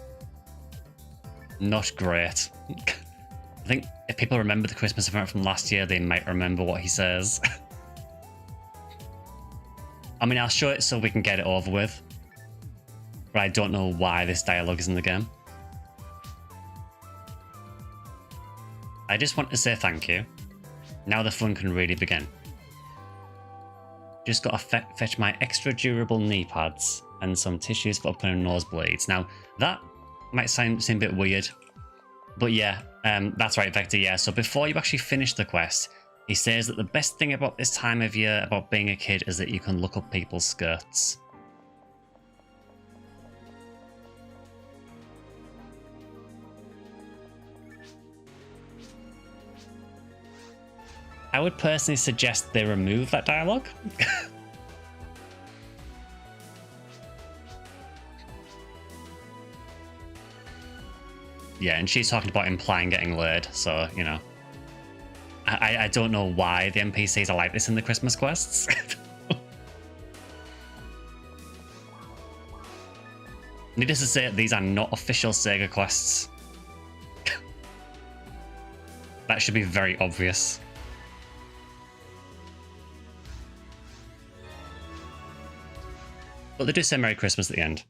not great. I think if people remember the Christmas event from last year, they might remember what he says. I mean, I'll show it so we can get it over with. But I don't know why this dialogue is in the game. I just want to say thank you. Now the fun can really begin. Just gotta fetch my extra durable knee pads and some tissues for upcoming nosebleeds. Now, that might seem a bit weird. But yeah, that's right, Vector, yeah. So before you actually finish the quest, he says that the best thing about this time of year about being a kid is that you can look up people's skirts. I would personally suggest they remove that dialogue. Yeah, and she's talking about implying getting laid, so, you know. I don't know why the NPCs are like this in the Christmas quests. Needless to say, these are not official Sega quests. That should be very obvious. But they do say Merry Christmas at the end.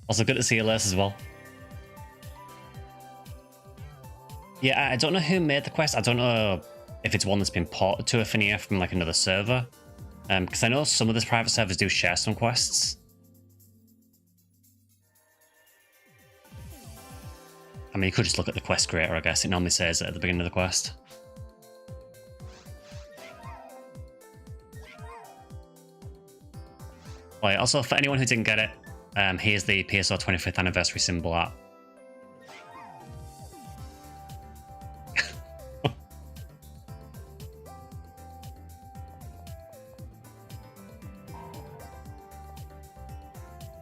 Also, good to see you, Les, as well. Yeah, I don't know who made the quest. I don't know if it's one that's been ported to Ephinea from like another server. Because I know some of the private servers do share some quests. I mean, you could just look at the quest creator, I guess. It normally says it at the beginning of the quest. Oh, yeah, also, for anyone who didn't get it, here's the PSO 25th anniversary symbol art.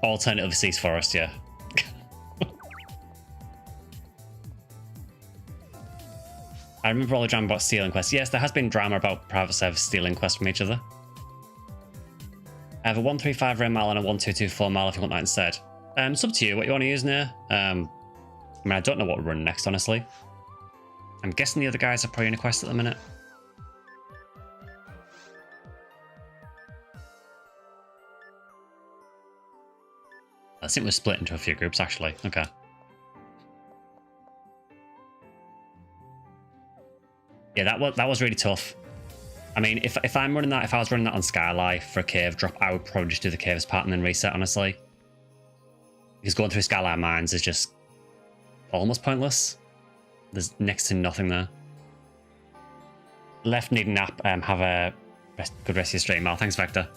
Alternative Seas Forest, yeah. I remember all the drama about stealing quests. Yes, there has been drama about private servers stealing quests from each other. I have a 135 rail mile and a 1224 mile if you want that instead. It's up to you what you want to use now. I mean, I don't know what to run next, honestly. I'm guessing the other guys are probably in a quest at the minute. I think we're split into a few groups, actually. Okay. Yeah, that was really tough. I mean, if I'm running that, if I was running that on Skyly for a cave drop, I would probably just do the caves part and then reset, honestly. Because going through Skyline Mines is just almost pointless. There's next to nothing there. Left need a nap. Have a good rest of your stream, Mal. Thanks, Vector.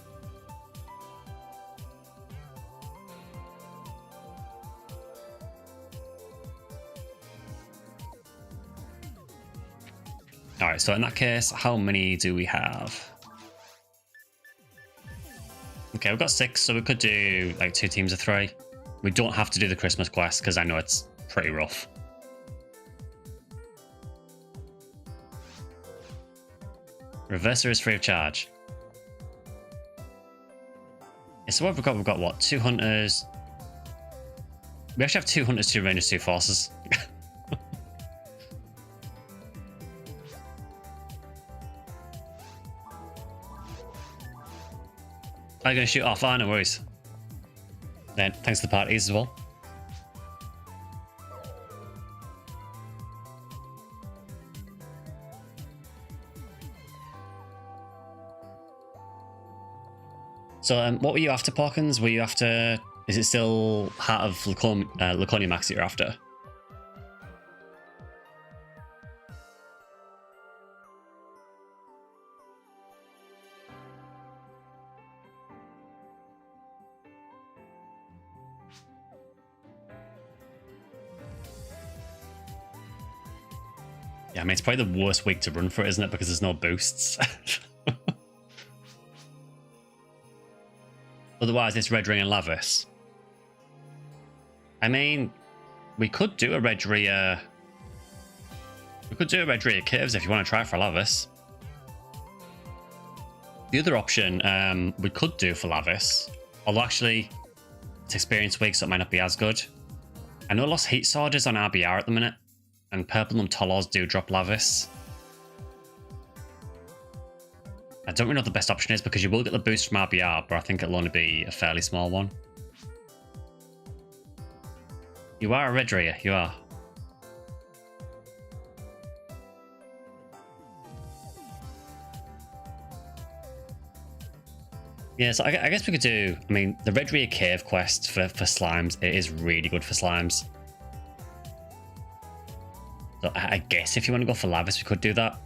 Alright, so in that case, how many do we have? Okay, we've got 6, so we could do like 2 teams of 3. We don't have to do the Christmas quest because I know it's pretty rough. Reverser is free of charge. Yeah, so what have we got? We've got what? 2 hunters. We actually have 2 hunters, 2 rangers, 2 forces. Are you going to shoot off? No worries. Then, thanks to the parties as well. So, what were you after, Porkins? Were you after... Is it still Heart of Laconia Max that you're after? Yeah, I mean, it's probably the worst week to run for it, isn't it? Because there's no boosts. Otherwise, it's Red Ring and Lavis. I mean, we could do a Red Ria... We could do a Red Ria Caves if you want to try for Lavis. The other option we could do for Lavis, although actually it's experience week, so it might not be as good. I know Lost Heat Sword is on RBR at the minute, and Purple and Tolos do drop Lavis. I don't really know what the best option is because you will get the boost from RBR, but I think it'll only be a fairly small one. You are a Red Ria, you are. Yeah, so I guess we could do... I mean, the Red Ria Cave quest for slimes, it is really good for slimes. So I guess if you want to go for Lavis, we could do that.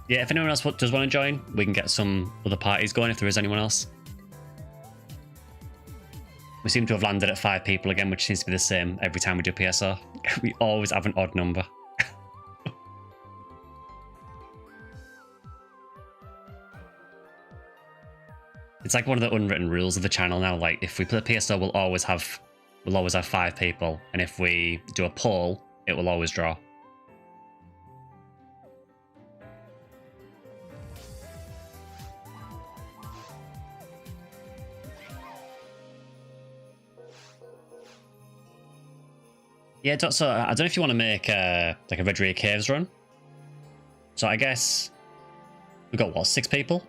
Yeah, if anyone else does want to join, we can get some other parties going if there is anyone else. We seem to have landed at 5 people again, which seems to be the same every time we do PSO. We always have an odd number. It's like one of the unwritten rules of the channel now. Like, if we play PSO, we'll always have we'll always have 5 people. And if we do a poll, it will always draw. Yeah, so I don't know if you want to make like a Red Ria Caves run. So I guess we've got, what, 6 people?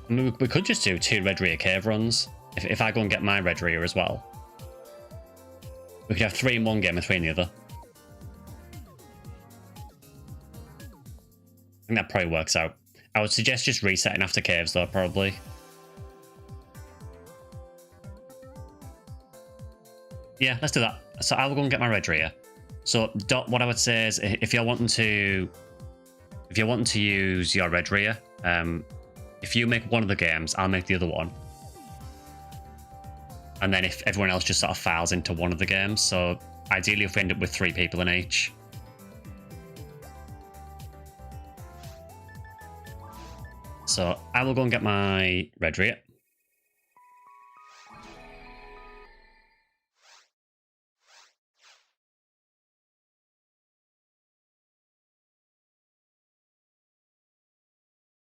I mean, we could just do 2 Red Ria Cave runs. If I go and get my Red Ria as well. We could have 3 in one game and 3 in the other. I think that probably works out. I would suggest just resetting after caves though, probably. Yeah, let's do that. So I'll go and get my Red Ria. So what I would say is, if you're wanting to use your Red Ria, if you make one of the games, I'll make the other one. And then if everyone else just sort of files into one of the games, so ideally if we end up with 3 people in each. So I will go and get my Red Ria.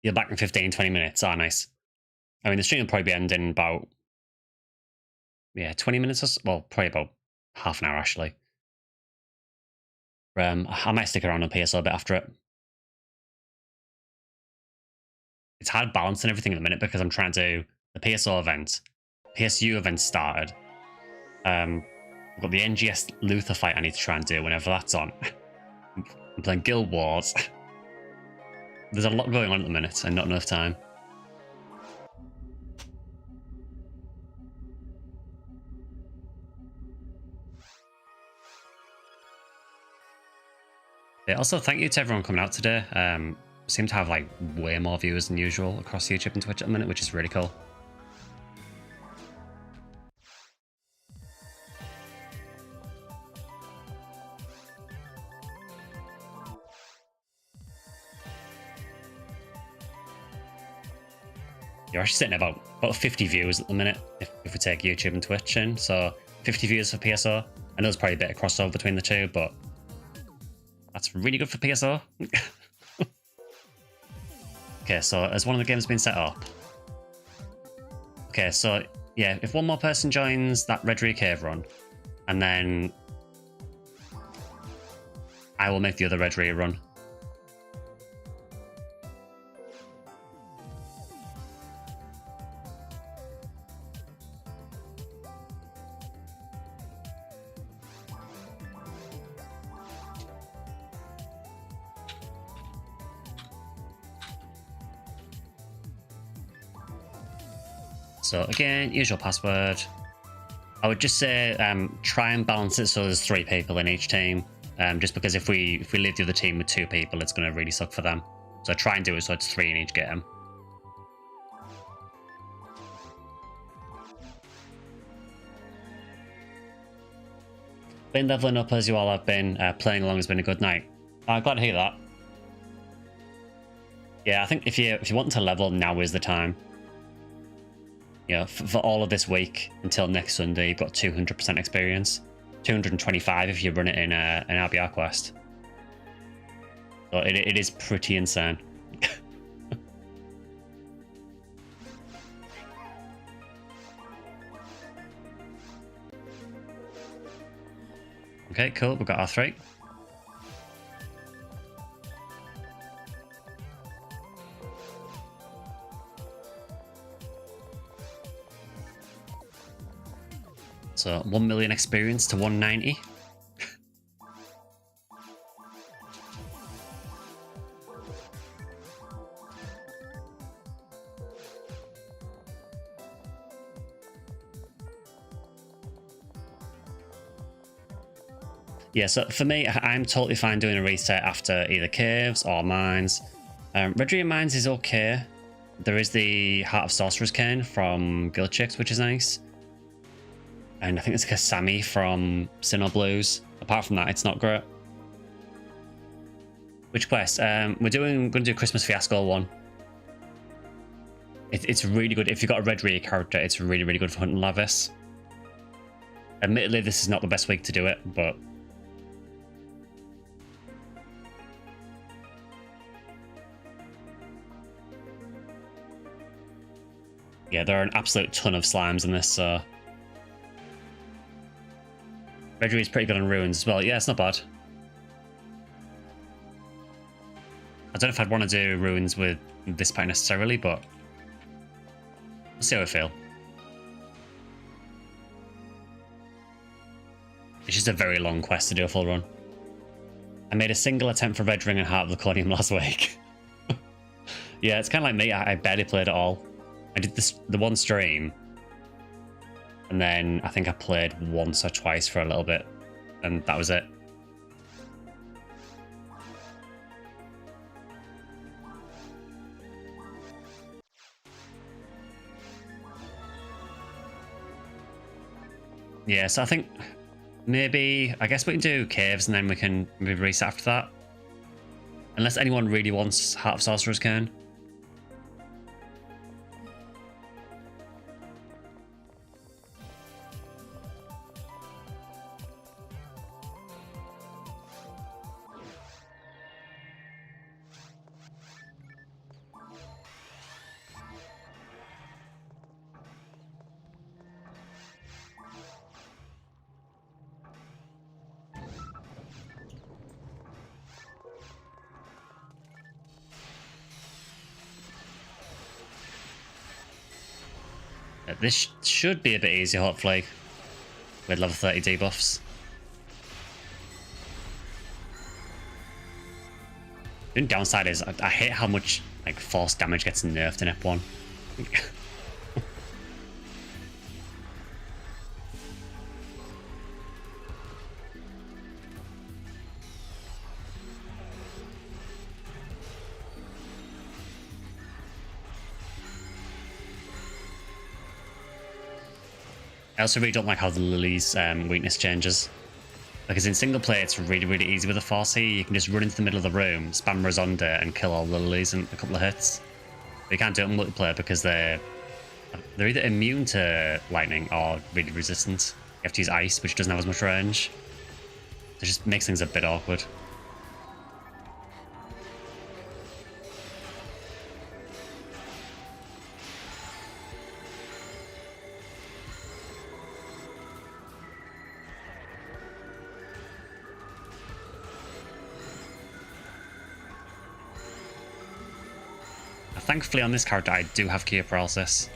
You're back in 15, 20 minutes. Oh, nice. I mean, the stream will probably be ending in about, yeah, 20 minutes or so. Well, probably about half an hour, actually. I might stick around on PSO a bit after it. It's hard balancing everything at the minute because I'm trying to do the PSO event. PSU event started. I've got the NGS Luther fight I need to try and do whenever that's on. I'm playing Guild Wars. There's a lot going on at the minute and not enough time. Yeah, also, thank you to everyone coming out today. Seem to have like way more viewers than usual across YouTube and Twitch at the minute, which is really cool. You're actually sitting at about 50 viewers at the minute if we take YouTube and Twitch in. So 50 viewers for PSO. I know there's probably a bit of crossover between the two, but that's really good for PSO. Okay, so has one of the games been set up? Okay, so yeah, if one more person joins that Red Ria Cave run, and then I will make the other Red Ria run. So again, usual password. I would just say try and balance it so there's 3 people in each team. Just because if we leave the other team with 2 people, it's going to really suck for them. So try and do it so it's 3 in each game. Been leveling up as you all have been. Playing along has been a good night. Glad to hear that. Yeah, I think if you want to level, now is the time. You know, for all of this week until next Sunday, you've got 200% experience. 225 if you run it in an RBR quest. So it is pretty insane. Okay, cool. We've got our 3. So 1 million experience to 190. Yeah, so for me, I'm totally fine doing a reset after either caves or mines. Red Ria Mines is okay. There is the Heart of Sorcerer's Cane from Guild Chicks, which is nice. And I think it's Kasami from Sinnoh Blues. Apart from that, it's not great. Which quest? We're going to do Christmas Fiasco 1. It's really good. If you've got a Red Ria character, it's really, really good for hunting Lavis. Admittedly, this is not the best week to do it, but yeah, there are an absolute ton of slimes in this, so Reggie is pretty good on ruins as well. Yeah, it's not bad. I don't know if I'd want to do ruins with this pack necessarily, but we'll see how I feel. It's just a very long quest to do a full run. I made a single attempt for Red Ring and Heart of Laconium last week. Yeah, it's kind of like me. I barely played at all. I did the one stream, and then I think I played once or twice for a little bit, and that was it. Yeah, so I think maybe, I guess we can do caves and then we can maybe reset after that. Unless anyone really wants Heart of Sorcerer's Cairn. This should be a bit easier, hopefully, with level 30 debuffs. The downside is I hate how much like force damage gets nerfed in Ep1. I also really don't like how the Lily's weakness changes. Because in single player, it's really, really easy with a 4C. You can just run into the middle of the room, spam Rosonda, and kill all the Lilies in a couple of hits. But you can't do it in multiplayer because they're either immune to lightning or really resistant. You have to use ice, which doesn't have as much range. It just makes things a bit awkward. Thankfully on this character I do have Kia Paralysis.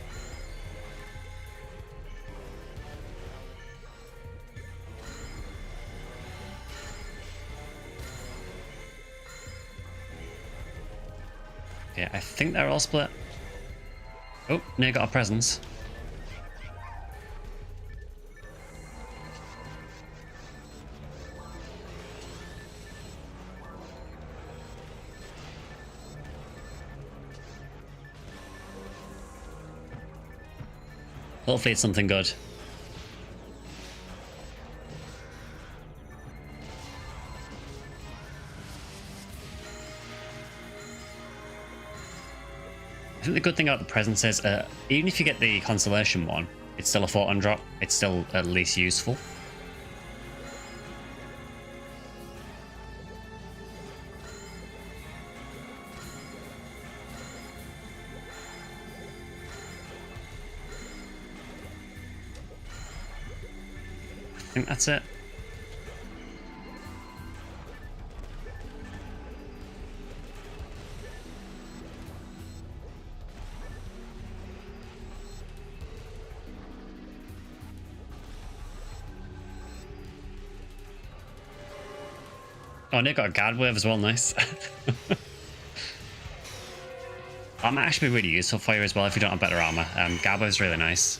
Yeah, I think they're all split. Oh, Nate got a presence. Hopefully it's something good. I think the good thing about the presence is, even if you get the constellation one, it's still a photon drop. It's still at least useful. I think that's it. Oh, Nick got a guard wave as well, nice. That might actually be really useful for you as well if you don't have better armor. Guard wave is really nice.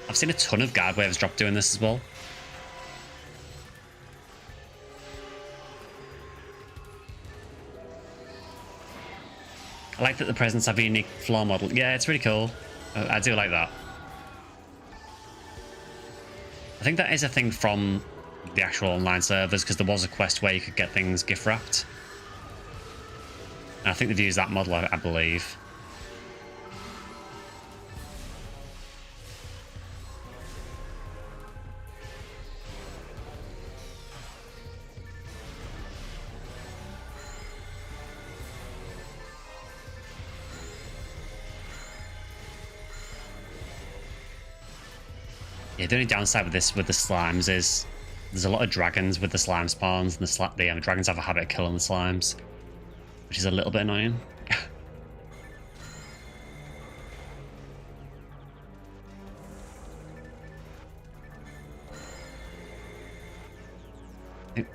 I've seen a ton of guard waves drop doing this as well. I like that the presents have a unique floor model. Yeah, it's really cool. I do like that. I think that is a thing from the actual online servers, because there was a quest where you could get things gift wrapped. And I think they've used that model, I believe. Yeah, the only downside with this, with the slimes, is there's a lot of dragons with the slime spawns, and the dragons have a habit of killing the slimes, which is a little bit annoying.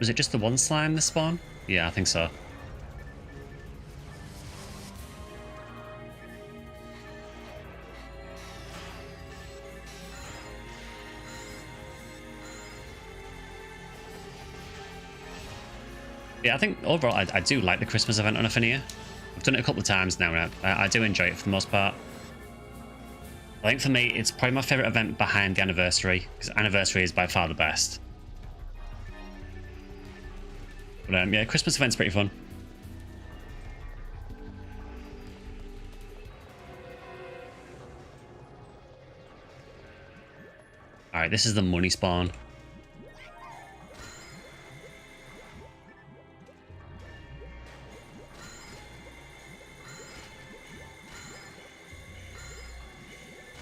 Was it just the one slime this spawn? Yeah, I think so. Yeah, I think overall I do like the Christmas event on Ephinea. I've done it a couple of times now, and I do enjoy it for the most part. I think for me, it's probably my favourite event behind the anniversary, because anniversary is by far the best. But yeah, Christmas event's pretty fun. Alright, this is the money spawn.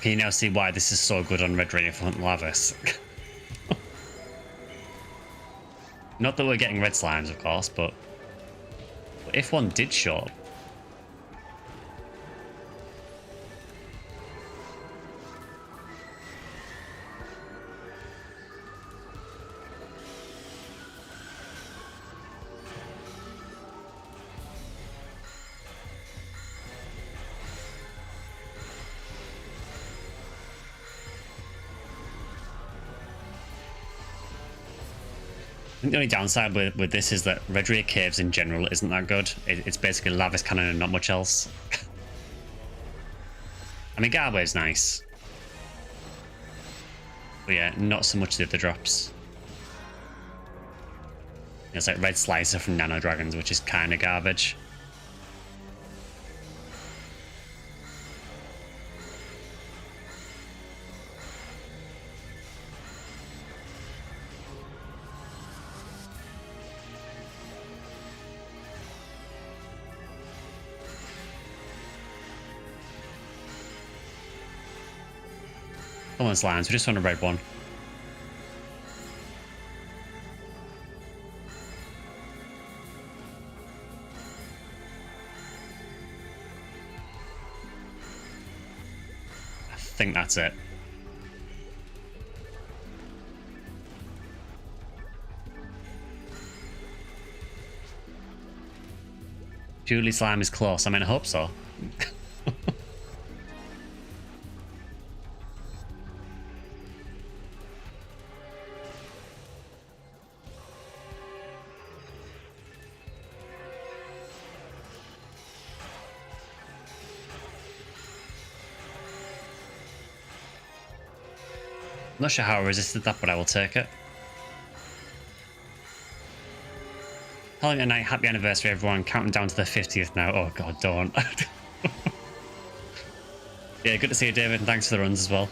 Can you now see why this is so good on Red Radiant Lavis? Not that we're getting red slimes, of course, but if one did show up. I think the only downside with this is that Red Radiant Caves in general isn't that good. It's basically Lavis Cannon and not much else. I mean, Garwave's nice. But yeah, not so much the other drops. It's like Red Slicer from Nano Dragons, which is kind of garbage. Come on, slimes, we just want a red one. I think that's it. Julie Slime is close. I mean, I hope so. I'm not sure how I resisted that, but I will take it. Calling it a night, happy anniversary, everyone. Counting down to the 50th now. Oh god, don't. Yeah, good to see you, David, and thanks for the runs as well.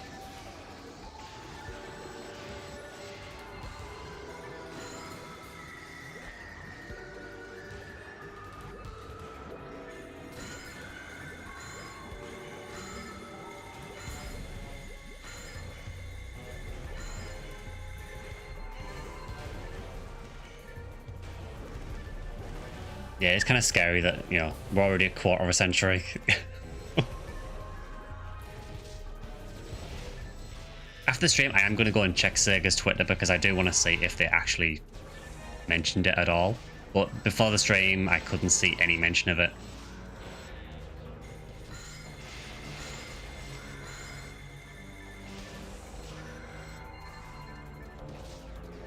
Yeah, it's kind of scary that, you know, we're already a quarter of a century. After the stream, I am going to go and check Sega's Twitter because I do want to see if they actually mentioned it at all. But before the stream, I couldn't see any mention of it.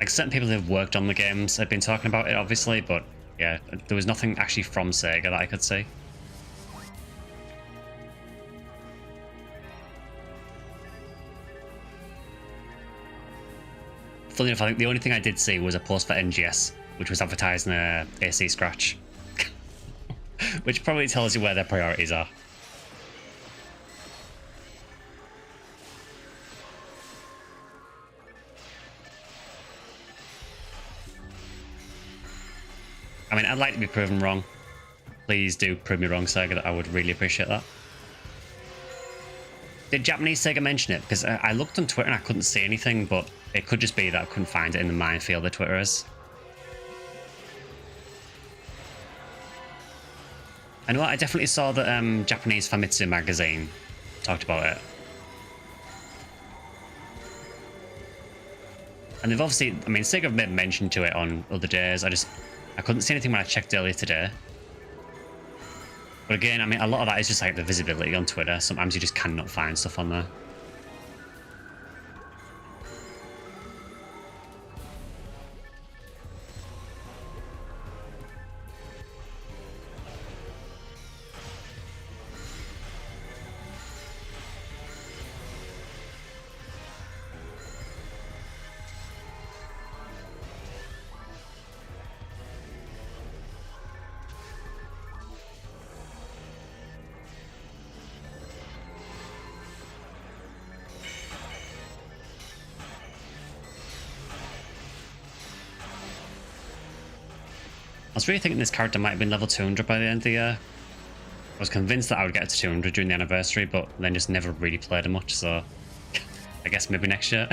Like, certain people who have worked on the games have been talking about it, obviously, but yeah, there was nothing actually from Sega that I could see. Funny enough, I think the only thing I did see was a post for NGS, which was advertising a AC Scratch. Which probably tells you where their priorities are. I mean, I'd like to be proven wrong. Please do prove me wrong, Sega. I would really appreciate that. Did Japanese Sega mention it? Because I looked on Twitter and I couldn't see anything, but it could just be that I couldn't find it in the minefield that Twitter is. I know I definitely saw that Japanese Famitsu magazine talked about it. And they've obviously, I mean, Sega have made mention to it on other days. I couldn't see anything when I checked earlier today. But again, I mean, a lot of that is just like the visibility on Twitter. Sometimes you just cannot find stuff on there. I was really thinking this character might have been level 200 by the end of the year. I was convinced that I would get to 200 during the anniversary, but then just never really played him much, so I guess maybe next year.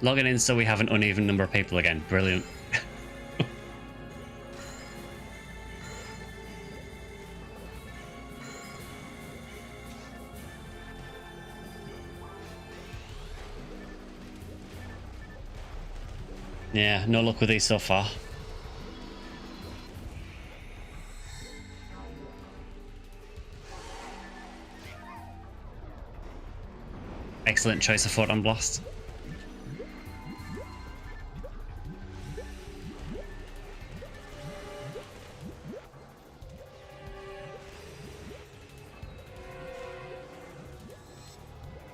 Logging in so we have an uneven number of people again. Brilliant. Yeah, no luck with these so far. Excellent choice of Photon Blast.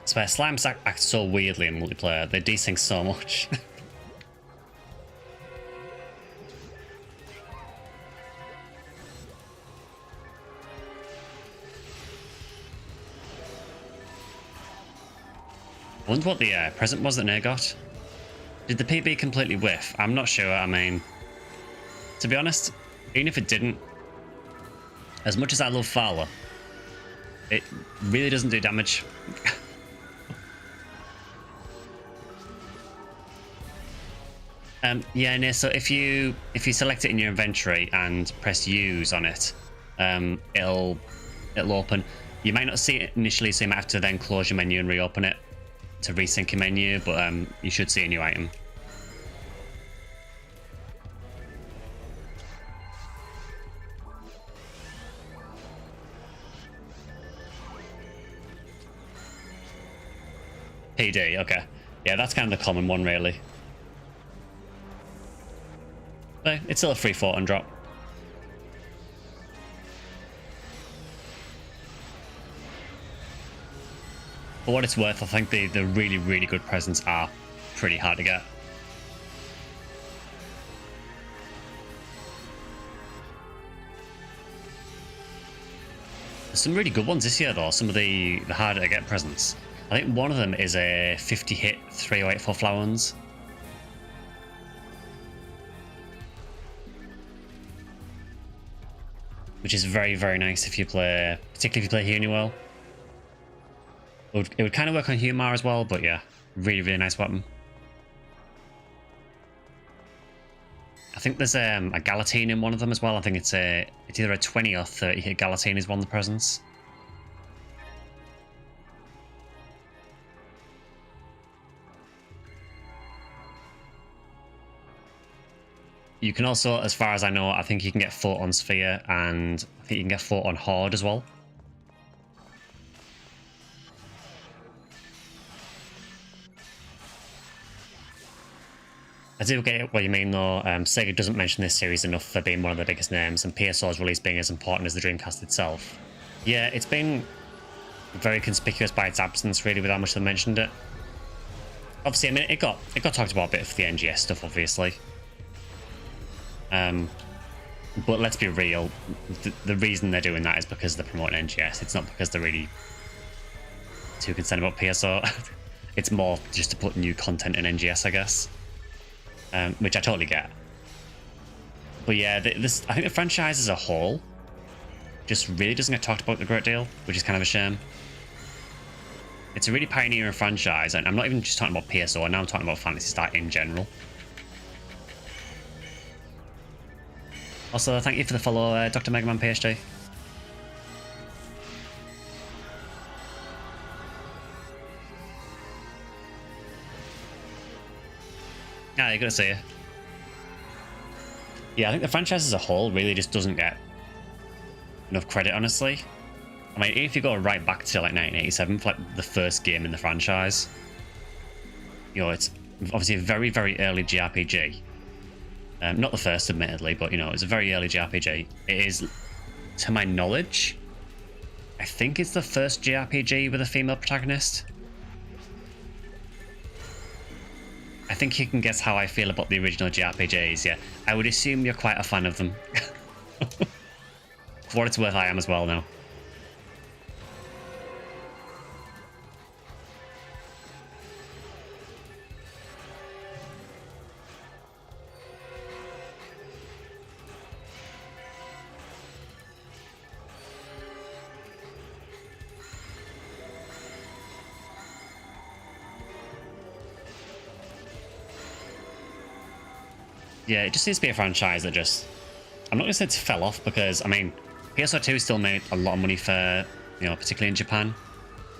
I swear, slimes act so weirdly in multiplayer. They desync so much. I wonder what the present was that Nair got. Did the PB completely whiff? I'm not sure. I mean, to be honest, even if it didn't, as much as I love Fowler, it really doesn't do damage. Yeah, Nair, so if you select it in your inventory and press use on it, it'll open. You might not see it initially, so you might have to then close your menu and reopen it to resync your menu, but you should see a new item. PD, okay. Yeah, that's kind of the common one, really. But it's still a free Photon drop. For what it's worth, I think the really, really good presents are pretty hard to get. There's some really good ones this year, though. Some of the harder to get presents. I think one of them is a 50-hit 3084 flower ones. Which is very, very nice if you play, particularly if you play Honeywell. It would kind of work on Humar as well, but yeah, really, really nice weapon. I think there's a Galatine in one of them as well. I think it's either a 20 or 30 hit Galatine is one of the presents. You can also, as far as I know, I think you can get Photon Sphere, and I think you can get Photon Horde as well. I do get what you mean, though. Sega doesn't mention this series enough for being one of the biggest names, and PSO's release being as important as the Dreamcast itself. Yeah, it's been very conspicuous by its absence, really, with how much they mentioned it. Obviously, I mean, it got talked about a bit for the NGS stuff, obviously. But let's be real, the reason they're doing that is because they're promoting NGS. It's not because they're really too concerned about PSO. It's more just to put new content in NGS, I guess. Which I totally get. But yeah, I think the franchise as a whole just really doesn't get talked about a great deal, which is kind of a shame. It's a really pioneering franchise, and I'm not even just talking about PSO, now I'm talking about Phantasy Star in general. Also, thank you for the follow, Dr. Mega Man PhD. Ah, you're good to see you. Yeah, I think the franchise as a whole really just doesn't get enough credit, honestly. I mean, if you go right back to like 1987 for like the first game in the franchise, you know, it's obviously a very, very early JRPG. Not the first, admittedly, but you know, it's a very early JRPG. It is, to my knowledge, I think it's the first JRPG with a female protagonist. I think you can guess how I feel about the original JRPGs, yeah. I would assume you're quite a fan of them. For what it's worth, I am as well now. Yeah, it just seems to be a franchise that just... I'm not going to say it's fell off because, I mean, PSO2 still made a lot of money for, you know, particularly in Japan.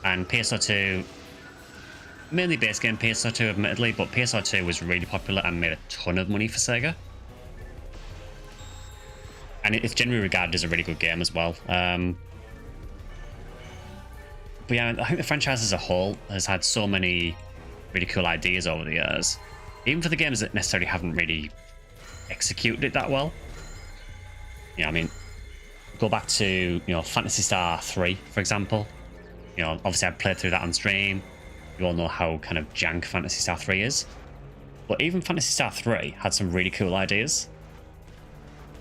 And PSO2, mainly base game PSO2 admittedly, but PSO2 was really popular and made a ton of money for Sega. And it's generally regarded as a really good game as well. But yeah, I think the franchise as a whole has had so many really cool ideas over the years. Even for the games that necessarily haven't really executed it that well. Yeah, I mean, go back to, you know, Phantasy Star 3, for example. You know, obviously I played through that on stream. You all know how kind of jank Phantasy Star 3 is. But even Phantasy Star 3 had some really cool ideas.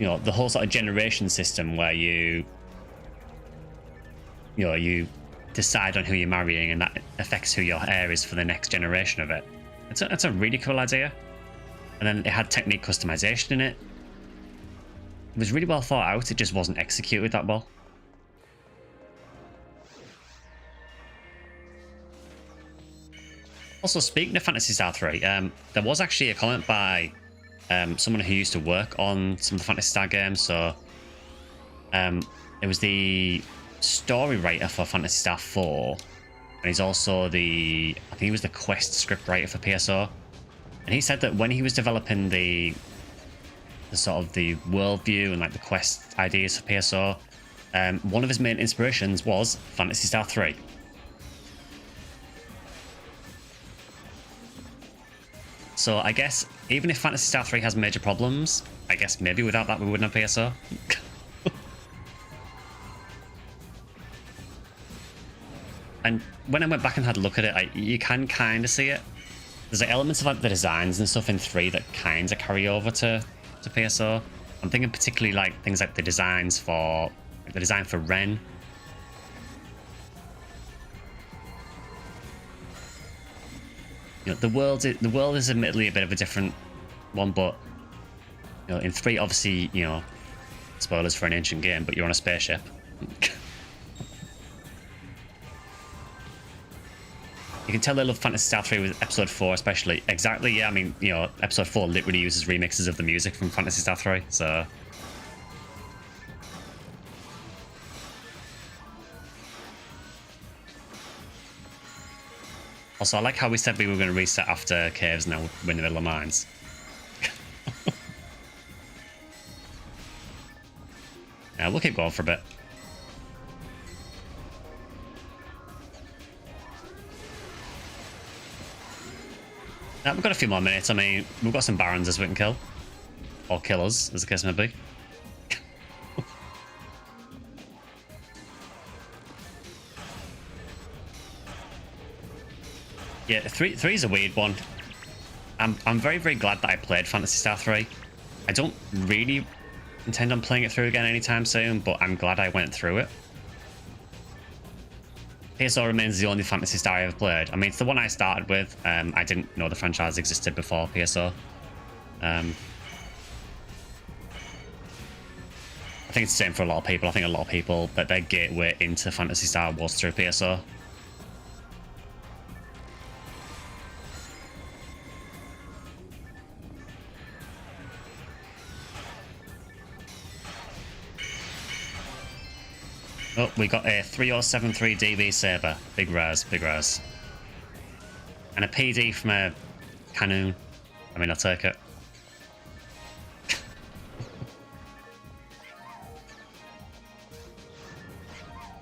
You know, the whole sort of generation system where you decide on who you're marrying and that affects who your heir is for the next generation of it. It's a really cool idea. And then it had technique customization in it. It was really well thought out, it just wasn't executed that well. Also, speaking of Phantasy Star 3, there was actually a comment by someone who used to work on some of the Phantasy Star games. So it was the story writer for Phantasy Star 4, and he's also I think he was the quest script writer for PSO. And he said that when he was developing the sort of the worldview and like the quest ideas for PSO, one of his main inspirations was Phantasy Star 3. So I guess even if Phantasy Star 3 has major problems, I guess maybe without that we wouldn't have PSO. And when I went back and had a look at it, you can kind of see it. There's like elements of like the designs and stuff in 3 that kind of carry over to PSO. I'm thinking particularly like things like the designs for like the design for Ren. You know, the world is admittedly a bit of a different one, but you know, in 3 obviously, you know, spoilers for an ancient game, but you're on a spaceship. You can tell they love Phantasy Star 3 with Episode 4 especially. Exactly, yeah, I mean, you know, Episode 4 literally uses remixes of the music from Phantasy Star 3, so... Also, I like how we said we were going to reset after caves, now we're in the middle of mines. Yeah, we'll keep going for a bit. We've got a few more minutes. I mean, we've got some barons as we can kill. Or kill us, as the case may be. Yeah, 3 is a weird one. I'm very, very glad that I played Phantasy Star 3. I don't really intend on playing it through again anytime soon, but I'm glad I went through it. PSO remains the only Phantasy Star I ever played. I mean, it's the one I started with. I didn't know the franchise existed before PSO. think it's the same for a lot of people. I think a lot of people, that their gateway into Phantasy Star was through PSO. Oh, we got a 3073 DB Saber. Big raz, big raz. And a PD from a Canoon. I mean, I'll take it.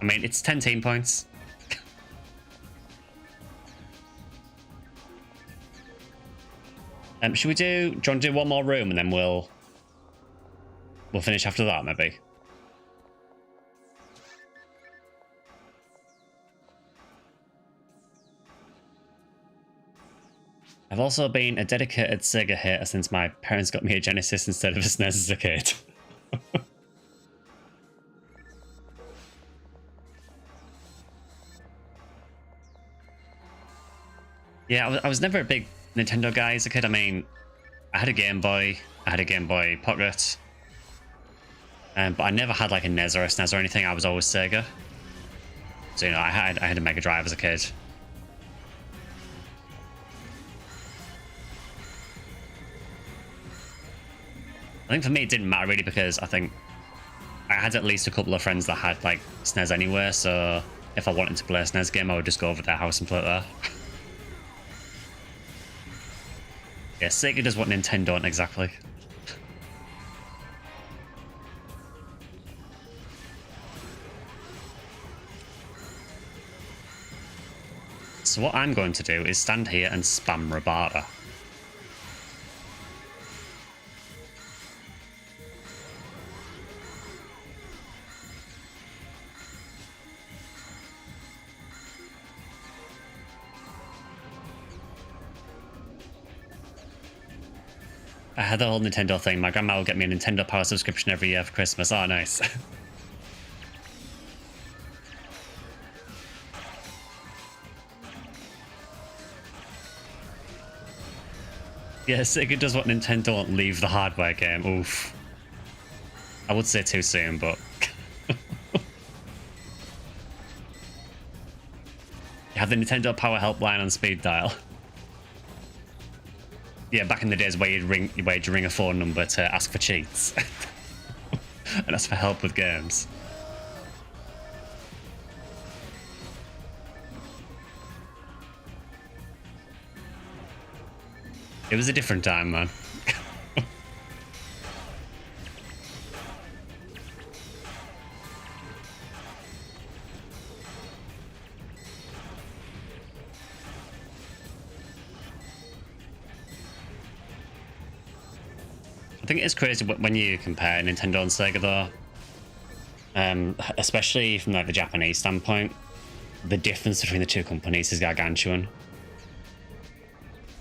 I mean, it's 10 team points. Should we do you want to do one more room and then we'll finish after that, maybe? I've also been a dedicated Sega hater since my parents got me a Genesis instead of a SNES as a kid. Yeah, I was never a big Nintendo guy as a kid. I mean, I had a Game Boy, I had a Game Boy Pocket, but I never had like a NES or a SNES or anything. I was always Sega. So, you know, I had a Mega Drive as a kid. I think for me it didn't matter really because I think I had at least a couple of friends that had like SNES anyway, so if I wanted to play a SNES game I would just go over to their house and play it there. Yeah, Sega does what Nintendo don't exactly. So what I'm going to do is stand here and spam Rabata. I had the whole Nintendo thing. My grandma would get me a Nintendo Power subscription every year for Christmas. Oh, nice. Yeah, Sega does what Nintendo won't leave the hardware game. Oof. I would say too soon, but... You have the Nintendo Power helpline on speed dial. Yeah, back in the days where you'd ring a phone number to ask for cheats. And ask for help with games. It was a different time, man. I think it's crazy when you compare Nintendo and Sega though, especially from like the Japanese standpoint. The difference between the two companies is gargantuan.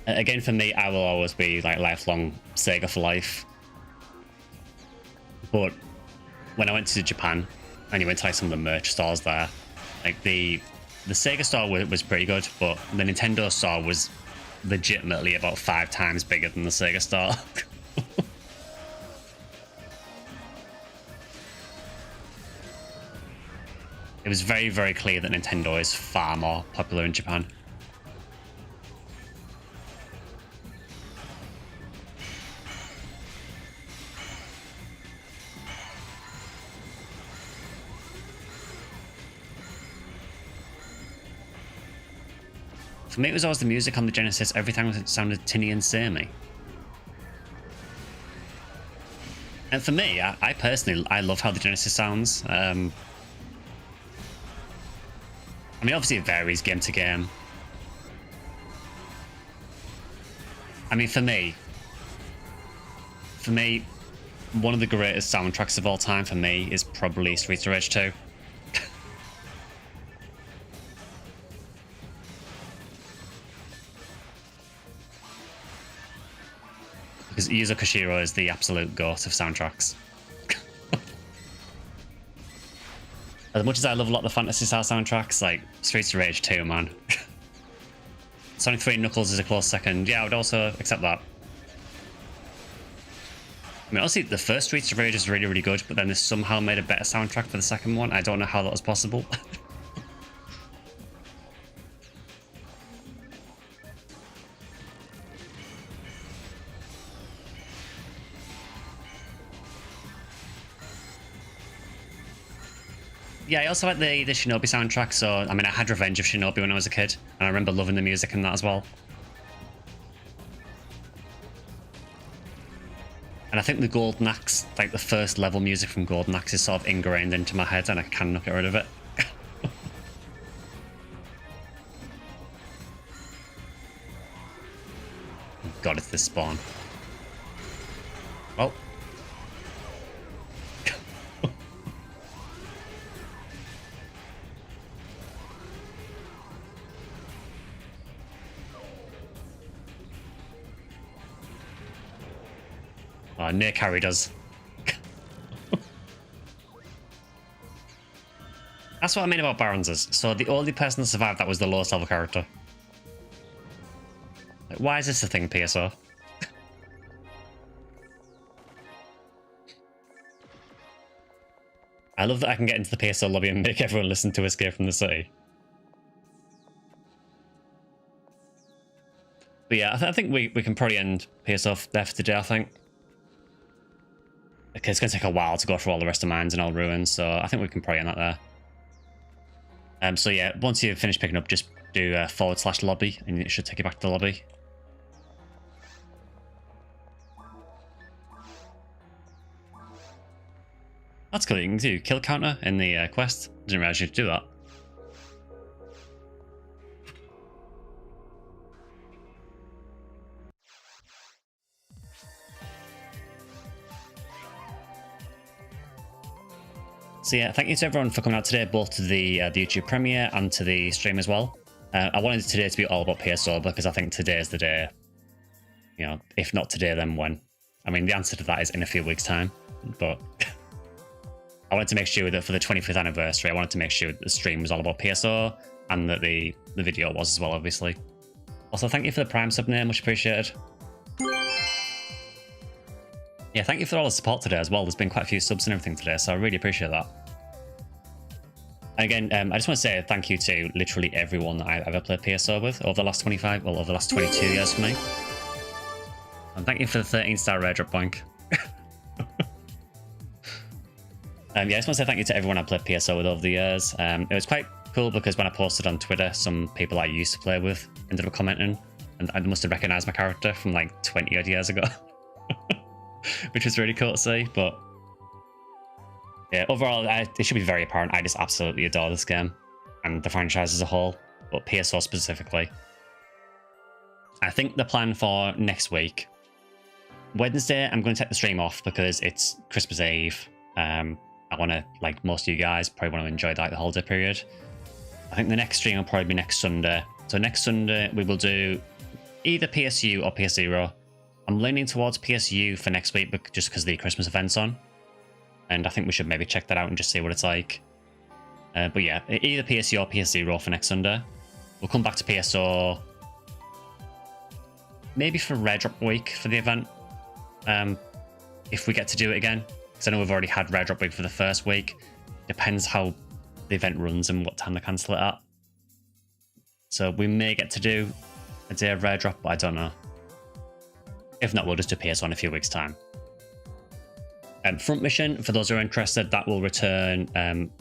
Again, for me, I will always be like lifelong Sega for life. But when I went to Japan and you went to like some of the merch stores there, like the Sega store was pretty good, but the Nintendo store was legitimately about 5 times bigger than the Sega store. It was very, very clear that Nintendo is far more popular in Japan. For me, it was always the music on the Genesis. Every time it sounded tinny and samey. And for me, I personally, I love how the Genesis sounds. I mean, obviously it varies game to game. I mean, for me, one of the greatest soundtracks of all time for me is probably Streets of Rage 2. Because Yuzo Koshiro is the absolute goat of soundtracks. As much as I love a lot of the Phantasy Star soundtracks, like Streets of Rage 2, man. Sonic 3 Knuckles is a close second. Yeah, I would also accept that. I mean, honestly, the first Streets of Rage is really, really good, but then they somehow made a better soundtrack for the second one. I don't know how that was possible. Yeah, I also like the Shinobi soundtrack, so, I mean, I had Revenge of Shinobi when I was a kid, and I remember loving the music in that as well. And I think the Golden Axe, like the first level music from Golden Axe, is sort of ingrained into my head, and I cannot get rid of it. God, it's this spawn. Oh. Oh, near carry does. That's what I mean about Barons is. So the only person that survived that was the lowest level character. Like, why is this a thing, PSO? I love that I can get into the PSO lobby and make everyone listen to Escape from the City. But yeah, I think we can probably end PSO there for today, I think. Because it's going to take a while to go through all the rest of mines and all ruins, so I think we can probably end that there. So yeah, once you've finished picking up, just do /lobby, and it should take you back to the lobby. That's cool, you can do kill counter in the quest. Didn't realize you could do that. So yeah, thank you to everyone for coming out today, both to the YouTube premiere and to the stream as well. I wanted today to be all about PSO because I think today is the day. You know, if not today, then when? I mean, the answer to that is in a few weeks' time. But I wanted to make sure that for the 25th anniversary, I wanted to make sure that the stream was all about PSO and that the video was as well, obviously. Also, thank you for the Prime sub name, much appreciated. Yeah, thank you for all the support today as well. There's been quite a few subs and everything today, so I really appreciate that. And again, I just want to say thank you to literally everyone that I've ever played PSO with over the last 25, well, over the last 22 years for me. And thank you for the 13-star rare drop boink. Yeah, I just want to say thank you to everyone I played PSO with over the years. It was quite cool because when I posted on Twitter, some people I used to play with ended up commenting, and I must have recognised my character from like 20 odd years ago. Which was really cool to see, but yeah, overall, it should be very apparent. I just absolutely adore this game and the franchise as a whole, but PSO specifically. I think the plan for next week, Wednesday, I'm going to take the stream off because it's Christmas Eve. I want to, like most of you guys, probably want to enjoy like the holiday period. I think the next stream will probably be next Sunday. So next Sunday, we will do either PSU or PS0. I'm leaning towards PSU for next week just because the Christmas event's on. And I think we should maybe check that out and just see what it's like. But yeah, either PSU or PS0 for next Sunday. We'll come back to PSO maybe for Rare Drop Week for the event. If we get to do it again. Because I know we've already had Rare Drop Week for the first week. Depends how the event runs and what time they cancel it at. So we may get to do a day of Rare Drop, but I don't know. If not, we'll just do PSO in a few weeks' time. Front mission, for those who are interested, that will return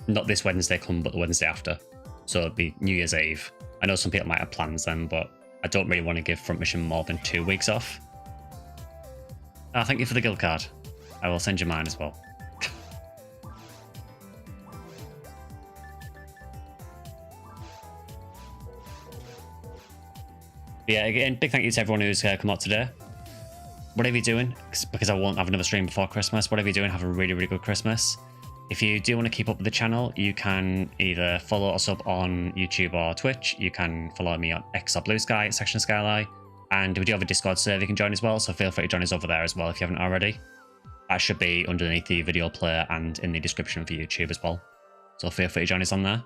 not this Wednesday come, but the Wednesday after. So it'll be New Year's Eve. I know some people might have plans then, but I don't really want to give front mission more than 2 weeks off. Thank you for the guild card. I will send you mine as well. Yeah, again, big thank you to everyone who's come out today. Whatever you're doing, because I won't have another stream before Christmas, whatever you're doing, have a really, really good Christmas. If you do want to keep up with the channel, you can either follow us up on YouTube or Twitch. You can follow me on X or Blue Sky at SectionSkyly. And we do have a Discord server you can join as well, so feel free to join us over there as well if you haven't already. That should be underneath the video player and in the description for YouTube as well. So feel free to join us on there.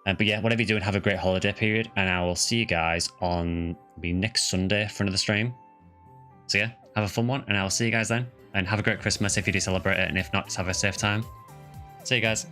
But yeah, whatever you're doing, have a great holiday period, and I will see you guys on maybe next Sunday for another stream. So yeah, have a fun one, and I'll see you guys then. and have a great Christmas if you do celebrate it, and if not, just have a safe time. See you guys.